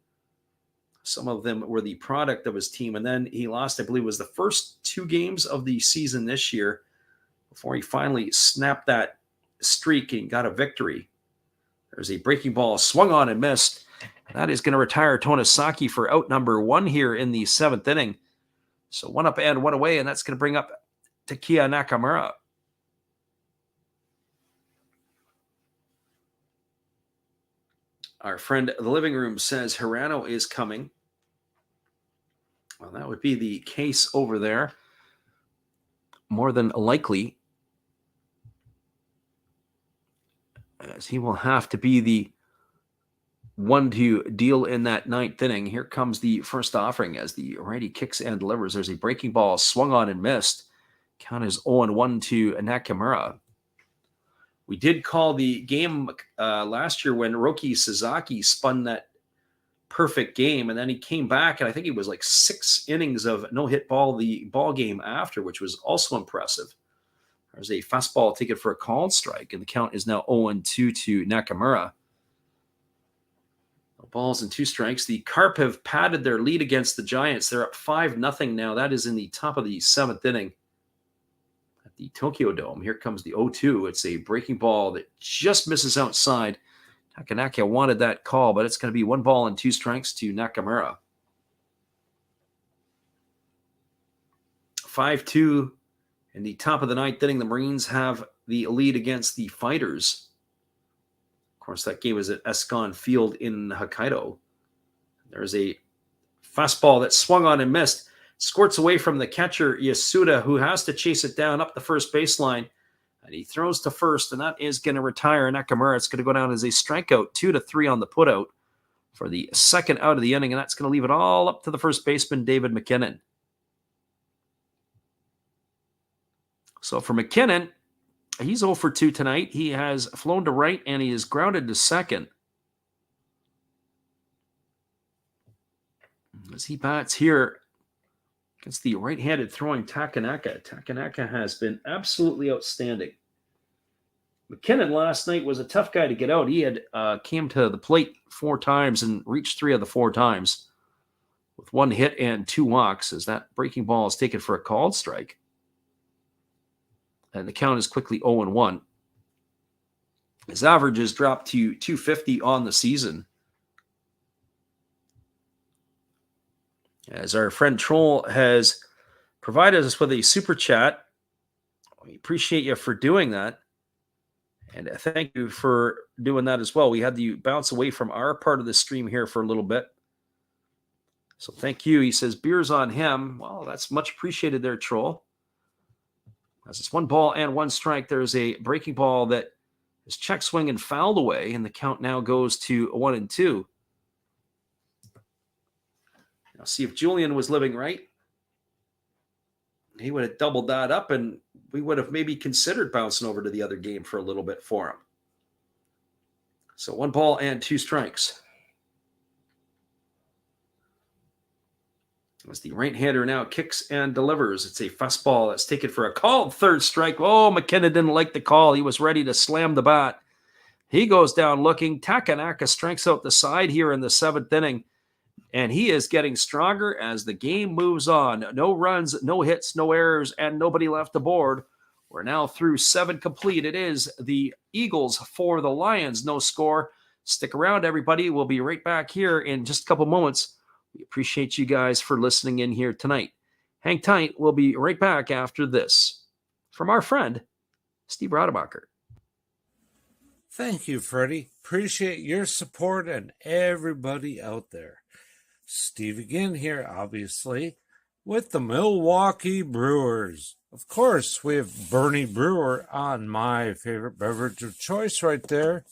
Some of them were the product of his team. And then he lost, I believe, was the first 2 games of the season this year before he finally snapped that streak and got a victory. There's a breaking ball swung on and missed. That is going to retire Tonosaki for out number 1 here in the 7th inning. So 1 up and 1 away, and that's going to bring up Takeya Nakamura. Our friend The Living Room says Hirano is coming. Well, that would be the case over there. More than likely, as he will have to be the one to deal in that 9th inning. Here comes the first offering as the righty kicks and delivers. There's a breaking ball swung on and missed. Count is 0-1 to Nakamura. We did call the game last year when Roki Sasaki spun that perfect game, and then he came back, and I think it was like 6 innings of no-hit ball the ball game after, which was also impressive. There's a fastball taken for a called strike, and the count is now 0-2 to Nakamura. No balls and 2 strikes. The Carp have padded their lead against the Giants. They're up 5-0 now. That is in the top of the 7th inning. At the Tokyo Dome, here comes the 0-2. It's a breaking ball that just misses outside. Takanaka wanted that call, but it's going to be 1 ball and 2 strikes to Nakamura. 5-2 in the top of the 9th inning. The Marines have the lead against the Fighters. Of course, that game is at Escon Field in Hokkaido. There's a fastball that swung on and missed. Squirts away from the catcher, Yasuda, who has to chase it down up the first baseline. And he throws to first, and that is going to retire Nakamura. It's going to go down as a strikeout, 2-3 on the putout for the 2nd out of the inning, and that's going to leave it all up to the first baseman, David McKinnon. So for McKinnon, he's 0-2 tonight. He has flown to right, and he is grounded to second. As he bats here against the right-handed throwing Takanaka. Takanaka has been absolutely outstanding. McKinnon last night was a tough guy to get out. He had came to the plate 4 times and reached 3 of the 4 times with 1 hit and 2 walks as that breaking ball is taken for a called strike. And the count is quickly 0-1. His average has dropped to 250 on the season. As our friend Troll has provided us with a super chat, we appreciate you for doing that. And thank you for doing that as well. We had to bounce away from our part of the stream here for a little bit. So thank you. He says, beers on him. Well, that's much appreciated there, Troll. As it's 1 ball and 1 strike, there's a breaking ball that is check swing and fouled away, and the count now goes to 1-2. Now, see if Julian was living right. He would have doubled that up, and we would have maybe considered bouncing over to the other game for a little bit for him. So 1 ball and 2 strikes. As the right-hander now kicks and delivers. It's a fastball that's taken for a called 3rd strike. Oh, McKenna didn't like the call. He was ready to slam the bat. He goes down looking. Takanaka strikes out the side here in the 7th inning. And he is getting stronger as the game moves on. No runs, no hits, no errors, and nobody left the board. We're now through 7 complete. It is the Eagles for the Lions. No score. Stick around, everybody. We'll be right back here in just a couple moments We appreciate you guys for listening in here tonight. Hang tight. We'll be right back after this from our friend, Steve Rademacher. Thank you, Freddie. Appreciate your support and everybody out there. Steve again here, obviously, with the Milwaukee Brewers. Of course, we have Bernie Brewer on my favorite beverage of choice right there,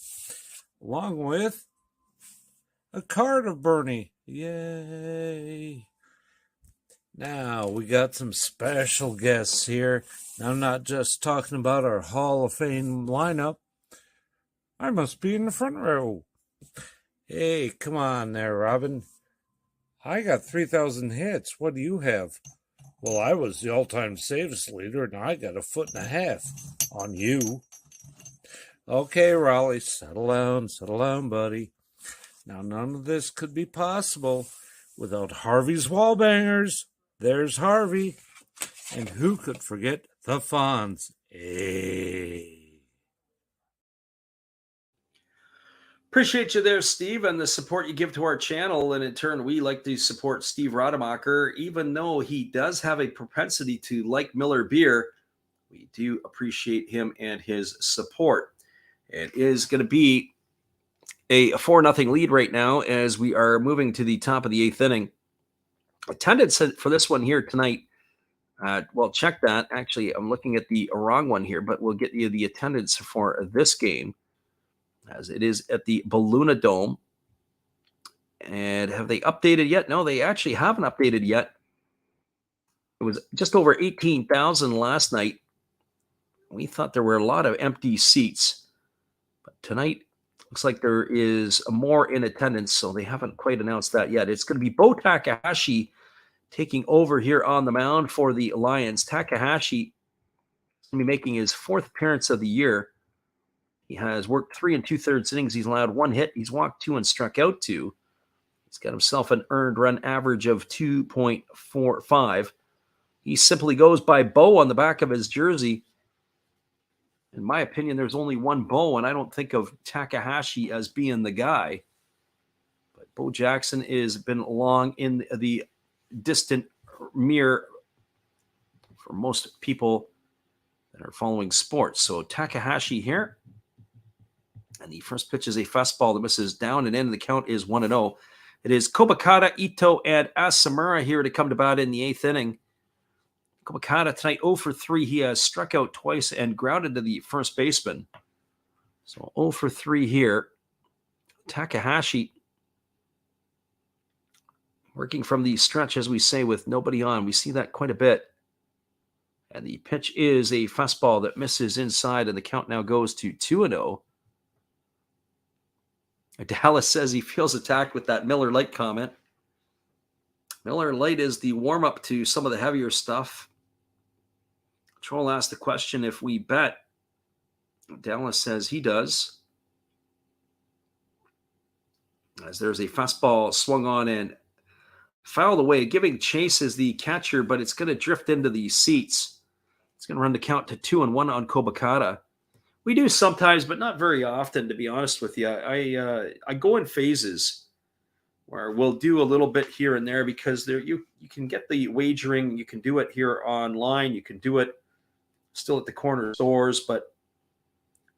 along with a card of Bernie. Yay! Now, we got some special guests here. I'm not just talking about our Hall of Fame lineup. I must be in the front row. Hey, come on there, Robin. I got 3,000 hits. What do you have? Well, I was the all-time saves leader, and I got 1.5 feet on you. Okay, Raleigh, settle down, buddy. Now, none of this could be possible without Harvey's Wallbangers. There's Harvey. And who could forget the Fonz? Hey. Appreciate you there, Steve, and the support you give to our channel. And in turn, we like to support Steve Rademacher, even though he does have a propensity to like Miller beer. We do appreciate him and his support. It is going to be a 4-0 lead right now as we are moving to the top of the 8th inning. Attendance for this one here tonight. Well, check that. Actually, I'm looking at the wrong one here, but we'll get you the attendance for this game, as it is at the Balluna Dome. And have they updated yet? No, they actually haven't updated yet. It was just over 18,000 last night. We thought there were a lot of empty seats, but tonight looks like there is more in attendance, so they haven't quite announced that yet. It's going to be Bo Takahashi taking over here on the mound for the Lions. Takahashi is going to be making his 4th appearance of the year. He has worked 3 2/3 innings. He's allowed 1 hit. He's walked 2 and struck out 2. He's got himself an earned run average of 2.45. He simply goes by Bo on the back of his jersey. In my opinion, there's only one Bo, and I don't think of Takahashi as being the guy. But Bo Jackson has been long in the distant mirror for most people that are following sports. So Takahashi here. And the first pitch is a fastball that misses down and in. The count is 1-0. It is Kobakata, Ito, and Asamura here to come to bat in the 8th inning. Kobakata tonight 0 for 3. He has struck out twice and grounded to the first baseman. So 0 for 3 here. Takahashi working from the stretch, as we say, with nobody on. We see that quite a bit. And the pitch is a fastball that misses inside, and the count now goes to 2-0. Dallas says he feels attacked with that Miller Lite comment. Miller Lite is the warm-up to some of the heavier stuff. Troll asked the question if we bet. Dallas says he does. As there's a fastball swung on and fouled away. Giving chase is the catcher, but it's going to drift into the seats. It's going to run the count to 2-1 on Kobakata. We do sometimes, but not very often, to be honest with you. I go in phases where we'll do a little bit here and there, because there you can get the wagering. You can do it here online. You can do it still at the corner stores, but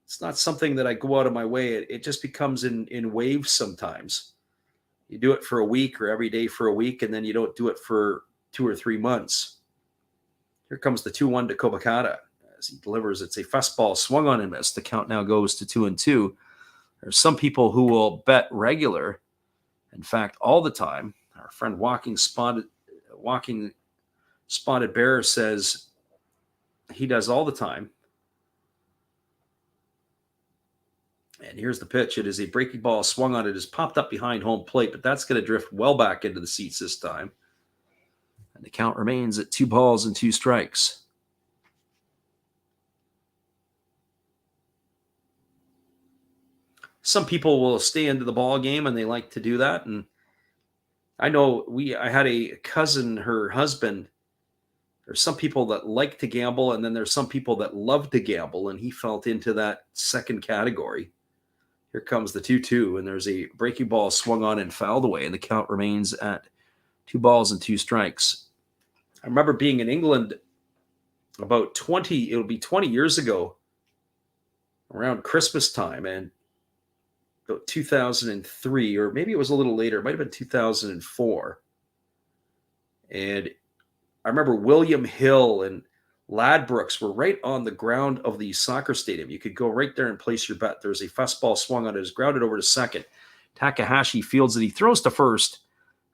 it's not something that I go out of my way. It just becomes in waves sometimes. You do it for a week or every day for a week, and then you don't do it for 2 or 3 months. Here comes the 2-1 to Kobakata as he delivers. It's a fastball swung on and missed. The count now goes to 2-2. There's some people who will bet regular. In fact, all the time. Our friend Walking Spotted Bear says he does all the time. And here's the pitch. It is a breaking ball swung on. It is popped up behind home plate, but that's going to drift well back into the seats this time. And the count remains at 2-2. Some people will stay into the ball game, and they like to do that. And I know I had a cousin, her husband. There's some people that like to gamble, and then there's some people that love to gamble, and he fell into that second category. Here comes the 2-2, and there's a breaking ball swung on and fouled away, and the count remains at 2 balls and 2 strikes. I remember being in England about 20 years ago, around Christmas time, and about 2003, or maybe it was a little later, it might have been 2004. And I remember William Hill and Ladbrokes were right on the ground of the soccer stadium. You could go right there and place your bet. There's a fastball swung on it, is grounded over to second. Takahashi fields it. He throws to first.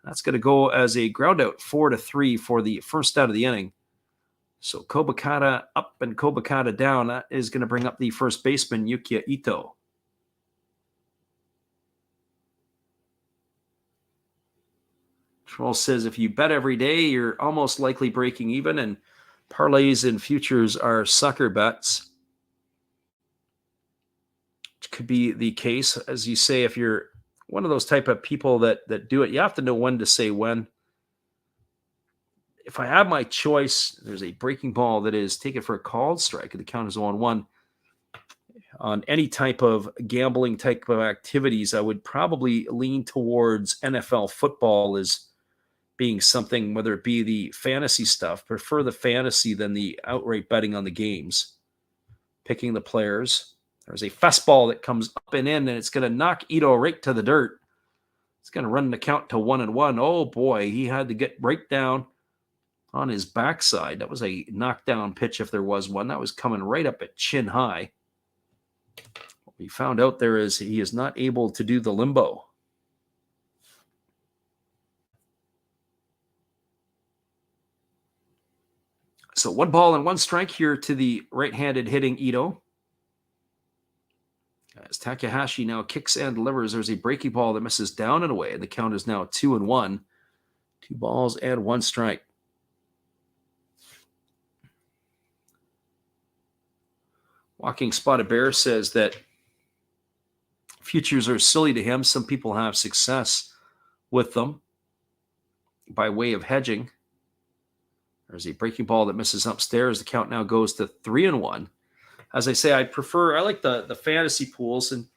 That's going to go as a ground out, 4-3 for the first out of the inning. So Kobakata up and Kobakata down. That is going to bring up the first baseman, Yukiya Ito. Troll says if you bet every day, you're almost likely breaking even, and parlays and futures are sucker bets. Which could be the case. As you say, if you're one of those type of people that do it, you have to know when to say when. If I have my choice, there's a breaking ball that is taken for a called strike, and the count is 0-1. On any type of gambling type of activities, I would probably lean towards NFL football as being something, whether it be the fantasy stuff, prefer the fantasy than the outright betting on the games. Picking the players. There's a fastball that comes up and in, and it's going to knock Ito right to the dirt. It's going to run the count to 1-1. Oh boy, he had to get right down on his backside. That was a knockdown pitch if there was one. That was coming right up at chin high. What we found out there is he is not able to do the limbo. So 1-1 here to the right-handed hitting Ito. As Takahashi now kicks and delivers, there's a breaking ball that misses down and away, and the count is now 2-1. 2 balls and 1 strike. Walking Spotted Bear says that futures are silly to him. Some people have success with them by way of hedging. There's a breaking ball that misses upstairs. The count now goes to 3-1. As I say, I like the fantasy pools, and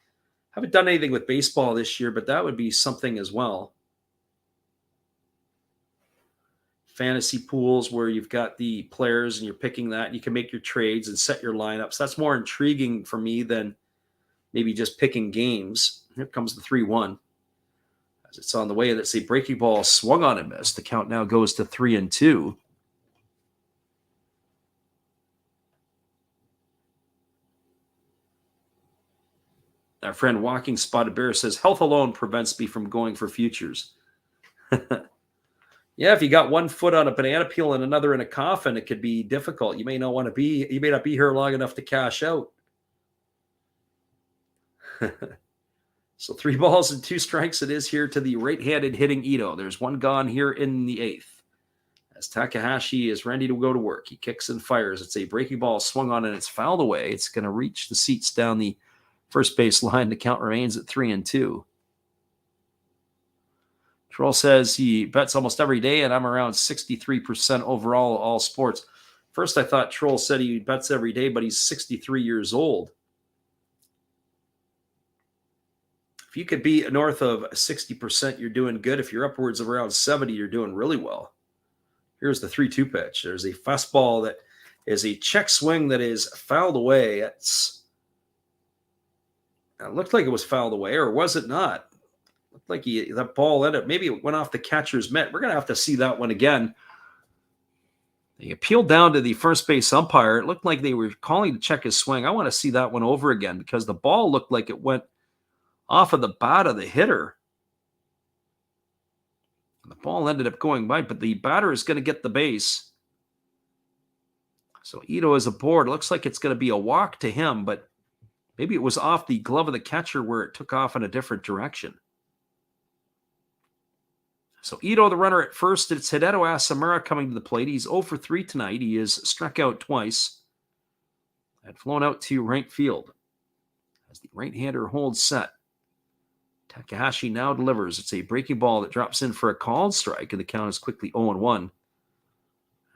haven't done anything with baseball this year, but that would be something as well. Fantasy pools where you've got the players and you're picking that, and you can make your trades and set your lineups. That's more intriguing for me than maybe just picking games. Here comes the 3-1. As it's on the way, that's a breaking ball swung on and missed. The count now goes to 3-2. Our friend Walking Spotted Bear says, health alone prevents me from going for futures. Yeah, if you got one foot on a banana peel and another in a coffin, it could be difficult. You may not be here long enough to cash out. So 3 balls and 2 strikes it is here to the right-handed hitting Ito. There's one gone here in the 8th. As Takahashi is ready to go to work, he kicks and fires. It's a breaking ball swung on and it's fouled away. It's going to reach the seats down the first base line. The count remains at 3-2. Troll says he bets almost every day, and I'm around 63% overall all sports. First, I thought Troll said he bets every day, but he's 63 years old. If you could be north of 60%, you're doing good. If you're upwards of around 70, you're doing really well. Here's the 3-2 pitch. There's a fastball that is a check swing that is fouled away. It looked like it was fouled away, or was it not? Looked like that ball ended up, maybe it went off the catcher's mitt. We're going to have to see that one again. He appealed down to the first base umpire. It looked like they were calling to check his swing. I want to see that one over again because the ball looked like it went off of the bat of the hitter. The ball ended up going by, but the batter is going to get the base. So Ito is aboard. It looks like it's going to be a walk to him, but maybe it was off the glove of the catcher where it took off in a different direction. So Ito, the runner at first. It's Hideo Asamura coming to the plate. He's 0 for 3 tonight. He is struck out twice and flown out to right field as the right-hander holds set. Takahashi now delivers. It's a breaking ball that drops in for a called strike, and the count is quickly 0-1.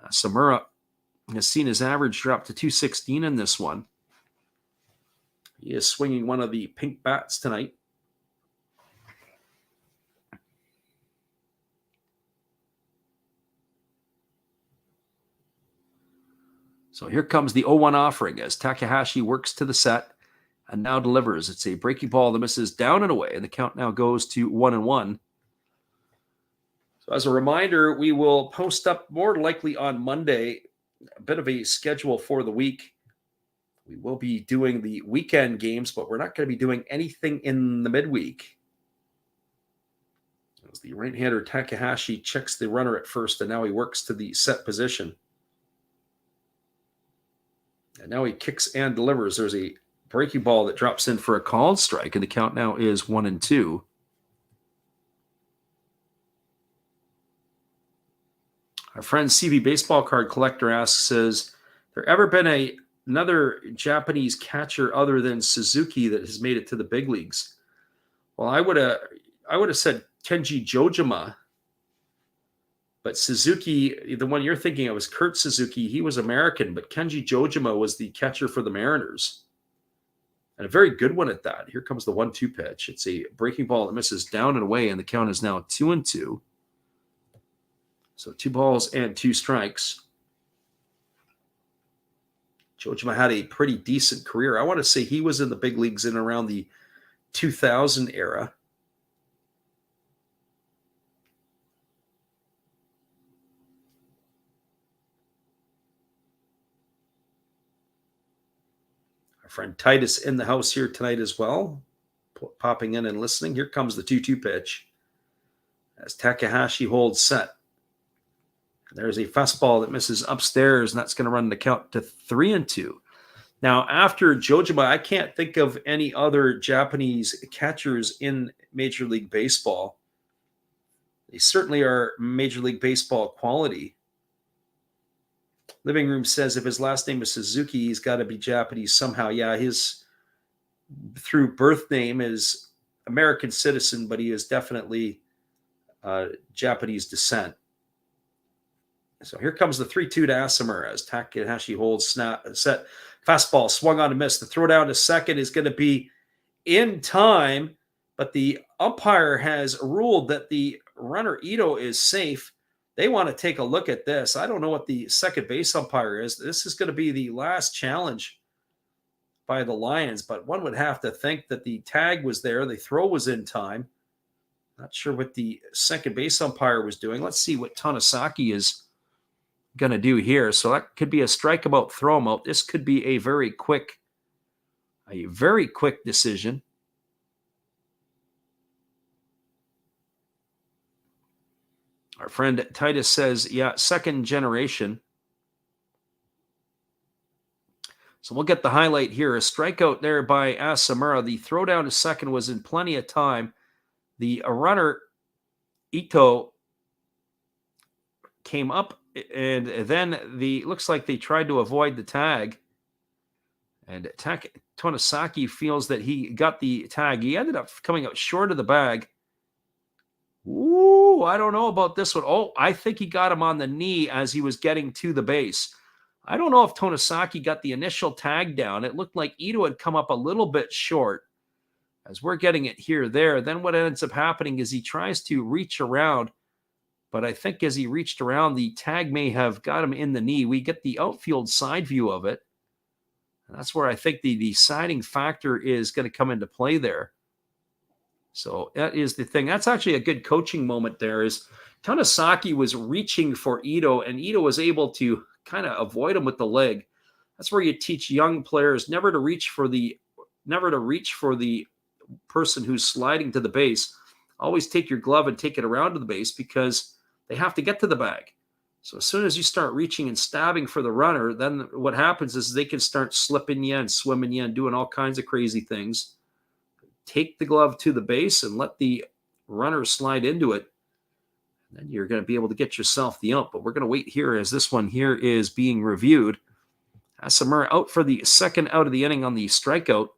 Asamura has seen his average drop to 216 in this one. He is swinging one of the pink bats tonight. So here comes the 0-1 offering as Takahashi works to the set and now delivers. It's a breaking ball that misses down and away, and the count now goes to 1-1. So as a reminder, we will post up more likely on Monday a bit of a schedule for the week. We will be doing the weekend games, but we're not going to be doing anything in the midweek. As the right-hander Takahashi checks the runner at first, and now he works to the set position. And now he kicks and delivers. There's a breaking ball that drops in for a called strike, and the count now is 1-2. Our friend CB Baseball Card Collector asks, has there ever been another Japanese catcher other than Suzuki that has made it to the big leagues? Well, I would have said Kenji Jojima, but Suzuki, the one you're thinking of, is Kurt Suzuki. He was American, but Kenji Jojima was the catcher for the Mariners. And a very good one at that. Here comes the 1-2 pitch. It's a breaking ball that misses down and away, and the count is now 2-2. So 2 balls and 2 strikes. Jojima had a pretty decent career. I want to say he was in the big leagues in around the 2000 era. Our friend Titus in the house here tonight as well, popping in and listening. Here comes the 2-2 pitch as Takahashi holds set. There's a fastball that misses upstairs, and that's going to run the count to 3-2. Now, after Jojima, I can't think of any other Japanese catchers in Major League Baseball. They certainly are Major League Baseball quality. Living Room says if his last name is Suzuki, he's got to be Japanese somehow. Yeah, his through birth name is American citizen, but he is definitely Japanese descent. So here comes the 3-2 to Asamura as Takahashi holds set. Fastball swung on a miss. The throw down to second is going to be in time, but the umpire has ruled that the runner Ito is safe. They want to take a look at this. I don't know what the second base umpire is. This is going to be the last challenge by the Lions, but one would have to think that the tag was there. The throw was in time. Not sure what the second base umpire was doing. Let's see what Tanasaki is going to do here. So that could be a strikeout, throw him out. This could be a very quick decision. Our friend Titus says, yeah, second generation. So we'll get the highlight here. A strikeout there by Asamura. The throw down to second was in plenty of time. The runner, Ito, came up, and then looks like they tried to avoid the tag. And Tanasaki feels that he got the tag. He ended up coming out short of the bag. Ooh, I don't know about this one. Oh, I think he got him on the knee as he was getting to the base. I don't know if Tanasaki got the initial tag down. It looked like Ito had come up a little bit short. As we're getting it here, there. Then what ends up happening is he tries to reach around. But I think as he reached around, the tag may have got him in the knee. We get the outfield side view of it. And that's where I think the deciding factor is going to come into play there. So that is the thing. That's actually a good coaching moment there is Tanasaki was reaching for Ito, and Ito was able to kind of avoid him with the leg. That's where you teach young players never to reach for the person who's sliding to the base. Always take your glove and take it around to the base because they have to get to the bag. So as soon as you start reaching and stabbing for the runner, then what happens is they can start slipping you and swimming you and doing all kinds of crazy things. Take the glove to the base and let the runner slide into it. And then you're going to be able to get yourself the out. But we're going to wait here as this one here is being reviewed. Asamura out for the second out of the inning on the strikeout.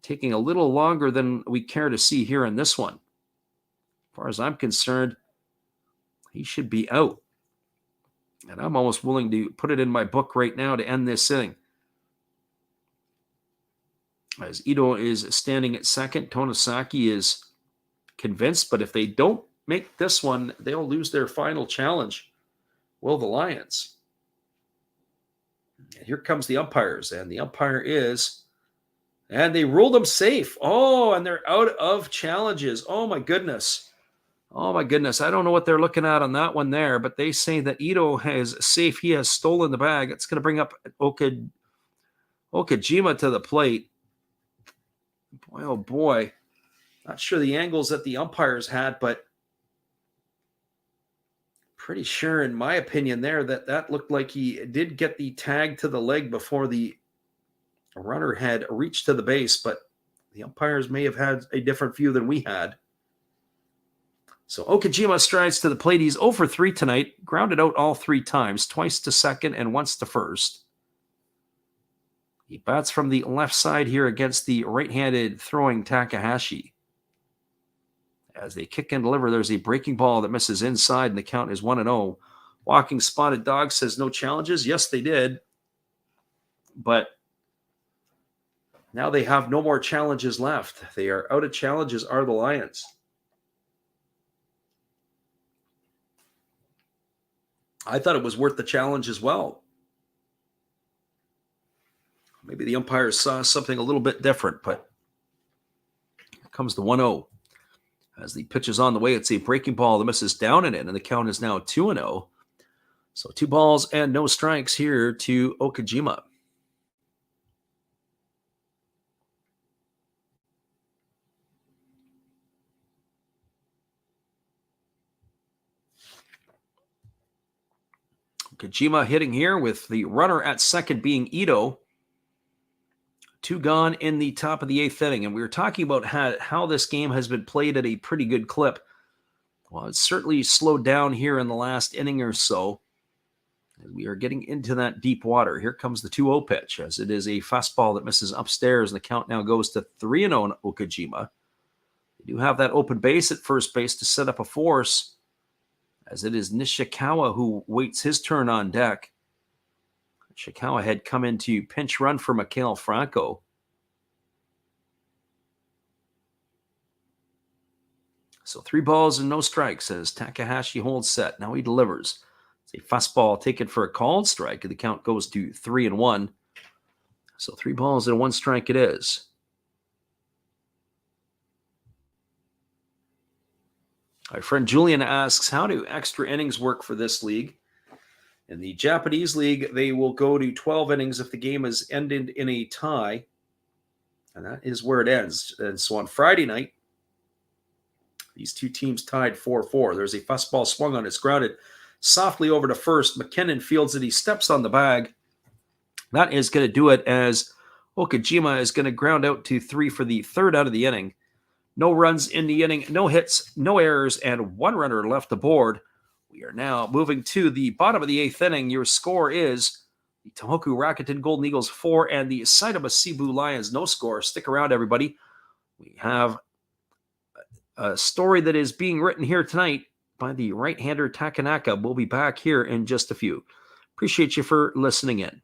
Taking a little longer than we care to see here in this one. As far as I'm concerned, he should be out. And I'm almost willing to put it in my book right now to end this inning. As Ito is standing at second, Tanasaki is convinced, but if they don't make this one, they'll lose their final challenge. Will the Lions? And here comes the umpires, and the umpire is, and they ruled them safe. Oh, and they're out of challenges. Oh my goodness. Oh my goodness. I don't know what they're looking at on that one there, but they say that Ito is safe. He has stolen the bag. It's going to bring up Okajima to the plate. Boy, oh boy. Not sure the angles that the umpires had, but pretty sure, in my opinion, there that looked like he did get the tag to the leg before the runner had reached to the base, but the umpires may have had a different view than we had. So Okajima strides to the plate. He's 0 for 3 tonight, grounded out all 3 times, twice to second and once to first. He bats from the left side here against the right-handed throwing Takahashi. As they kick and deliver, there's a breaking ball that misses inside, and the count is 1-0. Walking Spotted Dog says no challenges. Yes, they did. But now they have no more challenges left. They are out of challenges, are the Lions. I thought it was worth the challenge as well. Maybe the umpires saw something a little bit different, but here comes the 1-0. As the pitch is on the way, it's a breaking ball that misses down and in, and the count is now 2-0. So 2 balls and no strikes here to Okajima. Okajima hitting here with the runner at second being Ito. 2 gone in the top of the 8th inning. And we were talking about how this game has been played at a pretty good clip. Well, it's certainly slowed down here in the last inning or so. We are getting into that deep water. Here comes the 2-0 pitch, as it is a fastball that misses upstairs, and the count now goes to 3-0 on Okajima. They do have that open base at first base to set up a force, as it is Nishikawa who waits his turn on deck. Nishikawa had come in to pinch run for Mikael Franco. So 3 balls and no strikes as Takahashi holds set. Now he delivers. It's a fastball taken for a called strike, and the count goes to 3-1. So 3 balls and 1 strike it is. My friend Julian asks, how do extra innings work for this league? In the Japanese league, they will go to 12 innings if the game is ended in a tie, and that is where it ends. And so on Friday night, these 2 teams tied 4-4. There's a fastball swung on. It's grounded softly over to first. McKinnon fields it. He steps on the bag. That is going to do it, as Okajima is going to ground out to 3 for the 3rd out of the inning. No runs in the inning, no hits, no errors, and 1 runner left aboard. We are now moving to the bottom of the 8th inning. Your score is the Tohoku Rakuten Golden Eagles 4 and the Seibu Seibu Lions no score. Stick around, everybody. We have a story that is being written here tonight by the right-hander Takanaka. We'll be back here in just a few. Appreciate you for listening in.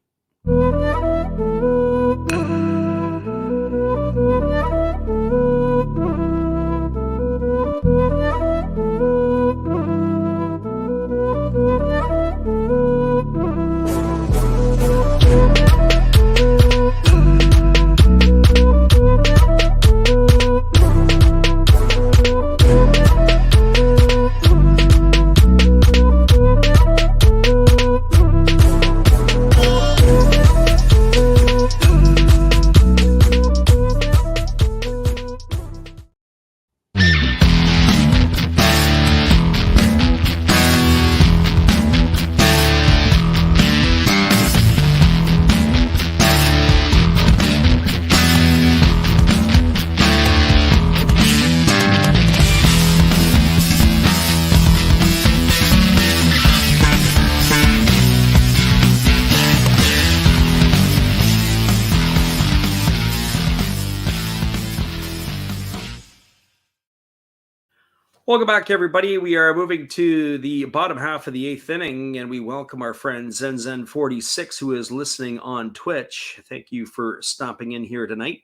Welcome back, everybody. We are moving to the bottom half of the 8th inning, and we welcome our friend Zenzen46, who is listening on Twitch. Thank you for stopping in here tonight.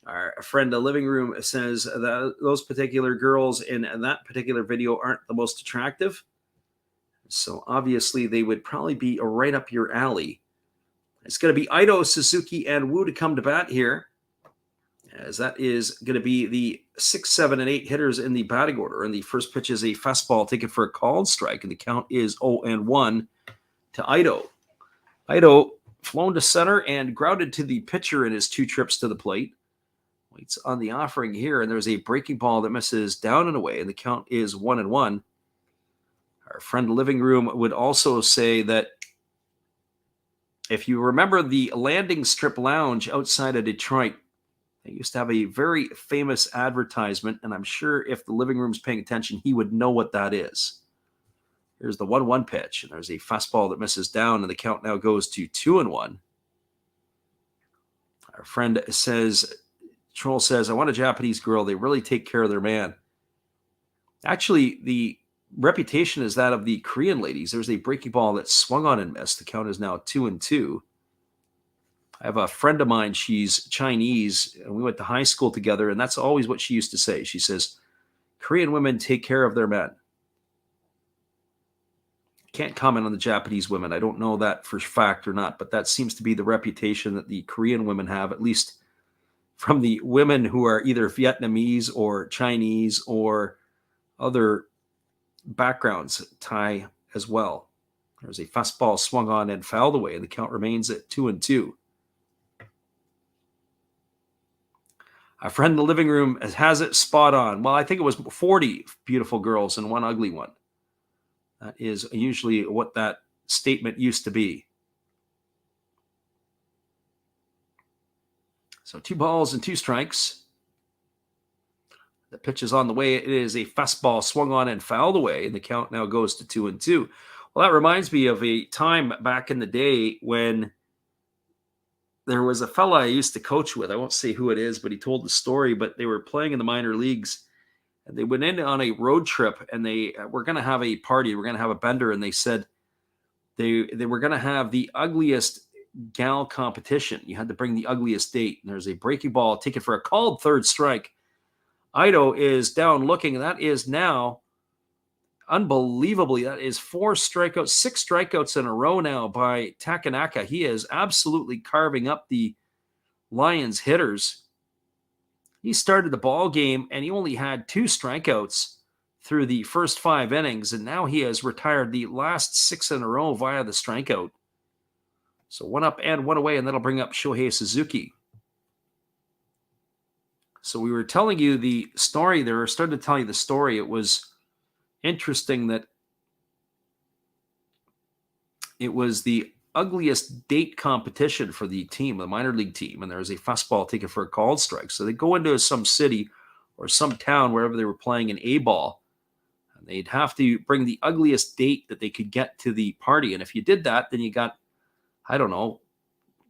Our friend The Living Room says that those particular girls in that particular video aren't the most attractive. So obviously they would probably be right up your alley. It's going to be Ito, Suzuki, and Wu to come to bat here, as that is going to be the 6, 7, and 8 hitters in the batting order. And the first pitch is a fastball taken for a called strike, and the count is 0-1 to Ito. Ito flown to center and grounded to the pitcher in his 2 trips to the plate. Waits on the offering here, and there's a breaking ball that misses down and away, and the count is 1-1. Our friend Living Room would also say that if you remember the Landing Strip Lounge outside of Detroit, they used to have a very famous advertisement, and I'm sure if the Living Room's paying attention, he would know what that is. Here's the 1-1 pitch, and there's a fastball that misses down, and the count now goes to 2-1. Our friend says, Troll says, I want a Japanese girl. They really take care of their man. Actually, the reputation is that of the Korean ladies. There's a breaking ball that swung on and missed. The count is now 2-2. I have a friend of mine. She's Chinese, and we went to high school together, and that's always what she used to say. She says, Korean women take care of their men. Can't comment on the Japanese women. I don't know that for fact or not, but that seems to be the reputation that the Korean women have, at least from the women who are either Vietnamese or Chinese or other backgrounds, Thai as well. There's a fastball swung on and fouled away, and the count remains at 2-2. Our friend in the living room has it spot on. Well, I think it was 40 beautiful girls and 1 ugly one. That is usually what that statement used to be. So 2 balls and 2 strikes. The pitch is on the way. It is a fastball swung on and fouled away, and the count now goes to 2-2. Well, that reminds me of a time back in the day when there was a fella I used to coach with. I won't say who it is, but he told the story. But they were playing in the minor leagues, and they went in on a road trip, and they were going to have a party. We're going to have a bender, and they said they were going to have the ugliest gal competition. You had to bring the ugliest date, and there's a breaking ball taken for a called third strike. Ito is down looking, and that is now, unbelievably, that is 4 strikeouts, 6 strikeouts in a row now by Takanaka. He is absolutely carving up the Lions hitters. He started the ball game, and he only had 2 strikeouts through the first 5 innings, and now he has retired the last 6 in a row via the strikeout. So 1 up and 1 away, and that'll bring up Shohei Suzuki. So we were telling you the story there, or started to tell you the story. It was interesting that it was the ugliest date competition for the team, the minor league team, and there was a fastball taken for a called strike. So they go into some city or some town, wherever they were playing an A-ball, and they'd have to bring the ugliest date that they could get to the party. And if you did that, then you got, I don't know,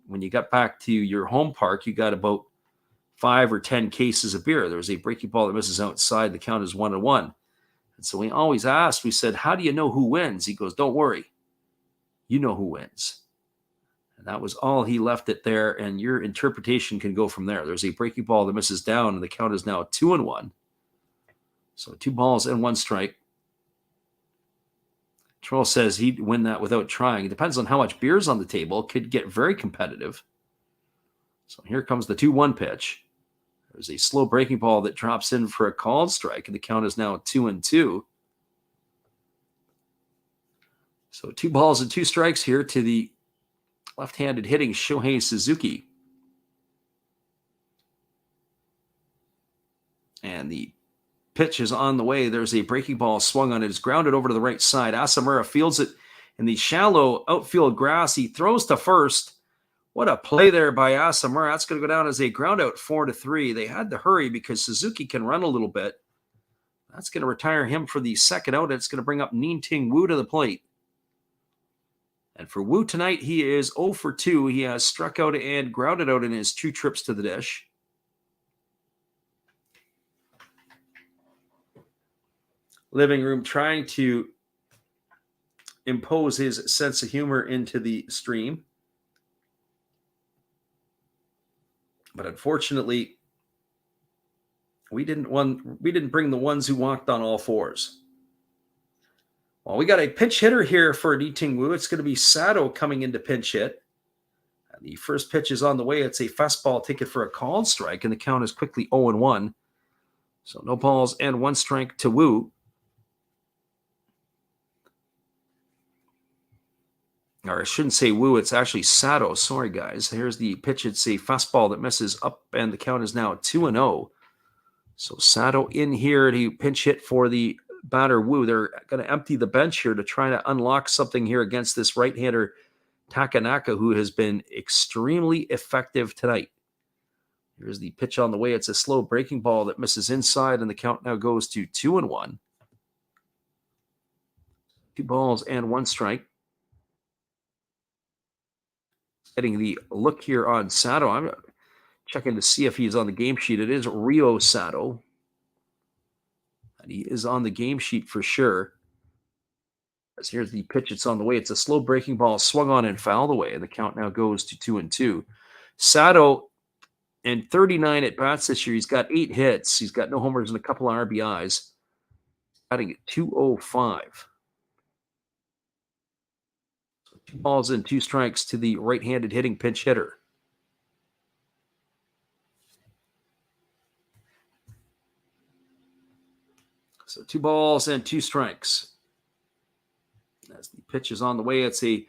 when you got back to your home park, you got about 5 or 10 cases of beer. There was a breaking ball that misses outside. The count is 1-1. And so we always asked, we said, how do you know who wins? He goes, don't worry. You know who wins. And that was all he left it there. And your interpretation can go from there. There's a breaking ball that misses down, and the count is now 2-1. So 2 balls and 1 strike. Troll says he'd win that without trying. It depends on how much beer's on the table. It could get very competitive. So here comes the 2-1 pitch. There's a slow breaking ball that drops in for a called strike, and the count is now 2-2. So 2 balls and 2 strikes here to the left-handed hitting Shohei Suzuki. And the pitch is on the way. There's a breaking ball swung on it. It's grounded over to the right side. Asamura fields it in the shallow outfield grass. He throws to first. What a play there by Asamura. That's going to go down as a ground out, 4-3. They had to hurry because Suzuki can run a little bit. That's going to retire him for the second out. It's going to bring up Ning-Ting Wu to the plate. And for Wu tonight, he is 0 for 2. He has struck out and grounded out in his 2 trips to the dish. Living Room trying to impose his sense of humor into the stream. But unfortunately, we didn't bring the ones who walked on all 4s. Well, we got a pinch hitter here for Ning-Ting Wu. It's going to be Sato coming into pinch hit. The first pitch is on the way. It's a fastball taken for a called strike, and the count is quickly 0-1. So no balls and 1 strike to Wu. Or I shouldn't say Wu, it's actually Sato. Sorry, guys. Here's the pitch. It's a fastball that misses up, and the count is now 2-0. So Sato in here to pinch hit for the batter Wu. They're going to empty the bench here to try to unlock something here against this right-hander Takanaka, who has been extremely effective tonight. Here's the pitch on the way. It's a slow breaking ball that misses inside, and the count now goes to 2-1. 2 balls and 1 strike. Getting the look here on Sato. I'm checking to see if he's on the game sheet. It is Ryo Sato. And he is on the game sheet for sure. As here's the pitch. It's on the way. It's a slow breaking ball swung on and fouled away. And the count now goes to 2-2. Sato, in 39 at bats this year, he's got 8 hits. He's got no homers and a couple of RBIs. Batting at 205. 2 balls and 2 strikes to the right-handed hitting pinch hitter. So 2 balls and 2 strikes. As the pitch is on the way, it's a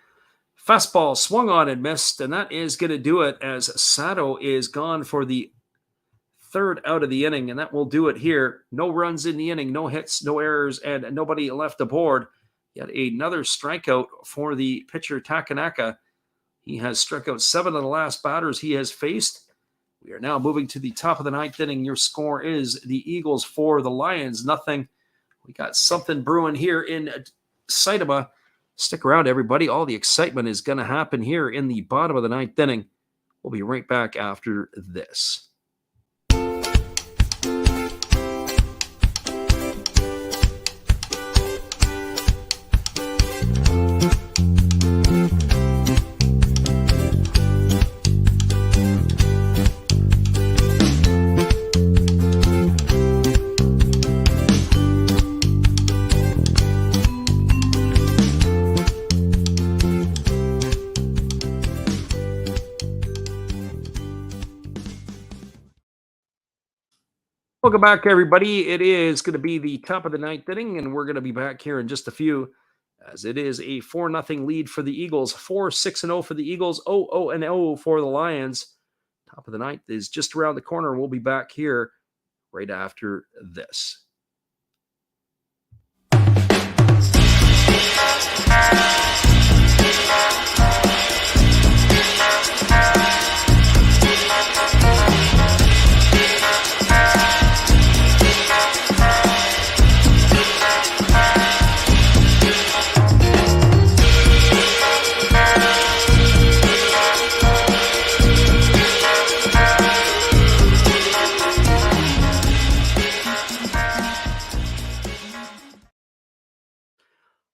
fastball swung on and missed, and that is going to do it as Sato is gone for the 3rd out of the inning, and that will do it here. No runs in the inning, no hits, no errors, and nobody left aboard. Yet another strikeout for the pitcher Takanaka. He has struck out 7 of the last batters he has faced. We are now moving to the top of the 9th inning. Your score is the Eagles 4, the Lions 0. We got something brewing here in Seibu. Stick around, everybody. All the excitement is going to happen here in the bottom of the 9th inning. We'll be right back after this. Welcome back, everybody. It is going to be the top of the 9th inning, and we're going to be back here in just a few, as it is a 4-0 lead for the Eagles. 4-6-0 for the Eagles, 0-0 for the Lions. Top of the 9th is just around the corner. We'll be back here right after this.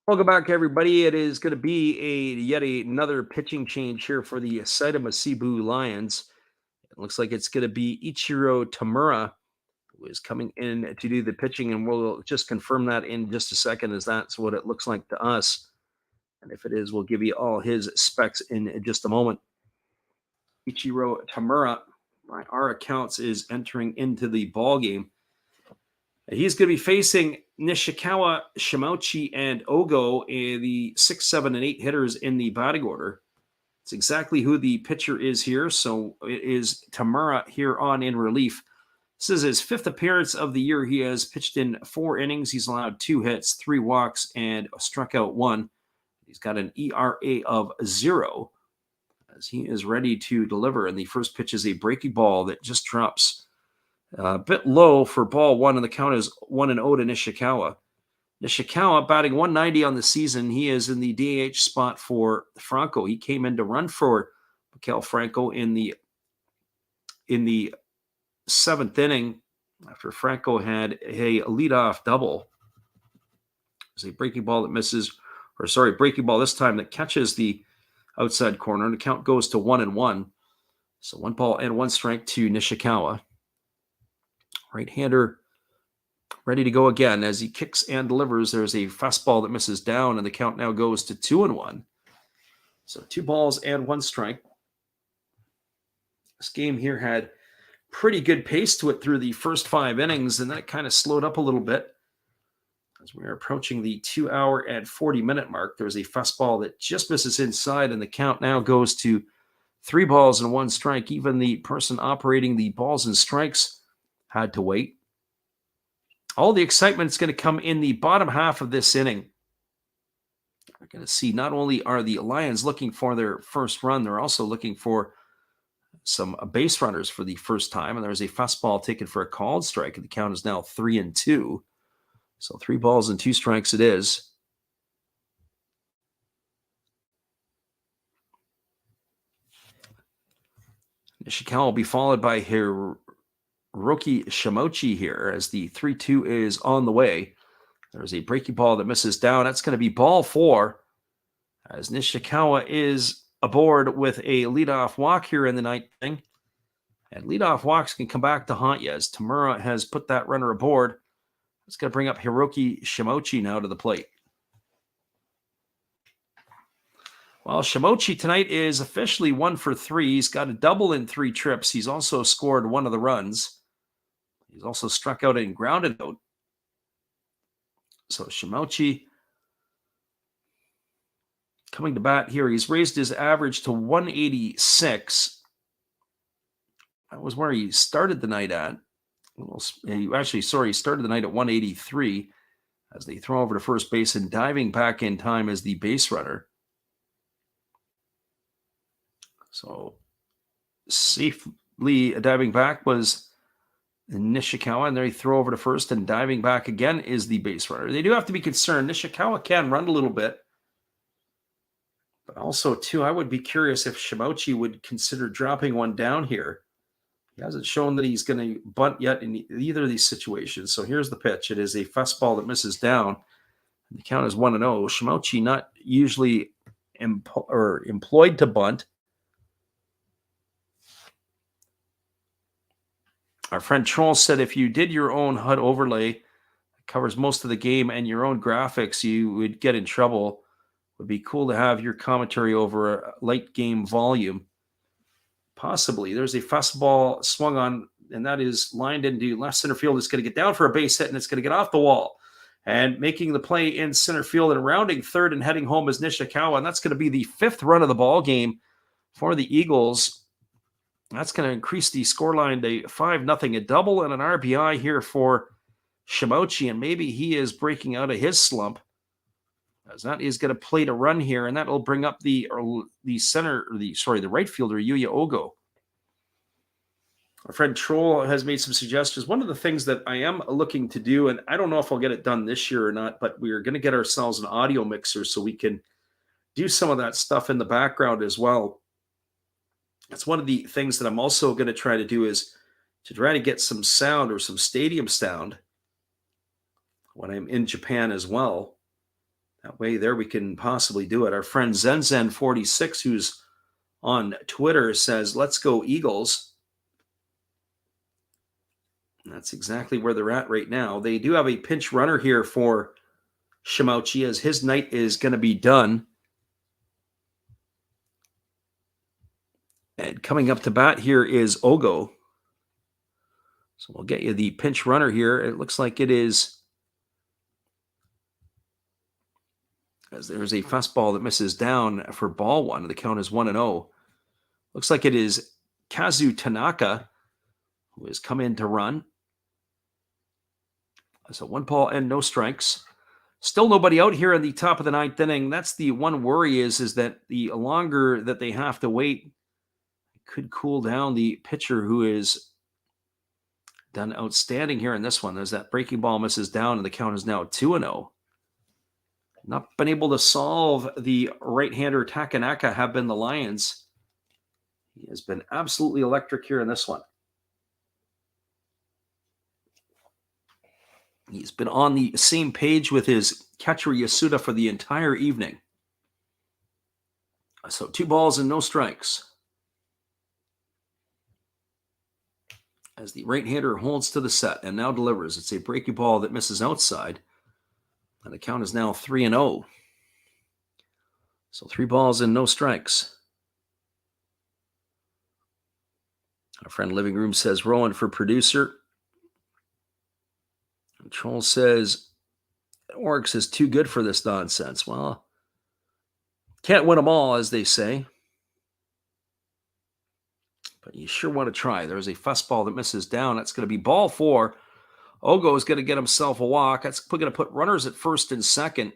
Welcome back, everybody. It is going to be yet another pitching change here for the Seibu Lions. It looks like it's going to be Ichiro Tamura who is coming in to do the pitching, and we'll just confirm that in just a second, as that's what it looks like to us. And if it is, we'll give you all his specs in just a moment. Ichiro Tamura, by our accounts, is entering into the ball game. He's going to be facing Nishikawa, Shimauchi, and Ogo, the 6, 7, and 8 hitters in the batting order. It's exactly who the pitcher is here. So it is Tamura here on in relief. This is his 5th appearance of the year. He has pitched in 4 innings. He's allowed 2 hits, 3 walks, and struck out 1. He's got an ERA of 0 as he is ready to deliver. And the first pitch is a breaking ball that just drops a bit low for ball 1, and the count is 1-0 to Nishikawa. Nishikawa batting 190 on the season. He is in the DH spot for Franco. He came in to run for Miguel Franco in the 7th inning after Franco had a leadoff double. It's a breaking ball that misses, breaking ball this time that catches the outside corner, and the count goes to 1-1. So 1 ball and 1 strike to Nishikawa. Right-hander ready to go again as he kicks and delivers. There's a fastball that misses down, and the count now goes to 2-1. So 2 balls and 1 strike. This game here had pretty good pace to it through the first 5 innings, and then it kind of slowed up a little bit. As we are approaching the 2 hour and 40-minute mark, there's a fastball that just misses inside, and the count now goes to 3 balls and 1 strike. Even the person operating the balls and strikes had to wait. All the excitement is going to come in the bottom half of this inning. We're going to see not only are the Lions looking for their first run, they're also looking for some base runners for the first time. And there's a fastball taken for a called strike, and the count is now 3-2. So 3 balls and 2 strikes it is. Nishikawa will be followed by Hiroki Shimochi here as the 3-2 is on the way. There's a breaking ball that misses down. That's going to be ball 4 as Nishikawa is aboard with a leadoff walk here in the ninth inning. And leadoff walks can come back to haunt you as Tamura has put that runner aboard. It's going to bring up Hiroki Shimochi now to the plate. Well, Shimochi tonight is officially 1 for 3. He's got a double in 3 trips. He's also scored 1 of the runs. He's also struck out and grounded out. So Shimochi coming to bat here. He's raised his average to 186. That was where he started the night at. He started the night at 183 as they throw over to first base, and diving back in time as the base runner. So safely diving back was Nishikawa, and there he throw over to first, and diving back again is the base runner. They do have to be concerned. Nishikawa can run a little bit. But also, too, I would be curious if Shimochi would consider dropping one down here. He hasn't shown that he's going to bunt yet in either of these situations. So here's the pitch. It is a fastball that misses down. The count is 1-0. Shimochi not usually employed to bunt. Our friend Troll said if you did your own HUD overlay, it covers most of the game, and your own graphics, you would get in trouble. It would be cool to have your commentary over a late game volume. Possibly. There's a fastball swung on, and that is lined into left center field. It's going to get down for a base hit, and it's going to get off the wall. And making the play in center field and rounding third and heading home is Nishikawa, and that's going to be the 5th run of the ball game for the Eagles. That's going to increase the scoreline to 5-0, a double and an RBI here for Shimochi, and maybe he is breaking out of his slump, as that is going to play to run here, and that will bring up the right fielder, Yuya Ogo. Our friend Troll has made some suggestions. One of the things that I am looking to do, and I don't know if I'll get it done this year or not, but we're going to get ourselves an audio mixer so we can do some of that stuff in the background as well. That's one of the things that I'm also going to try to do, is to try to get some sound or some stadium sound when I'm in Japan as well. That way there we can possibly do it. Our friend Zenzen46, who's on Twitter, says, let's go Eagles. And that's exactly where they're at right now. They do have a pinch runner here for Shimochi, as his night is going to be done. And coming up to bat here is Ogo. So we'll get you the pinch runner here. It looks like it is, as there's a fastball that misses down for ball 1. The count is 1-0. Looks like it is Kazu Tanaka who has come in to run. So 1 ball and no strikes. Still nobody out here in the top of the 9th inning. That's the one worry is that the longer that they have to wait, it could cool down the pitcher, who is done outstanding here in this one. There's that breaking ball misses down, and the count is now 2-0. Not been able to solve the right-hander Takanaka have been the Lions. He has been absolutely electric here in this one. He's been on the same page with his catcher Yasuda for the entire evening. So 2 balls and no strikes. As the right-hander holds to the set and now delivers. It's a breaking ball that misses outside. And the count is now 3-0. So 3 balls and no strikes. Our friend Living Room says Rowan for producer. And Troll says Oryx is too good for this nonsense. Well, can't win them all, as they say. But you sure want to try. There's a fastball that misses down. That's going to be ball 4. Ogo is going to get himself a walk. That's going to put runners at first and second.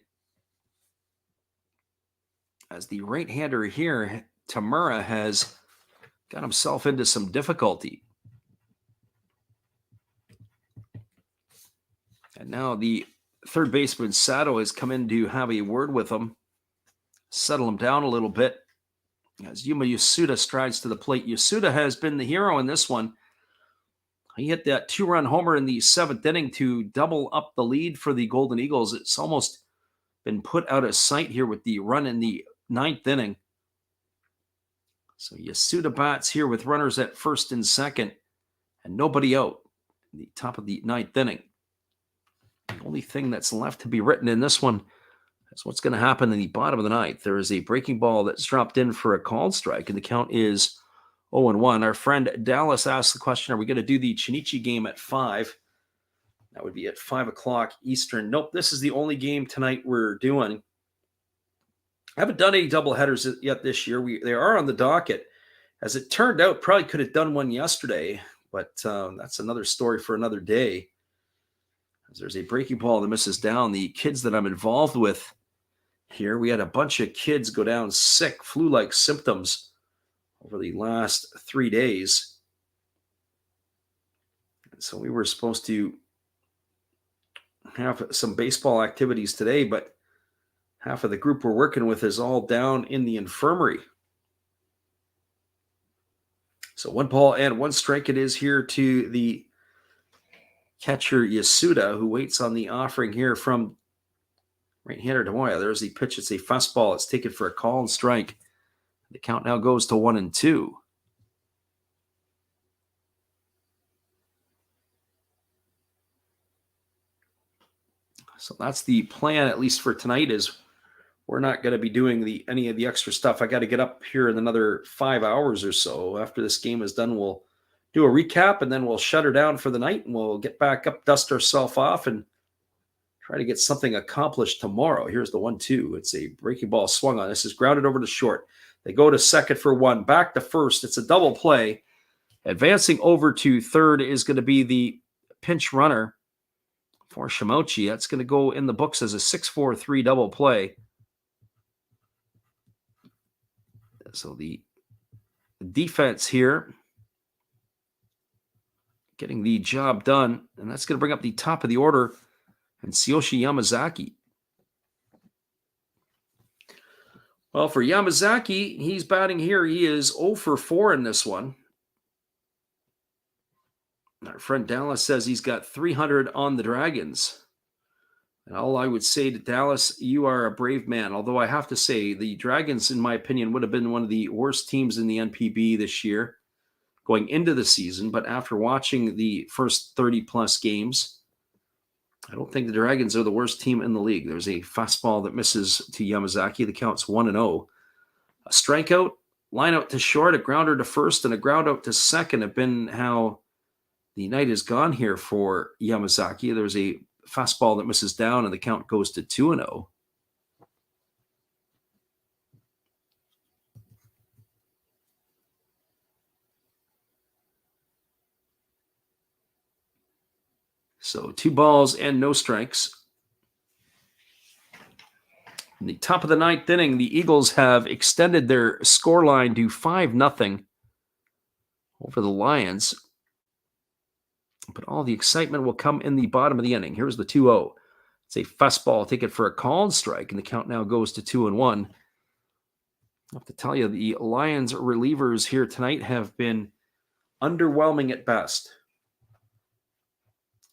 As the right-hander here, Tamura, has got himself into some difficulty. And now the third baseman, Sato, has come in to have a word with him, settle him down a little bit. As Yuma Yasuda strides to the plate. Yasuda has been the hero in this one. He hit that 2-run homer in the 7th inning to double up the lead for the Golden Eagles. It's almost been put out of sight here with the run in the 9th inning. So Yasuda bats here with runners at first and second and nobody out in the top of the 9th inning. The only thing that's left to be written in this one is what's going to happen in the bottom of the 9th. There is a breaking ball that's dropped in for a called strike, and the count is 0-1. Our friend Dallas asked the question, are we going to do the Chinichi game at 5? That would be at 5 o'clock Eastern. Nope, this is the only game tonight we're doing. I haven't done any doubleheaders yet this year. They are on the docket. As it turned out, probably could have done one yesterday, but that's another story for another day. As there's a breaking ball that misses down. The kids that I'm involved with here, we had a bunch of kids go down sick, flu-like symptoms over the last 3 days. And so we were supposed to have some baseball activities today, but half of the group we're working with is all down in the infirmary. So 1 ball and 1 strike it is here to the catcher Yasuda, who waits on the offering here from right-hander Tomoya. There's the pitch. It's a fastball. It's taken for a call and strike. The count now goes to 1-2. So that's the plan, at least for tonight, is we're not going to be doing any of the extra stuff. I got to get up here in another 5 hours or so. After this game is done, we'll do a recap, and then we'll shut her down for the night, and we'll get back up, dust ourselves off, and try to get something accomplished tomorrow. Here's the 1-2. It's a breaking ball swung on. This is grounded over to short. They go to second for 1, back to first. It's a double play. Advancing over to third is going to be the pinch runner for Shimochi. That's going to go in the books as a 6-4-3 double play. So the defense here getting the job done, and that's going to bring up the top of the order and Tsuyoshi Yamazaki. Well, for Yamazaki, he's batting here. He is 0 for 4 in this one. Our friend Dallas says he's got 300 on the Dragons. And all I would say to Dallas, you are a brave man. Although I have to say, the Dragons, in my opinion, would have been one of the worst teams in the NPB this year going into the season. But after watching the first 30-plus games, I don't think the Dragons are the worst team in the league. There's a fastball that misses to Yamazaki. The count's 1-0. A strikeout, line out to short, a grounder to first, and a ground out to second have been how the night has gone here for Yamazaki. There's a fastball that misses down, and the count goes to 2-0. So 2 balls and no strikes. In the top of the 9th inning, the Eagles have extended their scoreline to 5-0 over the Lions. But all the excitement will come in the bottom of the inning. Here's the 2-0. It's a fastball. Take it for a called strike, and the count now goes to 2-1. I have to tell you, the Lions relievers here tonight have been underwhelming at best.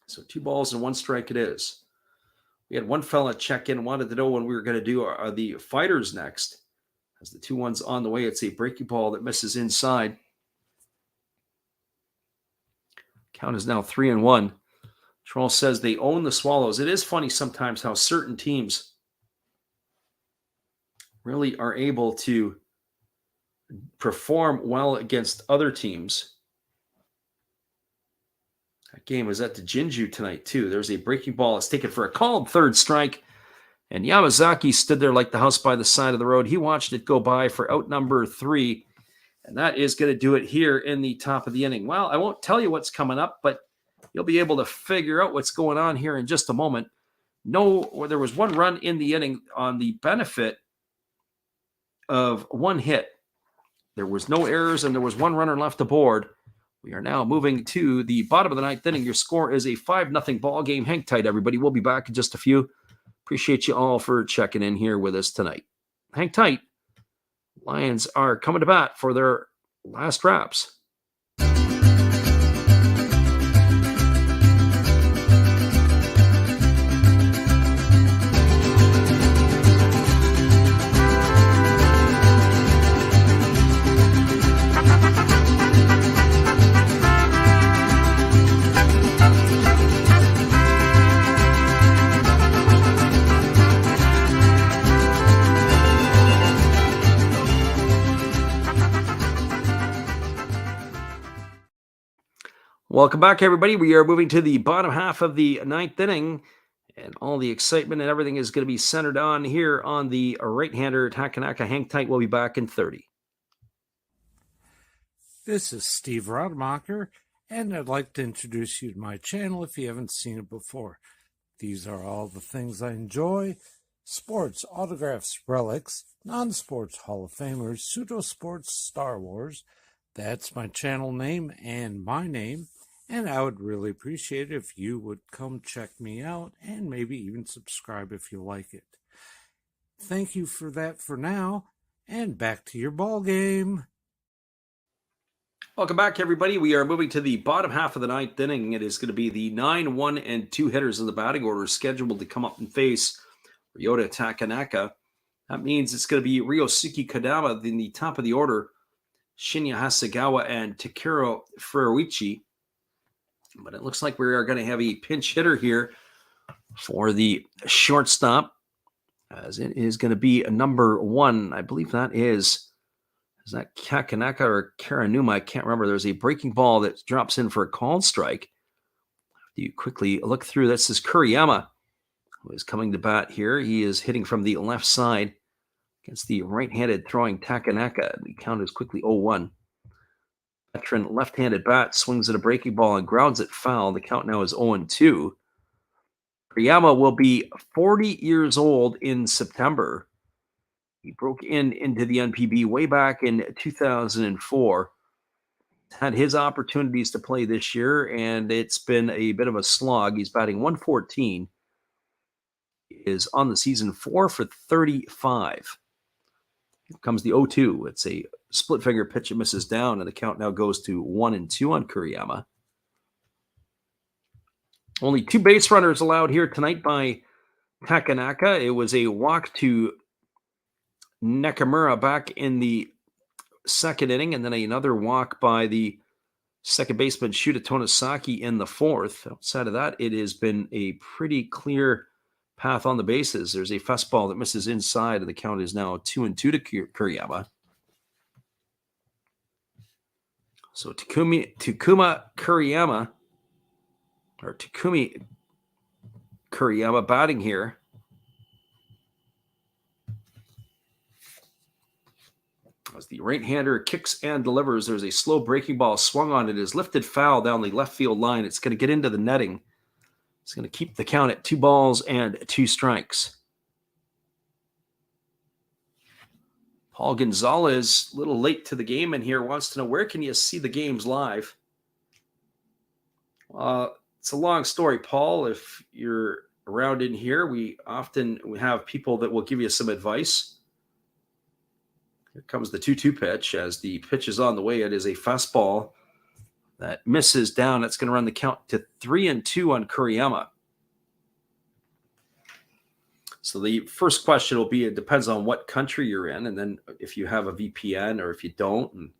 So 2 balls and 1 strike it is. We had one fella check in, wanted to know when we were going to do the fighters next. As the 2-1's on the way, it's a breaking ball that misses inside. Count is now 3-1. Charles says they own the Swallows. It is funny sometimes how certain teams really are able to perform well against other teams That game is at the Jinju tonight, too. There's a breaking ball. It's taken for a called third strike. And Yamazaki stood there like the house by the side of the road. He watched it go by for out number 3. And that is going to do it here in the top of the inning. Well, I won't tell you what's coming up, but you'll be able to figure out what's going on here in just a moment. There was 1 run in the inning on the benefit of 1 hit. There was no errors, and there was 1 runner left aboard. We are now moving to the bottom of the 9th inning. Your score is a 5-0 ball game. Hang tight, everybody. We'll be back in just a few. Appreciate you all for checking in here with us tonight. Hang tight. Lions are coming to bat for their last wraps. Welcome back, everybody. We are moving to the bottom half of the 9th inning, and all the excitement and everything is going to be centered on here on the right-hander Takanaka. Hang tight. We'll be back in 30. This is Steve Rademacher, and I'd like to introduce you to my channel if you haven't seen it before. These are all the things I enjoy: sports, autographs, relics, non-sports Hall of Famers, pseudo-sports, Star Wars. That's my channel name and my name. And I would really appreciate it if you would come check me out and maybe even subscribe if you like it. Thank you for that for now, and back to your ball game. Welcome back, everybody. We are moving to the bottom half of the 9th inning. It is going to be the 9, 1, and 2 hitters in the batting order scheduled to come up and face Ryota Takanaka. That means it's going to be Ryosuke Kodama in the top of the order, Shinya Hasegawa, and Takiro Furuichi. But it looks like we are going to have a pinch hitter here for the shortstop, as it is going to be a number 1. I believe that is that Kakanaka or Karanuma? I can't remember. There's a breaking ball that drops in for a called strike. You quickly look through. This is Kuriyama, who is coming to bat here. He is hitting from the left side against the right-handed throwing Takanaka. The count is quickly 0-1. Veteran left-handed bat swings at a breaking ball and grounds it foul. The count now is 0-2. Kuriyama will be 40 years old in September. He broke into the NPB way back in 2004. Had his opportunities to play this year, and it's been a bit of a slog. He's batting 114. He is on the season 4 for 35. Here comes the 0-2. It's a split finger pitch. It misses down, and the count now goes to 1-2 on Kuriyama. Only 2 base runners allowed here tonight by Takanaka. It was a walk to Nakamura back in the 2nd inning, and then another walk by the second baseman Shuta Tonosaki in the 4th. Outside of that, it has been a pretty clear path on the bases. There's a fastball that misses inside, and the count is now 2-2 to Kuriyama. So Takumi Kuriyama batting here. As the right-hander kicks and delivers, there's a slow breaking ball swung on. It is lifted foul down the left field line. It's going to get into the netting. It's going to keep the count at 2 balls and 2 strikes. Paul Gonzalez, a little late to the game in here, wants to know, where can you see the games live? It's a long story, Paul. If you're around in here, we have people that will give you some advice. Here comes the 2-2 pitch. As the pitch is on the way, it is a fastball that misses down. It's going to run the count to 3-2 on Kuriyama. So the first question will be, it depends on what country you're in, and then if you have a VPN or if you don't.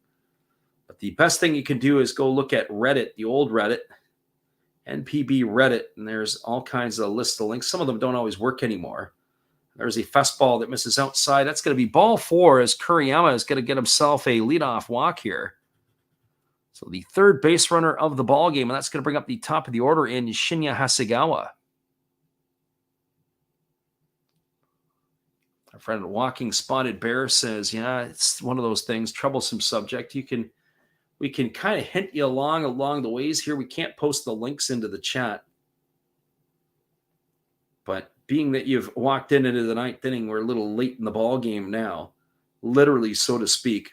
But the best thing you can do is go look at Reddit, the old Reddit, NPB Reddit, and there's all kinds of lists of links. Some of them don't always work anymore. There's a fastball that misses outside. That's going to be ball 4, as Kuriyama is going to get himself a leadoff walk here. So the third base runner of the ball game, and that's going to bring up the top of the order in Shinya Hasegawa. Our friend Walking Spotted Bear says, yeah, it's one of those things, troublesome subject. We can kind of hint you along the ways here. We can't post the links into the chat. But being that you've walked into the ninth inning, we're a little late in the ball game now, literally, so to speak.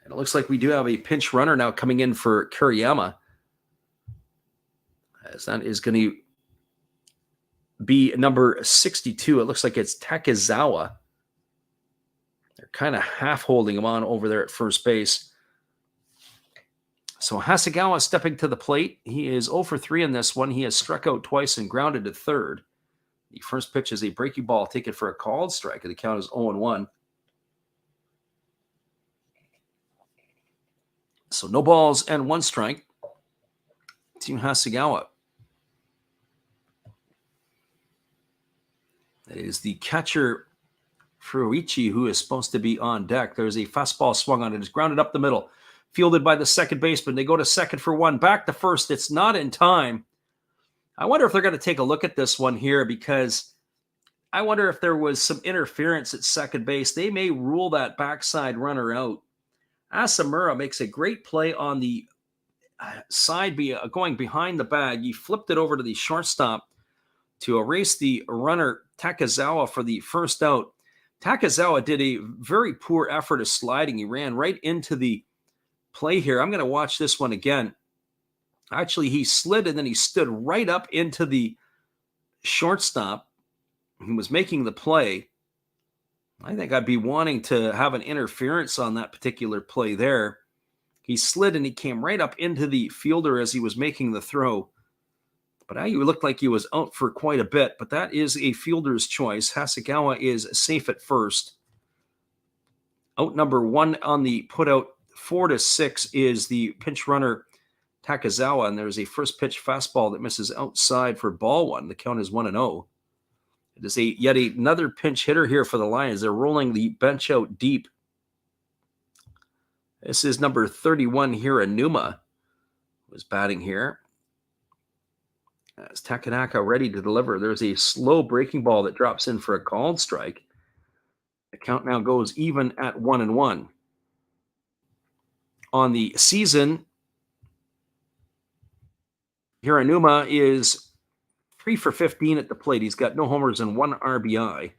And it looks like we do have a pinch runner now coming in for Kuriyama, as that is going to be number 62. It looks like it's Takezawa. They're kind of half holding him on over there at first base. So Hasegawa stepping to the plate. He is 0 for 3 in this one. He has struck out twice and grounded to third. The first pitch is a breaking ball taken for a called strike. The count is 0-1. So no balls and 1 strike to Hasegawa. That is the catcher, Furuichi, who is supposed to be on deck. There's a fastball swung on it. It's grounded up the middle. Fielded by the second baseman. They go to second for 1. Back to first. It's not in time. I wonder if they're going to take a look at this one here, because I wonder if there was some interference at second base. They may rule that backside runner out. Asamura makes a great play on the side going behind the bag. He flipped it over to the shortstop to erase the runner Takezawa for the first out. Takezawa did a very poor effort of sliding. He ran right into the play here. I'm going to watch this one again. Actually, he slid and then he stood right up into the shortstop who was making the play. I think I'd be wanting to have an interference on that particular play there. He slid and he came right up into the fielder as he was making the throw. But he looked like he was out for quite a bit. But that is a fielder's choice. Hasegawa is safe at first. Out number 1 on the putout, 4-6, is the pinch runner Takezawa. And there's a first pitch fastball that misses outside for ball 1. The count is 1-0. It is yet another pinch hitter here for the Lions. They're rolling the bench out deep. This is number 31, Hiranuma, who's batting here. As Takanaka ready to deliver. There's a slow breaking ball that drops in for a called strike. The count now goes even at 1-1. On the season, Hiranuma is 3 for 15 at the plate. He's got no homers and 1 RBI.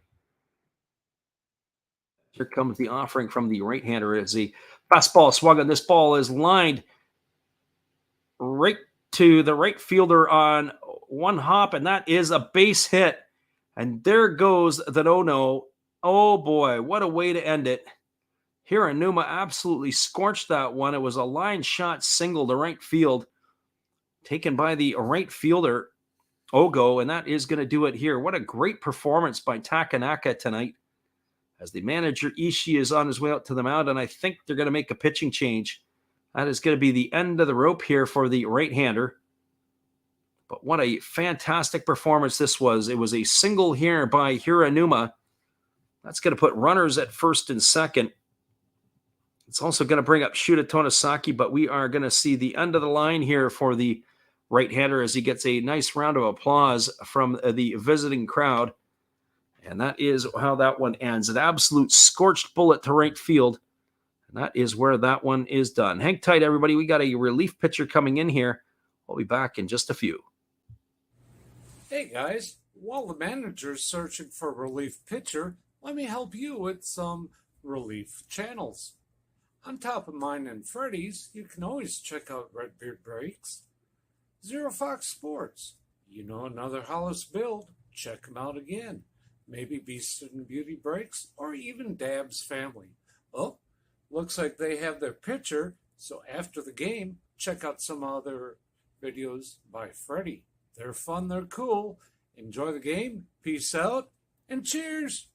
Here comes the offering from the right-hander as the fastball swung, and this ball is lined right to the right fielder on one hop, and that is a base hit. And there goes the no-no. Oh, boy, what a way to end it. Hiranuma absolutely scorched that one. It was a line shot single to right field, taken by the right fielder, Ogo, and that is going to do it here. What a great performance by Takanaka tonight, as the manager Ishii is on his way out to the mound, and I think they're going to make a pitching change. That is going to be the end of the rope here for the right-hander. But what a fantastic performance this was. It was a single here by Hiranuma. That's going to put runners at first and second. It's also going to bring up Shuta Tonosaki, but we are going to see the end of the line here for the right-hander as he gets a nice round of applause from the visiting crowd. And that is how that one ends. An absolute scorched bullet to right field. And that is where that one is done. Hang tight, everybody. We got a relief pitcher coming in here. We'll be back in just a few. Hey, guys. While the manager's searching for a relief pitcher, let me help you with some relief channels. On top of mine and Freddy's, you can always check out Redbeard Breaks, Zero Fox Sports. You know another Hollis build? Check them out again. Maybe Beast and Beauty Breaks, or even Dab's Family. Oh, looks like they have their pitcher, so after the game, check out some other videos by Freddy. They're fun, they're cool. Enjoy the game, peace out, and cheers!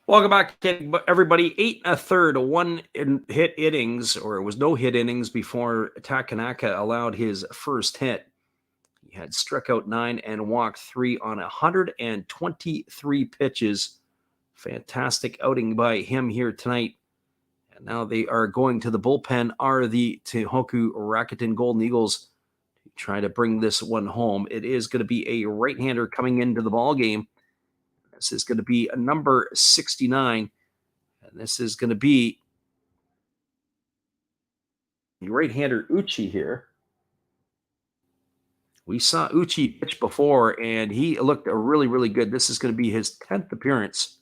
Welcome back, everybody. 8 1/3, one-hit innings, or it was no hit innings before Takanaka allowed his first hit. He had struck out 9 and walked 3 on 123 pitches. Fantastic outing by him here tonight. And now they are going to the bullpen, are the Tohoku Rakuten Golden Eagles, to try to bring this one home. It is going to be a right-hander coming into the ball game. This is going to be a number 69. And this is going to be the right-hander Uchi here. We saw Uchi pitch before, and he looked really, really good. This is going to be his 10th appearance.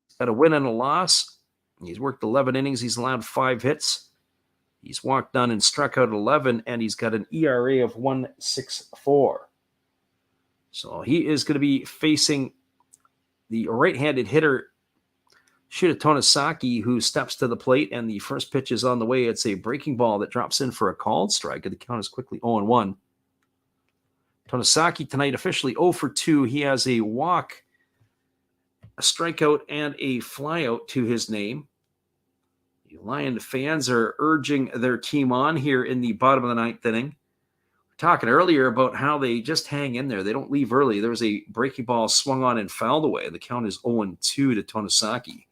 He's got a win and a loss. He's worked 11 innings. He's allowed 5 hits. He's walked none and struck out 11, and he's got an ERA of 1.64. So he is going to be facing the right-handed hitter Shida Tonosaki, who steps to the plate, and the first pitch is on the way. It's a breaking ball that drops in for a called strike. The count is quickly 0-1. Tonosaki tonight officially 0 for 2. He has a walk, a strikeout, and a flyout to his name. The Lion fans are urging their team on here in the bottom of the ninth inning. We're talking earlier about how they just hang in there. They don't leave early. There was a breaking ball swung on and fouled away. The count is 0-2 to Tonosaki.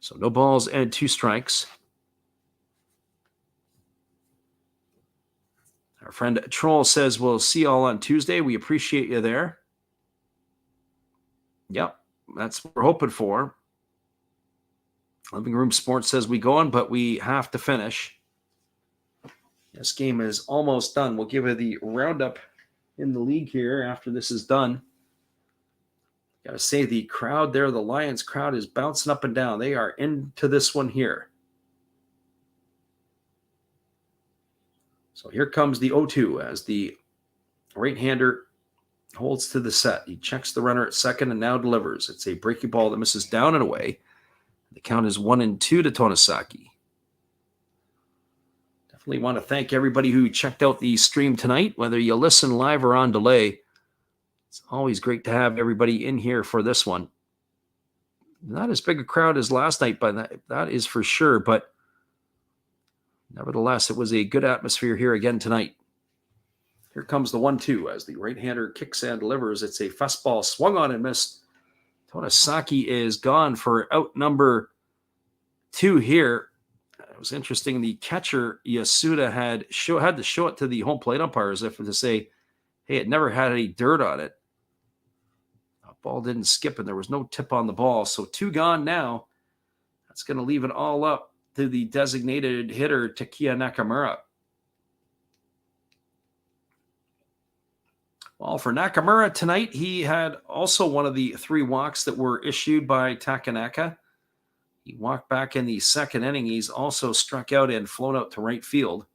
So no balls and 2 strikes. Our friend Troll says, we'll see you all on Tuesday. We appreciate you there. Yep, that's what we're hoping for. Living Room Sports says we go on, but we have to finish. This game is almost done. We'll give you the roundup in the league here after this is done. Got to say, the crowd there, the Lions crowd, is bouncing up and down. They are into this one here. So here comes the 0-2 as the right-hander holds to the set. He checks the runner at second and now delivers. It's a breaking ball that misses down and away. The count is 1-2 to Tonosaki. Definitely want to thank everybody who checked out the stream tonight, whether you listen live or on delay. It's always great to have everybody in here for this one. Not as big a crowd as last night, but that is for sure. But nevertheless, it was a good atmosphere here again tonight. Here comes the 1-2 as the right-hander kicks and delivers. It's a fastball swung on and missed. Tonosaki is gone for out number 2 here. It was interesting. The catcher, Yasuda, had to show it to the home plate umpires as if to say, hey, it never had any dirt on it. The ball didn't skip, and there was no tip on the ball. So 2 gone now. That's going to leave it all up to the designated hitter, Takia Nakamura. Well, for Nakamura tonight, he had also one of the 3 walks that were issued by Takanaka. He walked back in the second inning. He's also struck out and flown out to right field.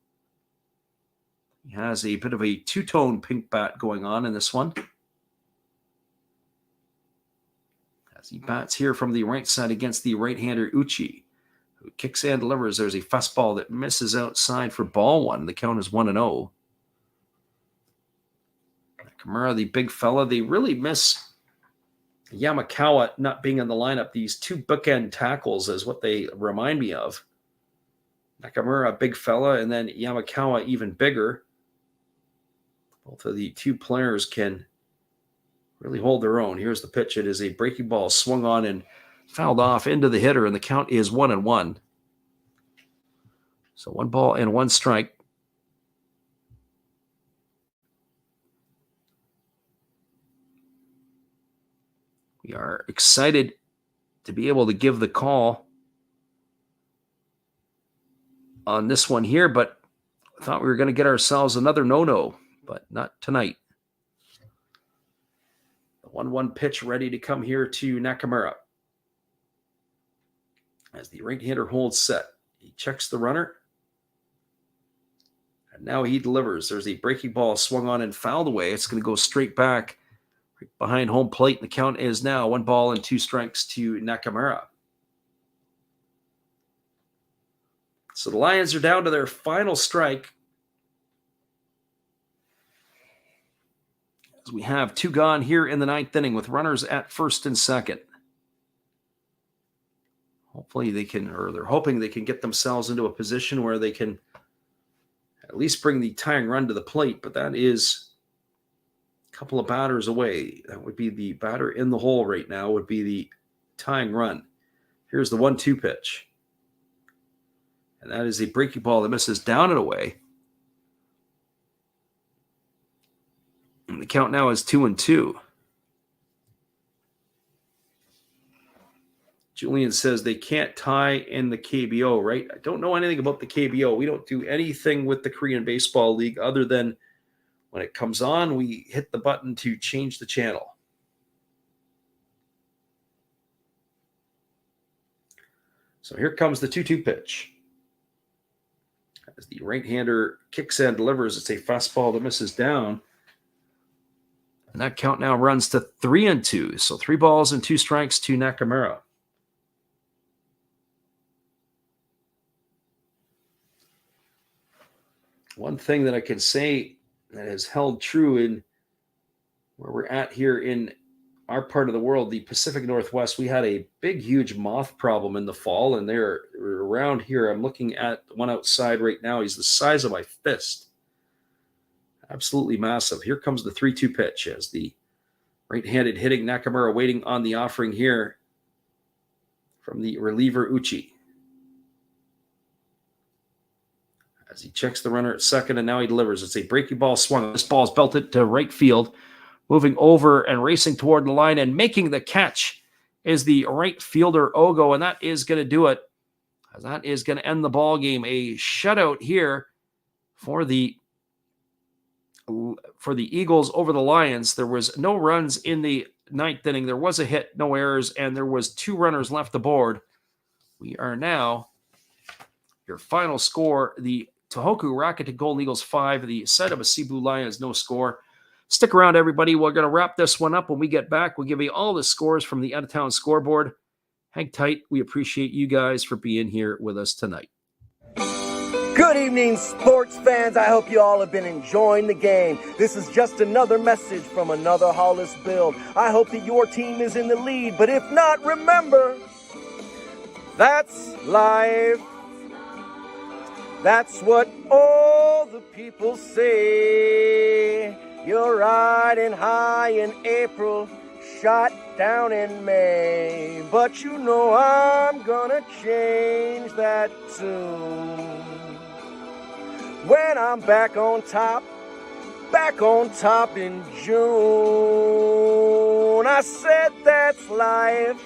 He has a bit of a two-tone pink bat going on in this one. As he bats here from the right side against the right-hander Uchi, who kicks and delivers. There's a fastball that misses outside for ball 1. The count is 1-0. Nakamura, the big fella, they really miss Yamakawa not being in the lineup. These 2 bookend tackles is what they remind me of. Nakamura, a big fella, and then Yamakawa, even bigger. Both of the 2 players can really hold their own. Here's the pitch. It is a breaking ball swung on and fouled off into the hitter, and the count is 1-1. So 1 ball and 1 strike. We are excited to be able to give the call on this one here, but I thought we were going to get ourselves another no-no, but not tonight. The 1-1 pitch ready to come here to Nakamura. As the right-hander holds set, he checks the runner, and now he delivers. There's a breaking ball swung on and fouled away. It's going to go straight back right behind home plate. The count is now 1 ball and 2 strikes to Nakamura. So the Lions are down to their final strike. as we have 2 gone here in the 9th inning with runners at first and second. Hopefully they can, or they're hoping they can get themselves into a position where they can at least bring the tying run to the plate, but that is a couple of batters away. That would be the batter in the hole right now, would be the tying run. Here's the 1-2 pitch. And that is a breaking ball that misses down and away. And the count now is 2-2. Julian says they can't tie in the KBO, right? I don't know anything about the KBO. We don't do anything with the Korean Baseball League other than when it comes on, we hit the button to change the channel. So here comes the 2-2 pitch. As the right-hander kicks and delivers, it's a fastball that misses down. And that count now runs to 3-2. So 3 balls and 2 strikes to Nakamura. One thing that I can say that has held true in where we're at here in our part of the world, the Pacific Northwest, we had a big, huge moth problem in the fall, and they're around here. I'm looking at one outside right now. He's the size of my fist. Absolutely massive. Here comes the 3-2 pitch as the right-handed hitting Nakamura waiting on the offering here from the reliever Uchi. As he checks the runner at second, and now he delivers. It's a breaking ball swung. This ball is belted to right field. Moving over and racing toward the line and making the catch is the right fielder Ogo, and that is going to do it. That is going to end the ball game. A shutout here for the Eagles over the Lions. There was no runs in the 9th inning. There was a hit, no errors, and there was 2 runners left aboard. We are now, your final score, the Tohoku Rakuten Golden Eagles 5, the Seibu Seibu Lions no score. Stick around, everybody. We're going to wrap this one up. When we get back, we'll give you all the scores from the out-of-town scoreboard. Hang tight. We appreciate you guys for being here with us tonight. Good evening, sports fans. I hope you all have been enjoying the game. This is just another message from another Hollis build. I hope that your team is in the lead, but if not, remember, that's life. That's what all the people say. You're riding high in April, shot down in May. But you know I'm gonna change that tune. When I'm back on top in June. I said that's life.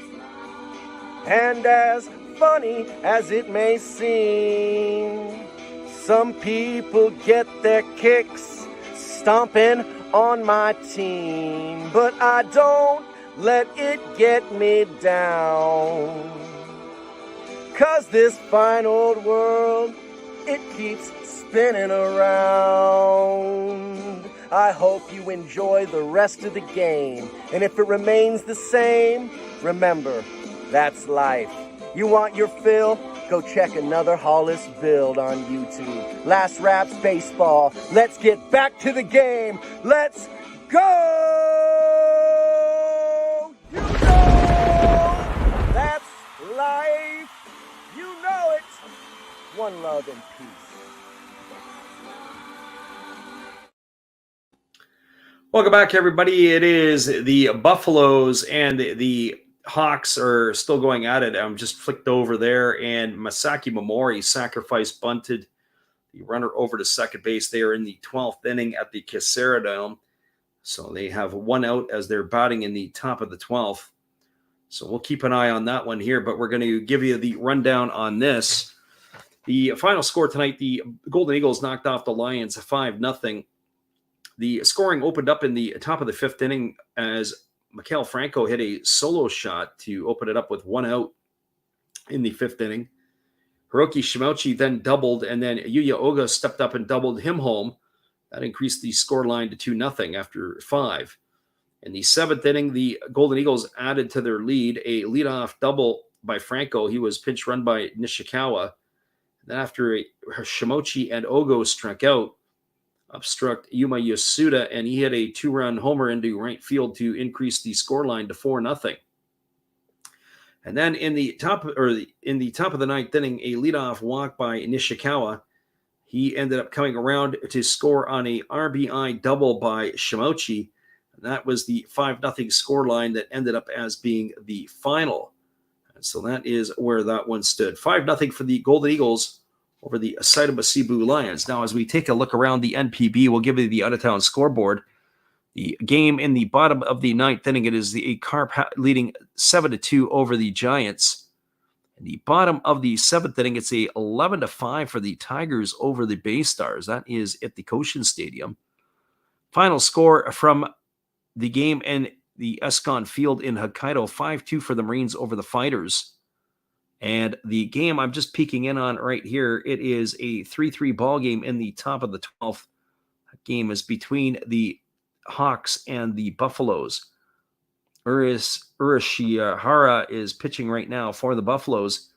And as funny as it may seem, some people get their kicks stomping on my team, but I don't let it get me down. 'Cause this fine old world, it keeps spinning around. I hope you enjoy the rest of the game, and if it remains the same, remember, that's life. You want your fill? Go check another Hollis build on YouTube. Last Raps Baseball. Let's get back to the game. Let's go! You know that's life. You know it. One love and peace. Welcome back, everybody. It is the Buffaloes and the Hawks are still going at it. I'm just flicked over there, and Masaki Momori sacrifice bunted the runner over to second base. They are in the 12th inning at the Kisara Dome. So they have 1 out as they're batting in the top of the 12th. So we'll keep an eye on that one here, but we're going to give you the rundown on this. The final score tonight, the Golden Eagles knocked off the Lions 5-0. The scoring opened up in the top of the 5th inning as Mikael Franco hit a solo shot to open it up with 1 out in the 5th inning. Hiroki Shimouchi then doubled, and then Yuya Oga stepped up and doubled him home. That increased the score line to 2-0 after 5. In the 7th inning, the Golden Eagles added to their lead a leadoff double by Franco. He was pinch run by Nishikawa. Then after Shimouchi and Ogo struck out, obstruct Yuma Yasuda, and he hit a 2-run homer into right field to increase the scoreline to 4-0. And then in the top of the ninth inning, a leadoff walk by Nishikawa. He ended up coming around to score on a RBI double by Shimochi. And that was the 5-0 scoreline that ended up as being the final. And so that is where that one stood. 5-0 for the Golden Eagles over the Seibu Seibu Lions. Now, as we take a look around the NPB, we'll give you the out-of-town scoreboard. The game in the bottom of the ninth inning, it is the Carp leading 7-2 over the Giants. In the bottom of the seventh inning, it's a 11-5 for the Tigers over the Bay Stars. That is at the Koshin Stadium. Final score from the game in the Escon Field in Hokkaido, 5-2 for the Marines over the Fighters. And the game I'm just peeking in on right here, it is a 3-3 ball game in the top of the 12th. That game is between the Hawks and the Buffaloes. Urashihara is pitching right now for the Buffaloes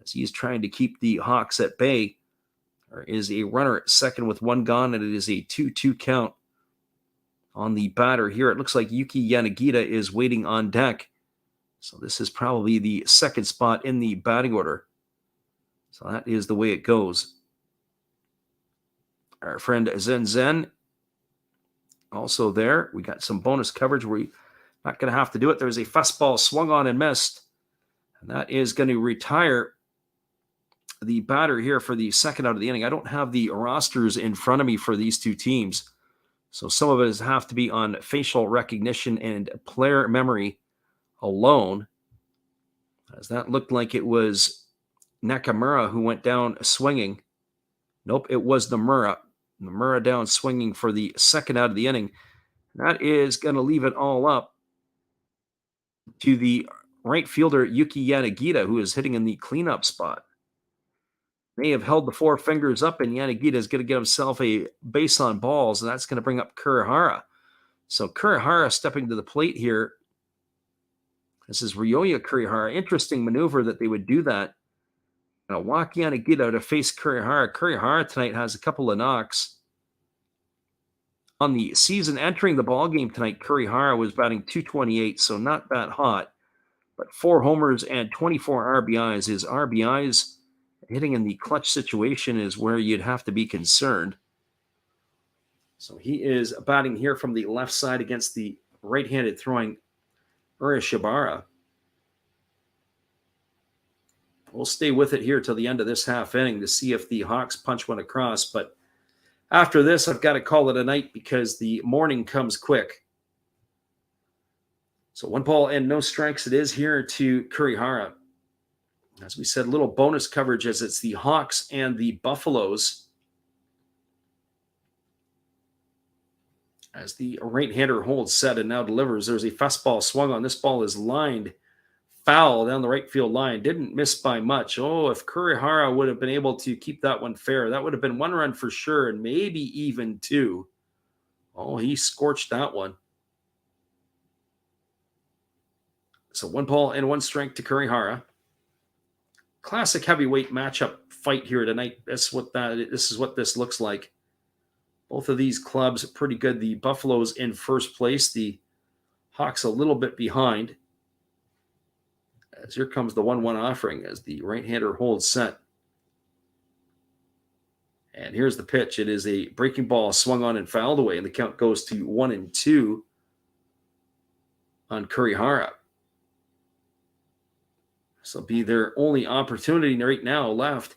as he's trying to keep the Hawks at bay. There is a runner at second with one gone, and it is a 2-2 count on the batter here. It looks like Yuki Yanagita is waiting on deck. So this is probably the second spot in the batting order. So that is the way it goes. Our friend Zen Zen also there. We got some bonus coverage. We're not going to have to do it. There's a fastball swung on and missed. And that is going to retire the batter here for the second out of the inning. I don't have the rosters in front of me for these two teams. So some of it have to be on facial recognition and player memory alone, as that looked like it was Nakamura who went down swinging. Nope, it was Nomura. Nomura down swinging for the second out of the inning. That is going to leave it all up to the right fielder Yuki Yanagita, who is hitting in the cleanup spot. May have held the four fingers up, and Yanagita is going to get himself a base on balls, and that's going to bring up Kurihara. So Kurihara stepping to the plate here. This is Ryoya Kurihara. Interesting maneuver that they would do that. Walk Yanagita to face Kurihara. Kurihara tonight has a couple of knocks. On the season entering the ballgame tonight, Kurihara was batting .228, so not that hot. But 4 homers and 24 RBIs. His RBIs hitting in the clutch situation is where you'd have to be concerned. So he is batting here from the left side against the right-handed throwing Urashibara. We'll stay with it here till the end of this half inning to see if the Hawks punch one across. But after this, I've got to call it a night because the morning comes quick. So 1 ball and no strikes it is here to Kurihara. As we said, little bonus coverage as it's the Hawks and the Buffaloes. As the right-hander holds set and now delivers, there's a fastball swung on. This ball is lined foul down the right field line. Didn't miss by much. Oh, if Kurihara would have been able to keep that one fair, that would have been 1 run for sure and maybe even 2. Oh, he scorched that one. So 1 ball and 1 strike to Kurihara. Classic heavyweight matchup fight here tonight. This is what this looks like. Both of these clubs are pretty good. The Buffaloes in first place. The Hawks a little bit behind. As here comes the 1-1 offering as the right-hander holds set. And here's the pitch. It is a breaking ball swung on and fouled away, and the count goes to 1-2 on Kurihara. This will be their only opportunity right now left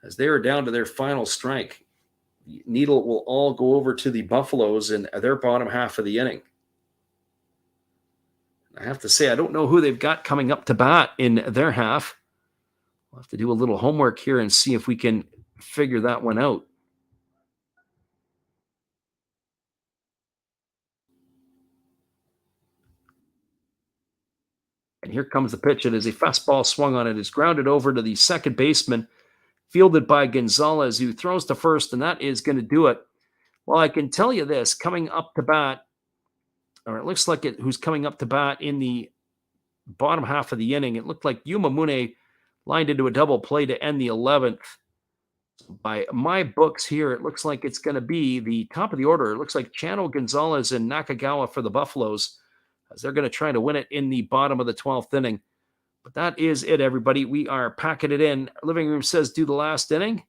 as they are down to their final strike. The needle will all go over to the Buffaloes in their bottom half of the inning. I have to say, I don't know who they've got coming up to bat in their half. We'll have to do a little homework here and see if we can figure that one out. And here comes the pitch. It is a fastball swung on. It is grounded over to the second baseman, fielded by Gonzalez, who throws to first, and that is going to do it. Well, I can tell you this, coming up to bat, or it looks like who's coming up to bat in the bottom half of the inning, it looked like Yuma Mune lined into a double play to end the 11th. By my books here, it looks like it's going to be the top of the order. It looks like Chano, Gonzalez, and Nakagawa for the Buffaloes, as they're going to try to win it in the bottom of the 12th inning. But that is it, everybody. We are packing it in. Living Room says do the last inning.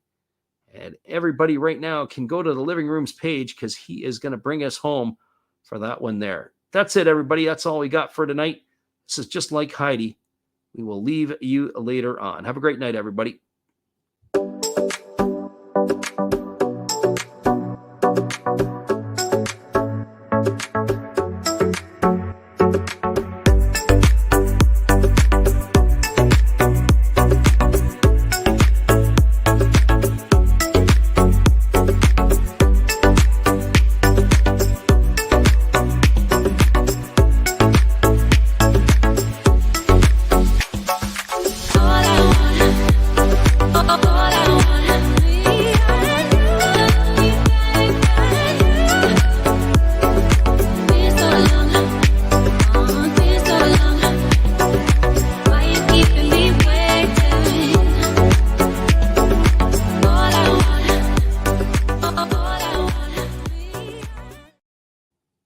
And everybody right now can go to the Living Room's page because he is going to bring us home for that one there. That's it, everybody. That's all we got for tonight. This is Just Like Heidi. We will leave you later on. Have a great night, everybody.